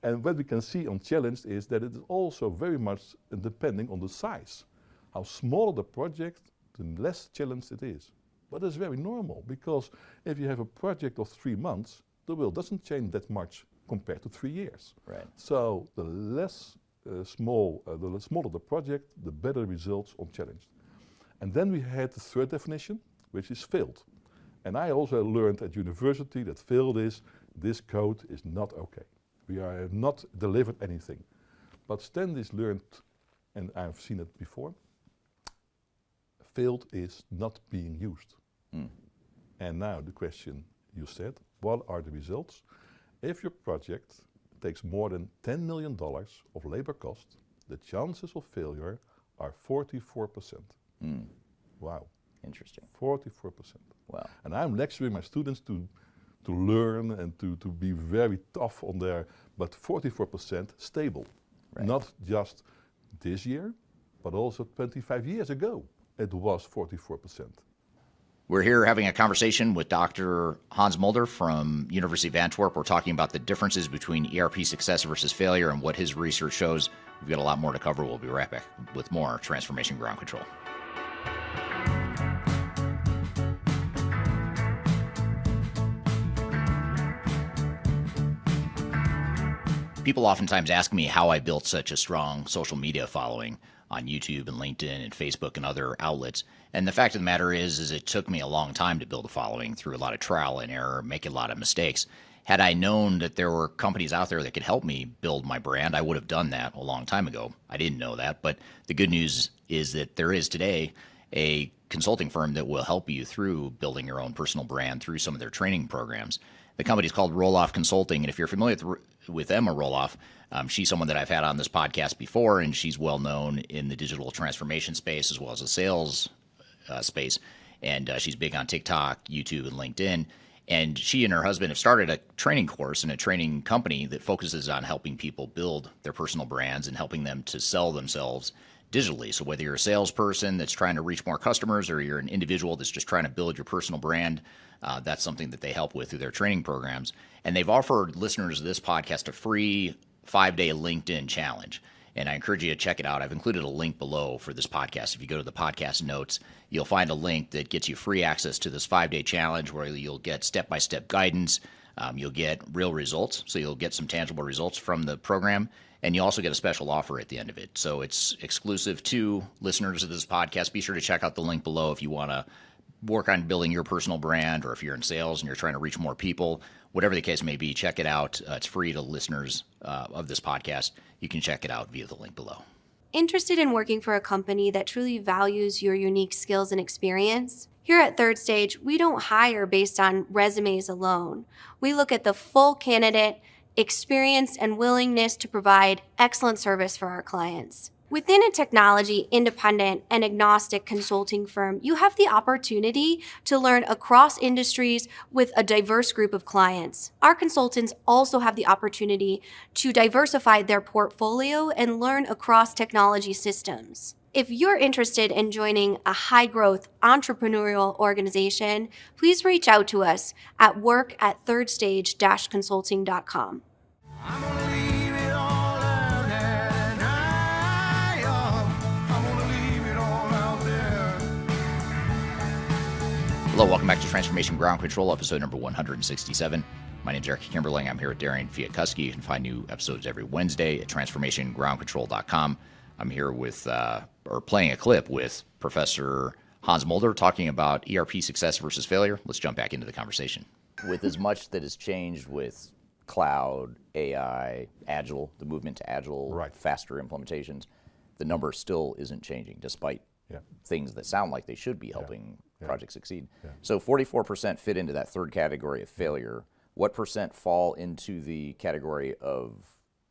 And what we can see on challenged is that it is also very much depending on the size. How smaller the project, the less challenged it is. But that's very normal, because if you have a project of 3 months, the world doesn't change that much compared to 3 years. Right. So the less the smaller the project, the better results on challenged. And then we had the third definition, which is failed. And I also learned at university that failed is, this code is not okay. We are not delivered anything. But Standish learned, and I've seen it before, failed is not being used. And now the question you said, what are the results? If your project takes more than $10 million of labor cost, the chances of failure are 44%. Wow. Interesting. 44%. Wow. And I'm lecturing my students to learn and to be very tough on their, but 44% stable. Right. Not just this year, but also 25 years ago, it was 44%. We're here having a conversation with Dr. Hans Mulder from University of Antwerp. We're talking about the differences between ERP success versus failure and what his research shows. We've got a lot more to cover. We'll be right back with more Transformation Ground Control. People oftentimes ask me how I built such a strong social media following on YouTube and LinkedIn and Facebook and other outlets. And the fact of the matter is it took me a long time to build a following through a lot of trial and error, making a lot of mistakes. Had I known that there were companies out there that could help me build my brand, I would have done that a long time ago. I didn't know that, but the good news is that there is today a consulting firm that will help you through building your own personal brand through some of their training programs. The company is called Roloff Consulting, and if you're familiar with Emma Roloff, she's someone that I've had on this podcast before, and she's well known in the digital transformation space as well as the sales space, and she's big on TikTok, YouTube, and LinkedIn. And she and her husband have started a training course and a training company that focuses on helping people build their personal brands and helping them to sell themselves digitally. So whether you're a salesperson that's trying to reach more customers or you're an individual that's just trying to build your personal brand, that's something that they help with through their training programs. And they've offered listeners of this podcast a free 5-day LinkedIn challenge. And I encourage you to check it out. I've included a link below for this podcast. If you go to the podcast notes, you'll find a link that gets you free access to this 5-day challenge where you'll get step-by-step guidance. You'll get real results. So you'll get some tangible results from the program. And you also get a special offer at the end of it. So it's exclusive to listeners of this podcast. Be sure to check out the link below if you want to work on building your personal brand, or if you're in sales and you're trying to reach more people. Whatever the case may be, check it out. It's free to listeners of this podcast. You can check it out via the link below. Interested in working for a company that truly values your unique skills and experience? Here at Third Stage, we don't hire based on resumes alone. We look at the full candidate, experience, and willingness to provide excellent service for our clients. Within a technology independent and agnostic consulting firm, you have the opportunity to learn across industries with a diverse group of clients. Our consultants also have the opportunity to diversify their portfolio and learn across technology systems. If you're interested in joining a high-growth entrepreneurial organization, please reach out to us at work@thirdstage-consulting.com. Hello, welcome back to Transformation Ground Control, episode number 167. My name is Eric Kimberling. I'm here with Darian Chwialkowski. You can find new episodes every Wednesday at transformationgroundcontrol.com. I'm here with, or playing a clip with Professor Hans Mulder talking about ERP success versus failure. Let's jump back into the conversation. With as much that has changed with cloud, AI, Agile, the movement to Agile, faster implementations, the number still isn't changing despite things that sound like they should be helping projects succeed. So 44% fit into that third category of failure. What percent fall into the category of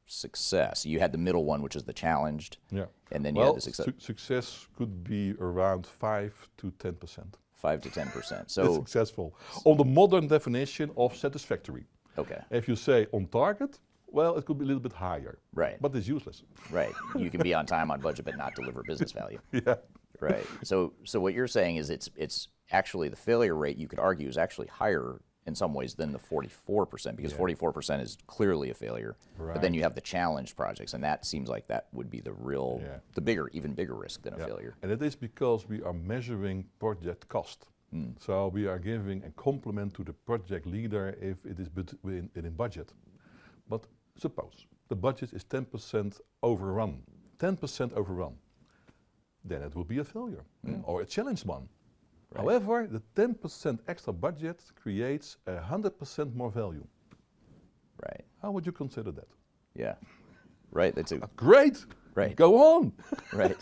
success? You had the middle one, which is the challenged, and then you had the success. Success could be around 5 to 10%. 5 to 10%. So it's successful. On the modern definition of satisfactory. Okay. If you say on target, well, it could be a little bit higher. Right. But it's useless. Right. You can be on time, on budget, but not deliver business value. Yeah. Right. So what you're saying is it's actually the failure rate, you could argue, is actually higher in some ways than the 44%, because 44% is clearly a failure. But then you have the challenge projects, and that seems like that would be the real, the bigger, even bigger risk than a failure. And it is because we are measuring project cost. So we are giving a compliment to the project leader if it is within budget. But suppose the budget is 10% overrun, 10% overrun, then it will be a failure or a challenge one. Right. However, the 10% extra budget creates 100% more value. Right. How would you consider that? Yeah. Right. That's great. Right. Go on. Right.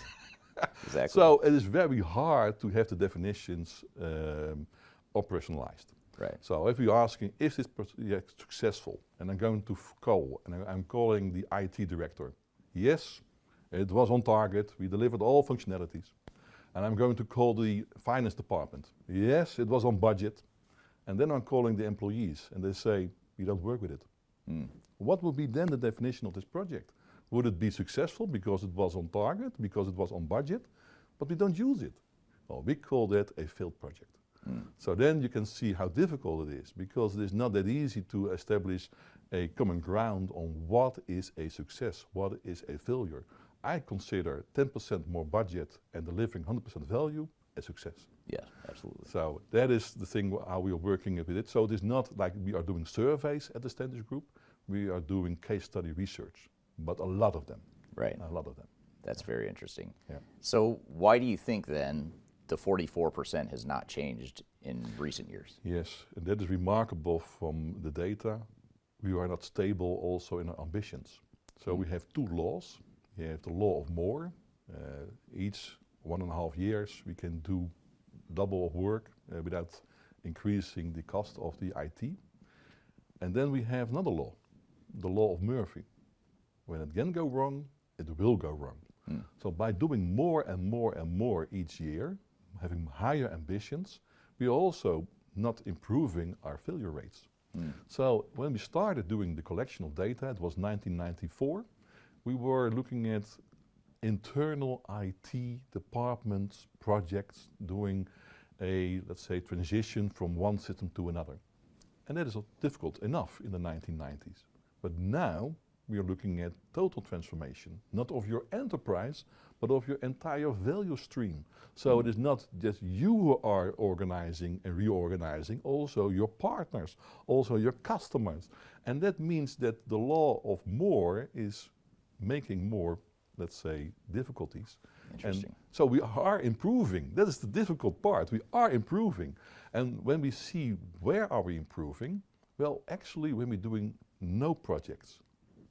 Exactly. So it is very hard to have the definitions operationalized. Right. So if you're asking, is this project successful? And I'm going to call, and I'm calling the IT director. Yes, it was on target. We delivered all functionalities. And I'm going to call the finance department. Yes, it was on budget. And then I'm calling the employees, and they say, we don't work with it. What would be then the definition of this project? Would it be successful because it was on target, because it was on budget, but we don't use it? Well, we call that a failed project. So then you can see how difficult it is, because it is not that easy to establish a common ground on what is a success, what is a failure. I consider 10% more budget and delivering 100% value a success. Yeah, absolutely. So that is the thing how we are working with it. So it is not like we are doing surveys at the Standards Group, we are doing case study research, but a lot of them. Right. A lot of them. That's very interesting. Yeah. So why do you think then the 44% has not changed in recent years? Yes, and that is remarkable from the data. We are not stable also in our ambitions. So we have two laws. You have the law of more. Each 1.5 years we can do double of work without increasing the cost of the IT. And then we have another law, the law of Murphy. When it can go wrong, it will go wrong. So by doing more and more and more each year, having higher ambitions, we are also not improving our failure rates. So when we started doing the collection of data, it was 1994, we were looking at internal IT departments, projects, doing a, let's say, transition from one system to another. And that is difficult enough in the 1990s. But now we are looking at total transformation, not of your enterprise, but of your entire value stream. So it is not just you who are organizing and reorganizing, also your partners, also your customers. And that means that the law of more is making more, let's say, difficulties. Interesting. And so we are improving. That is the difficult part. We are improving. And when we see where are we improving, well, actually when we're doing no projects,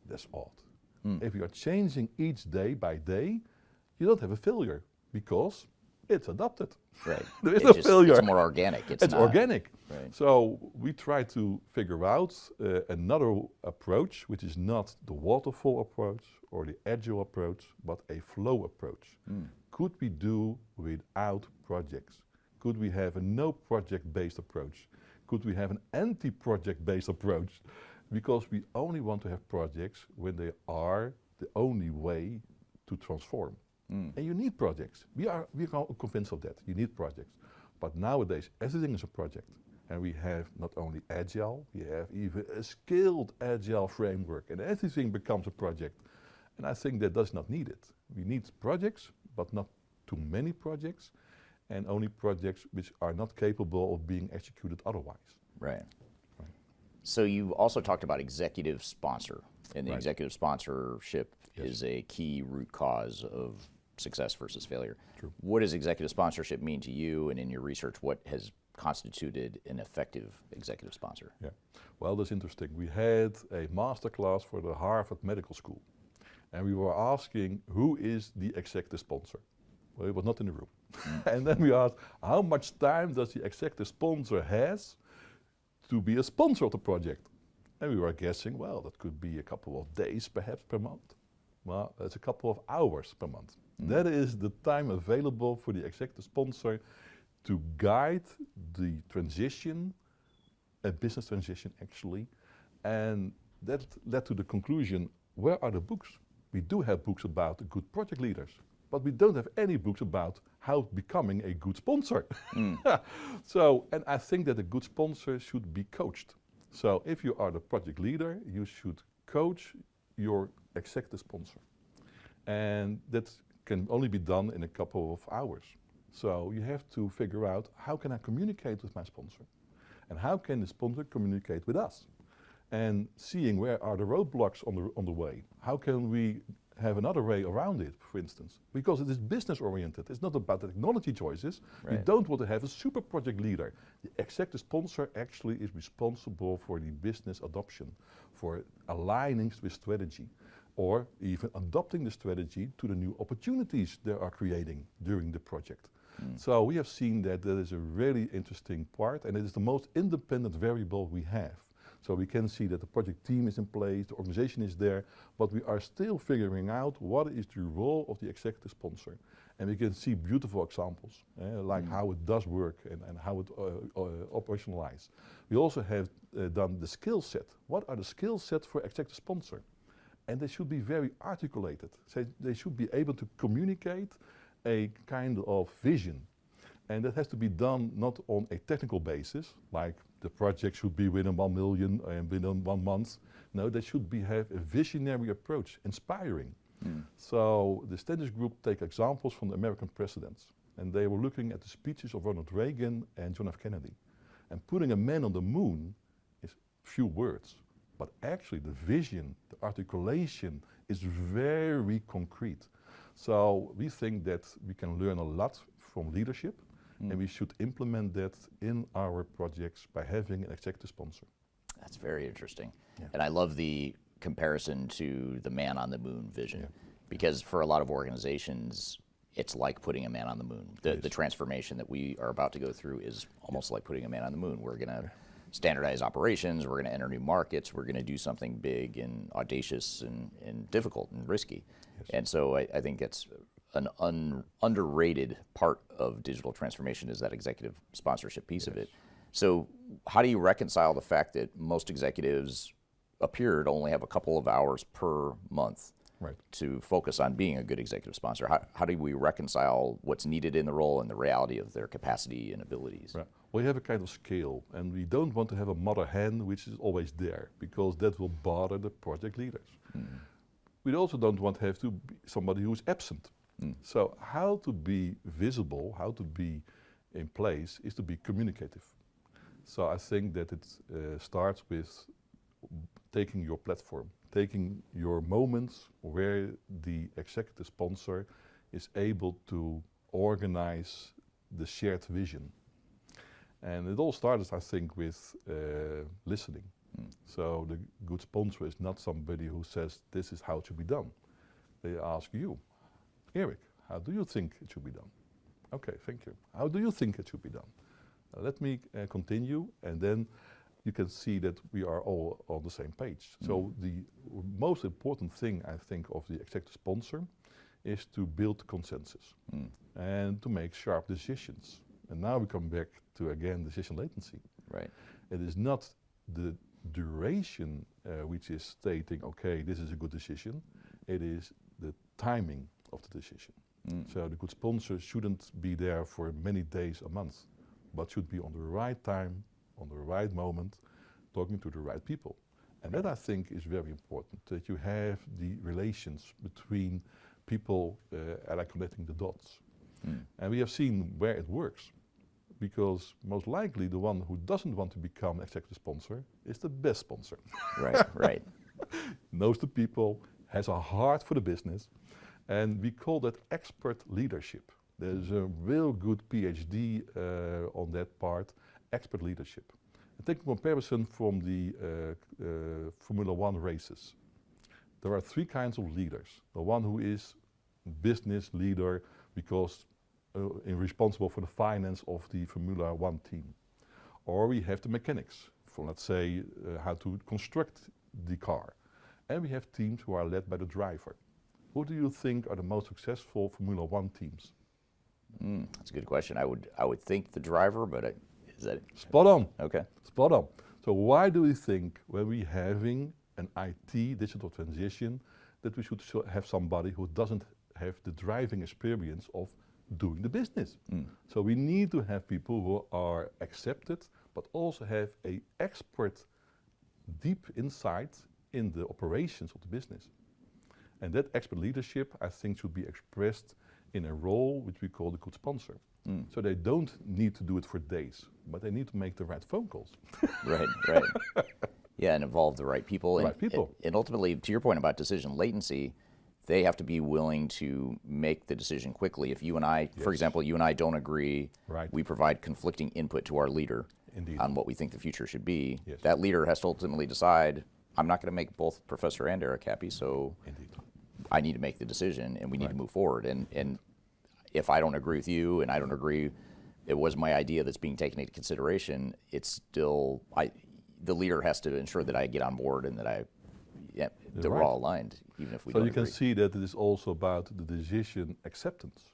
that's odd. If you are changing each day by day, you don't have a failure because it's adopted. Right. There is no failure. It's more organic. It's not, organic. Right. So we try to figure out another approach, which is not the waterfall approach or the agile approach, but a flow approach. Could we do without projects? Could we have a no project-based approach? Could we have an anti-project-based approach? Because we only want to have projects when they are the only way to transform. And you need projects. We are convinced of that. You need projects. But nowadays, everything is a project. And we have not only agile, we have even a scaled agile framework. And everything becomes a project. And I think that does not need it. We need projects, but not too many projects. And only projects which are not capable of being executed otherwise. Right. So you also talked about executive sponsor, and the Right. executive sponsorship Yes. is a key root cause of success versus failure. True. What does executive sponsorship mean to you, and in your research, what has constituted an effective executive sponsor? Yeah, well, that's interesting. We had a master class for the Harvard Medical School, and we were asking who is the executive sponsor. Well, it was not in the room. And then we asked, how much time does the executive sponsor has to be a sponsor of the project? And we were guessing, well, that could be a couple of days perhaps per month. Well, that's a couple of hours per month. That is the time available for the executive sponsor to guide the transition, a business transition actually, and that led to the conclusion, where are the books? We do have books about good project leaders, but we don't have any books about how becoming a good sponsor. So, and I think that a good sponsor should be coached. So if you are the project leader, you should coach your executive sponsor. And that can only be done in a couple of hours. So you have to figure out, how can I communicate with my sponsor? And how can the sponsor communicate with us? And seeing where are the roadblocks on the way. How can we have another way around it, for instance? Because it is business oriented. It's not about the technology choices. Right. You don't want to have a super project leader. The executive sponsor actually is responsible for the business adoption, for aligning with strategy, or even adopting the strategy to the new opportunities they are creating during the project. So we have seen that that is a really interesting part, and it is the most independent variable we have. So we can see that the project team is in place, the organization is there, but we are still figuring out what is the role of the executive sponsor. And we can see beautiful examples, like how it does work and how it operationalizes. We also have done the skill set. What are the skill sets for executive sponsor? And they should be very articulated. So they should be able to communicate a kind of vision. And that has to be done not on a technical basis, like the project should be within 1 million and within 1 month. No, they should have a visionary approach, inspiring. So the Standish Group take examples from the American presidents, and they were looking at the speeches of Ronald Reagan and John F. Kennedy. And putting a man on the moon is few words, but actually the vision, the articulation is very concrete. So we think that we can learn a lot from leadership, and we should implement that in our projects by having an executive sponsor. That's very interesting. And I love the comparison to the man on the moon vision, because for a lot of organizations, it's like putting a man on the moon. The transformation that we are about to go through is almost like putting a man on the moon. We're going to standardize operations, we're going to enter new markets, we're going to do something big and audacious and difficult and risky. And so I think it's an underrated part of digital transformation is that executive sponsorship piece of it. So how do you reconcile the fact that most executives appear to only have a couple of hours per month to focus on being a good executive sponsor? How do we reconcile what's needed in the role and the reality of their capacity and abilities? Right. We have a kind of scale, and we don't want to have a mother hen which is always there, because that will bother the project leaders. We also don't want to have to be somebody who's absent. So how to be visible, how to be in place, is to be communicative. So I think that it starts with taking your platform, taking your moments where the executive sponsor is able to organize the shared vision. And it all starts, I think, with listening. So the good sponsor is not somebody who says, this is how it should be done. They ask you, Eric, how do you think it should be done? Okay, thank you. How do you think it should be done? Let me continue, and then you can see that we are all on the same page. So the most important thing, I think, of the executive sponsor is to build consensus and to make sharp decisions. And now we come back to, again, decision latency. Right. It is not the duration which is stating, okay, this is a good decision. It is the timing of the decision. So the good sponsor shouldn't be there for many days, a month, but should be on the right time, on the right moment, talking to the right people. And that, I think, is very important, that you have the relations between people and connecting the dots. And we have seen where it works. because most likely the one who doesn't want to become executive sponsor is the best sponsor. Right, right. Knows the people, has a heart for the business, and we call that expert leadership. There's a real good PhD on that part, expert leadership. And take a comparison from the Formula One races. There are three kinds of leaders. The one who is business leader because responsible for the finance of the Formula One team. Or we have the mechanics, for let's say how to construct the car. And we have teams who are led by the driver. Who do you think are the most successful Formula One teams? That's a good question. I would think the driver, but is that spot on? Okay, spot on. So why do we think when we're having an IT digital transition that we should have somebody who doesn't have the driving experience of doing the business? So we need to have people who are accepted, but also have a expert, deep insight in the operations of the business. And that expert leadership, I think, should be expressed in a role which we call the good sponsor. So they don't need to do it for days, but they need to make the right phone calls. Right, right. Yeah, and involve the right people. Right people. And ultimately, to your point about decision latency, they have to be willing to make the decision quickly. If you and I, for example, you and I don't agree, we provide conflicting input to our leader on what we think the future should be. That leader has to ultimately decide, I'm not going to make both Professor and Eric happy, so I need to make the decision and we need to move forward. And if I don't agree with you and I don't agree, it was my idea that's being taken into consideration, it's still, the leader has to ensure that I get on board and that that we're all aligned, even if we don't agree. So you can see that it is also about the decision acceptance.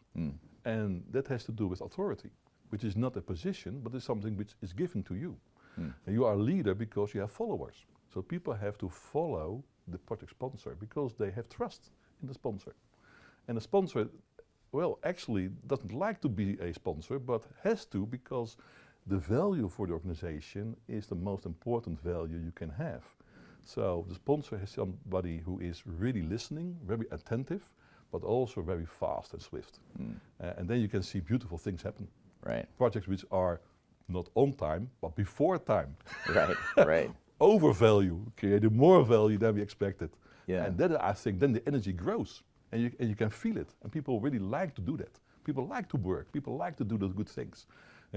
And that has to do with authority, which is not a position, but is something which is given to you. And you are a leader because you have followers. So people have to follow the project sponsor because they have trust in the sponsor. And the sponsor, well, actually doesn't like to be a sponsor, but has to because the value for the organization is the most important value you can have. So the sponsor has somebody who is really listening, very attentive, but also very fast and swift. And then you can see beautiful things happen. Right. Projects which are not on time, but before time. Right, right. Over value, creating more value than we expected. Yeah. And then I think then the energy grows and you can feel it. And people really like to do that. People like to work, people like to do those good things.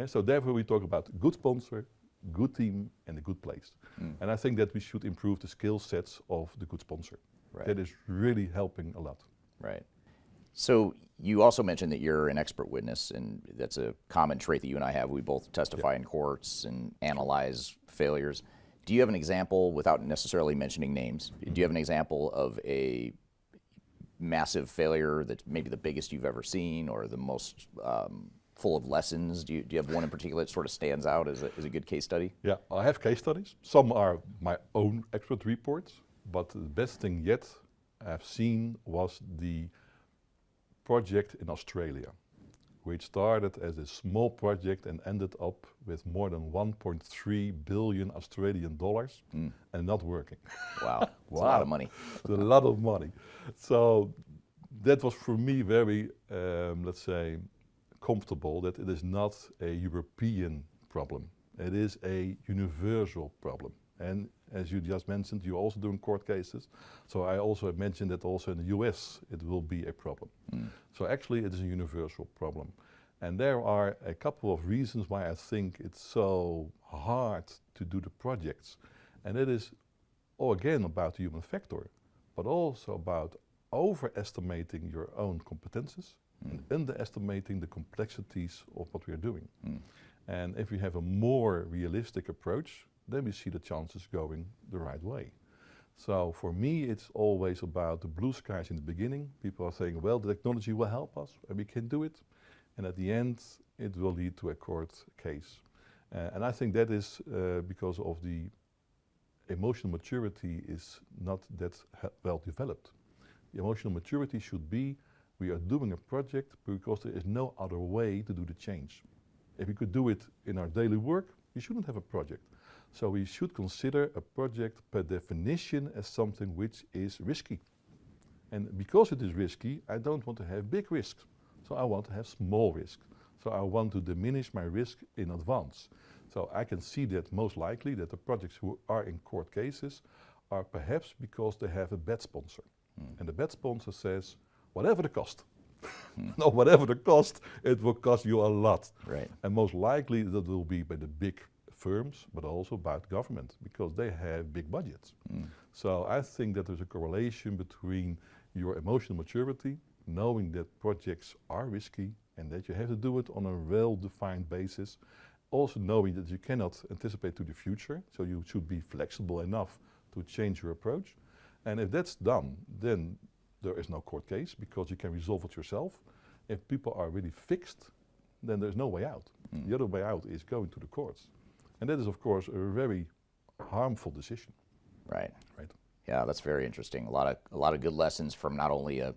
So therefore we talk about good sponsor, good team and a good place. And I think that we should improve the skill sets of the good sponsor. Right. That is really helping a lot. Right. So you also mentioned that you're an expert witness, and that's a common trait that you and I have. We both testify in courts and analyze failures. Do you have an example, without necessarily mentioning names, do you have an example of a massive failure that's maybe the biggest you've ever seen or the most full of lessons? Do you have one in particular that sort of stands out as a good case study? Yeah, I have case studies. Some are my own expert reports, but the best thing yet I've seen was the project in Australia, which started as a small project and ended up with more than 1.3 billion Australian dollars and not working. Wow, that's a lot of money. A lot of money. So that was for me very, let's say, comfortable that it is not a European problem. It is a universal problem. And as you just mentioned, you're also doing court cases. So I also mentioned that also in the US it will be a problem. So actually it is a universal problem. And there are a couple of reasons why I think it's so hard to do the projects. And it is, again, about the human factor, but also about overestimating your own competences and underestimating the complexities of what we are doing. And if we have a more realistic approach, then we see the chances going the right way. So for me, it's always about the blue skies in the beginning. People are saying, well, the technology will help us and we can do it. And at the end, it will lead to a court case. And I think that is because of the emotional maturity is not that well developed. The emotional maturity should be, we are doing a project because there is no other way to do the change. If we could do it in our daily work, we shouldn't have a project. So we should consider a project per definition as something which is risky. And because it is risky, I don't want to have big risks. So I want to have small risks. So I want to diminish my risk in advance. So I can see that most likely that the projects who are in court cases are perhaps because they have a bad sponsor. And the bad sponsor says, whatever the cost. No, whatever the cost, it will cost you a lot. Right. And most likely that will be by the big firms, but also by the government, because they have big budgets. So I think that there's a correlation between your emotional maturity, knowing that projects are risky and that you have to do it on a well-defined basis, also knowing that you cannot anticipate to the future, so you should be flexible enough to change your approach. And if that's done, then there is no court case because you can resolve it yourself. If people are really fixed, then there's no way out. The other way out is going to the courts. And that is, of course, a very harmful decision. Right. Right. Yeah, that's very interesting. A lot of good lessons from not only a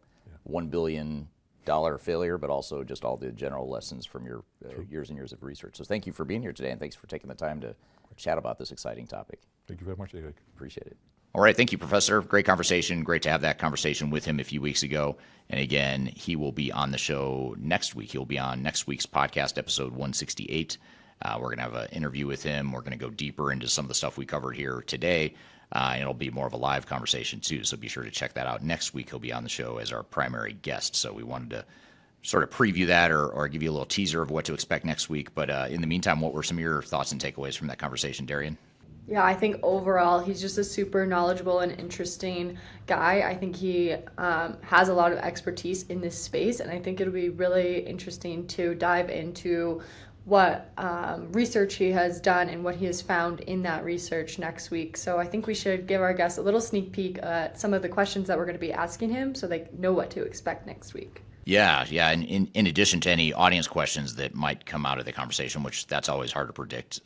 $1 billion failure, but also just all the general lessons from your years and years of research. So thank you for being here today, and thanks for taking the time to chat about this exciting topic. Thank you very much, Eric. Appreciate it. All right, thank you, Professor. Great conversation. Great to have that conversation with him a few weeks ago. And again, he will be on the show next week. He'll be on next week's podcast, episode 168. We're going to have an interview with him. We're going to go deeper into some of the stuff we covered here today. And it'll be more of a live conversation, too. So be sure to check that out. Next week, he'll be on the show as our primary guest. So we wanted to sort of preview that or give you a little teaser of what to expect next week. But in the meantime, what were some of your thoughts and takeaways from that conversation, Darian? Yeah, I think overall he's just a super knowledgeable and interesting guy. I think he has a lot of expertise in this space, and I think it'll be really interesting to dive into what research he has done and what he has found in that research next week. So I think we should give our guests a little sneak peek at some of the questions that we're going to be asking him so they know what to expect next week. Yeah. And in addition to any audience questions that might come out of the conversation, which that's always hard to predict,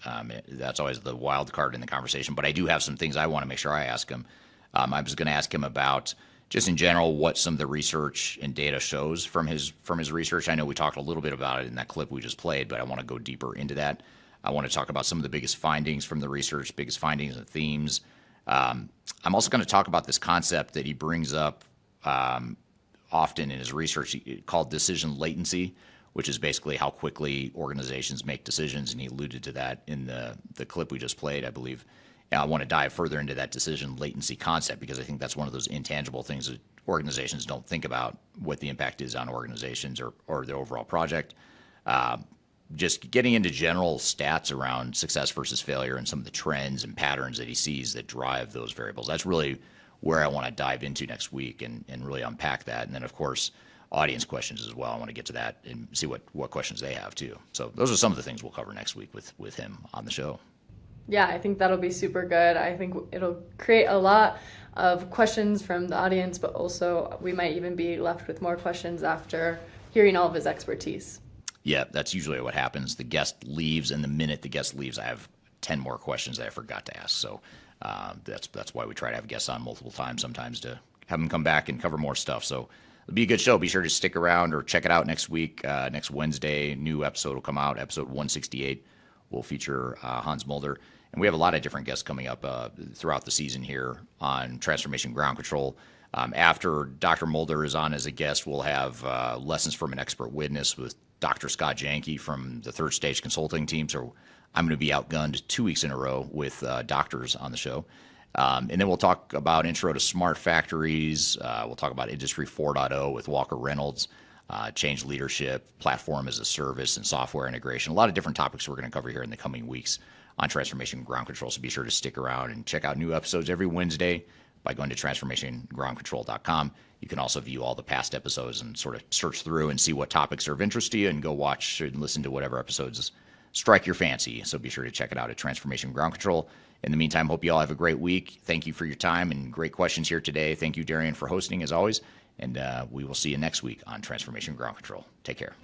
that's always the wild card in the conversation. But I do have some things I want to make sure I ask him. I was going to ask him about just in general what some of the research and data shows from his research. I know we talked a little bit about it in that clip we just played, but I want to go deeper into that. I want to talk about some of the biggest findings from the research, biggest findings and themes. I'm also going to talk about this concept that he brings up often in his research called decision latency, which is basically how quickly organizations make decisions, and he alluded to that in the clip we just played, I believe. And I want to dive further into that decision latency concept because I think that's one of those intangible things that organizations don't think about what the impact is on organizations or the overall project. Just getting into general stats around success versus failure and some of the trends and patterns that he sees that drive those variables. That's really where I want to dive into next week and really unpack that. And then, of course, audience questions as well. I want to get to that and see what questions they have, too. So those are some of the things we'll cover next week with him on the show. Yeah, I think that'll be super good. I think it'll create a lot of questions from the audience, but also we might even be left with more questions after hearing all of his expertise. Yeah, that's usually what happens. The guest leaves, and the minute the guest leaves, I have 10 more questions that I forgot to ask. So that's why we try to have guests on multiple times sometimes to have them come back and cover more stuff. So it'll be a good show. Be sure to stick around or check it out next week. Next Wednesday, new episode will come out, episode 168. Will feature Hans Mulder. And we have a lot of different guests coming up throughout the season here on Transformation Ground Control. After Dr. Mulder is on as a guest, we'll have Lessons from an Expert Witness with Dr. Scott Janke from the Third Stage Consulting team. So I'm going to be outgunned 2 weeks in a row with doctors on the show. And then we'll talk about Intro to Smart Factories. We'll talk about Industry 4.0 with Walker Reynolds. Change leadership, platform as a service, and software integration. A lot of different topics we're going to cover here in the coming weeks on Transformation Ground Control. So be sure to stick around and check out new episodes every Wednesday by going to transformationgroundcontrol.com. You can also view all the past episodes and sort of search through and see what topics are of interest to you and go watch and listen to whatever episodes strike your fancy. So be sure to check it out at Transformation Ground Control. In the meantime, hope you all have a great week. Thank you for your time and great questions here today. Thank you, Darian, for hosting as always. And we will see you next week on Transformation Ground Control. Take care.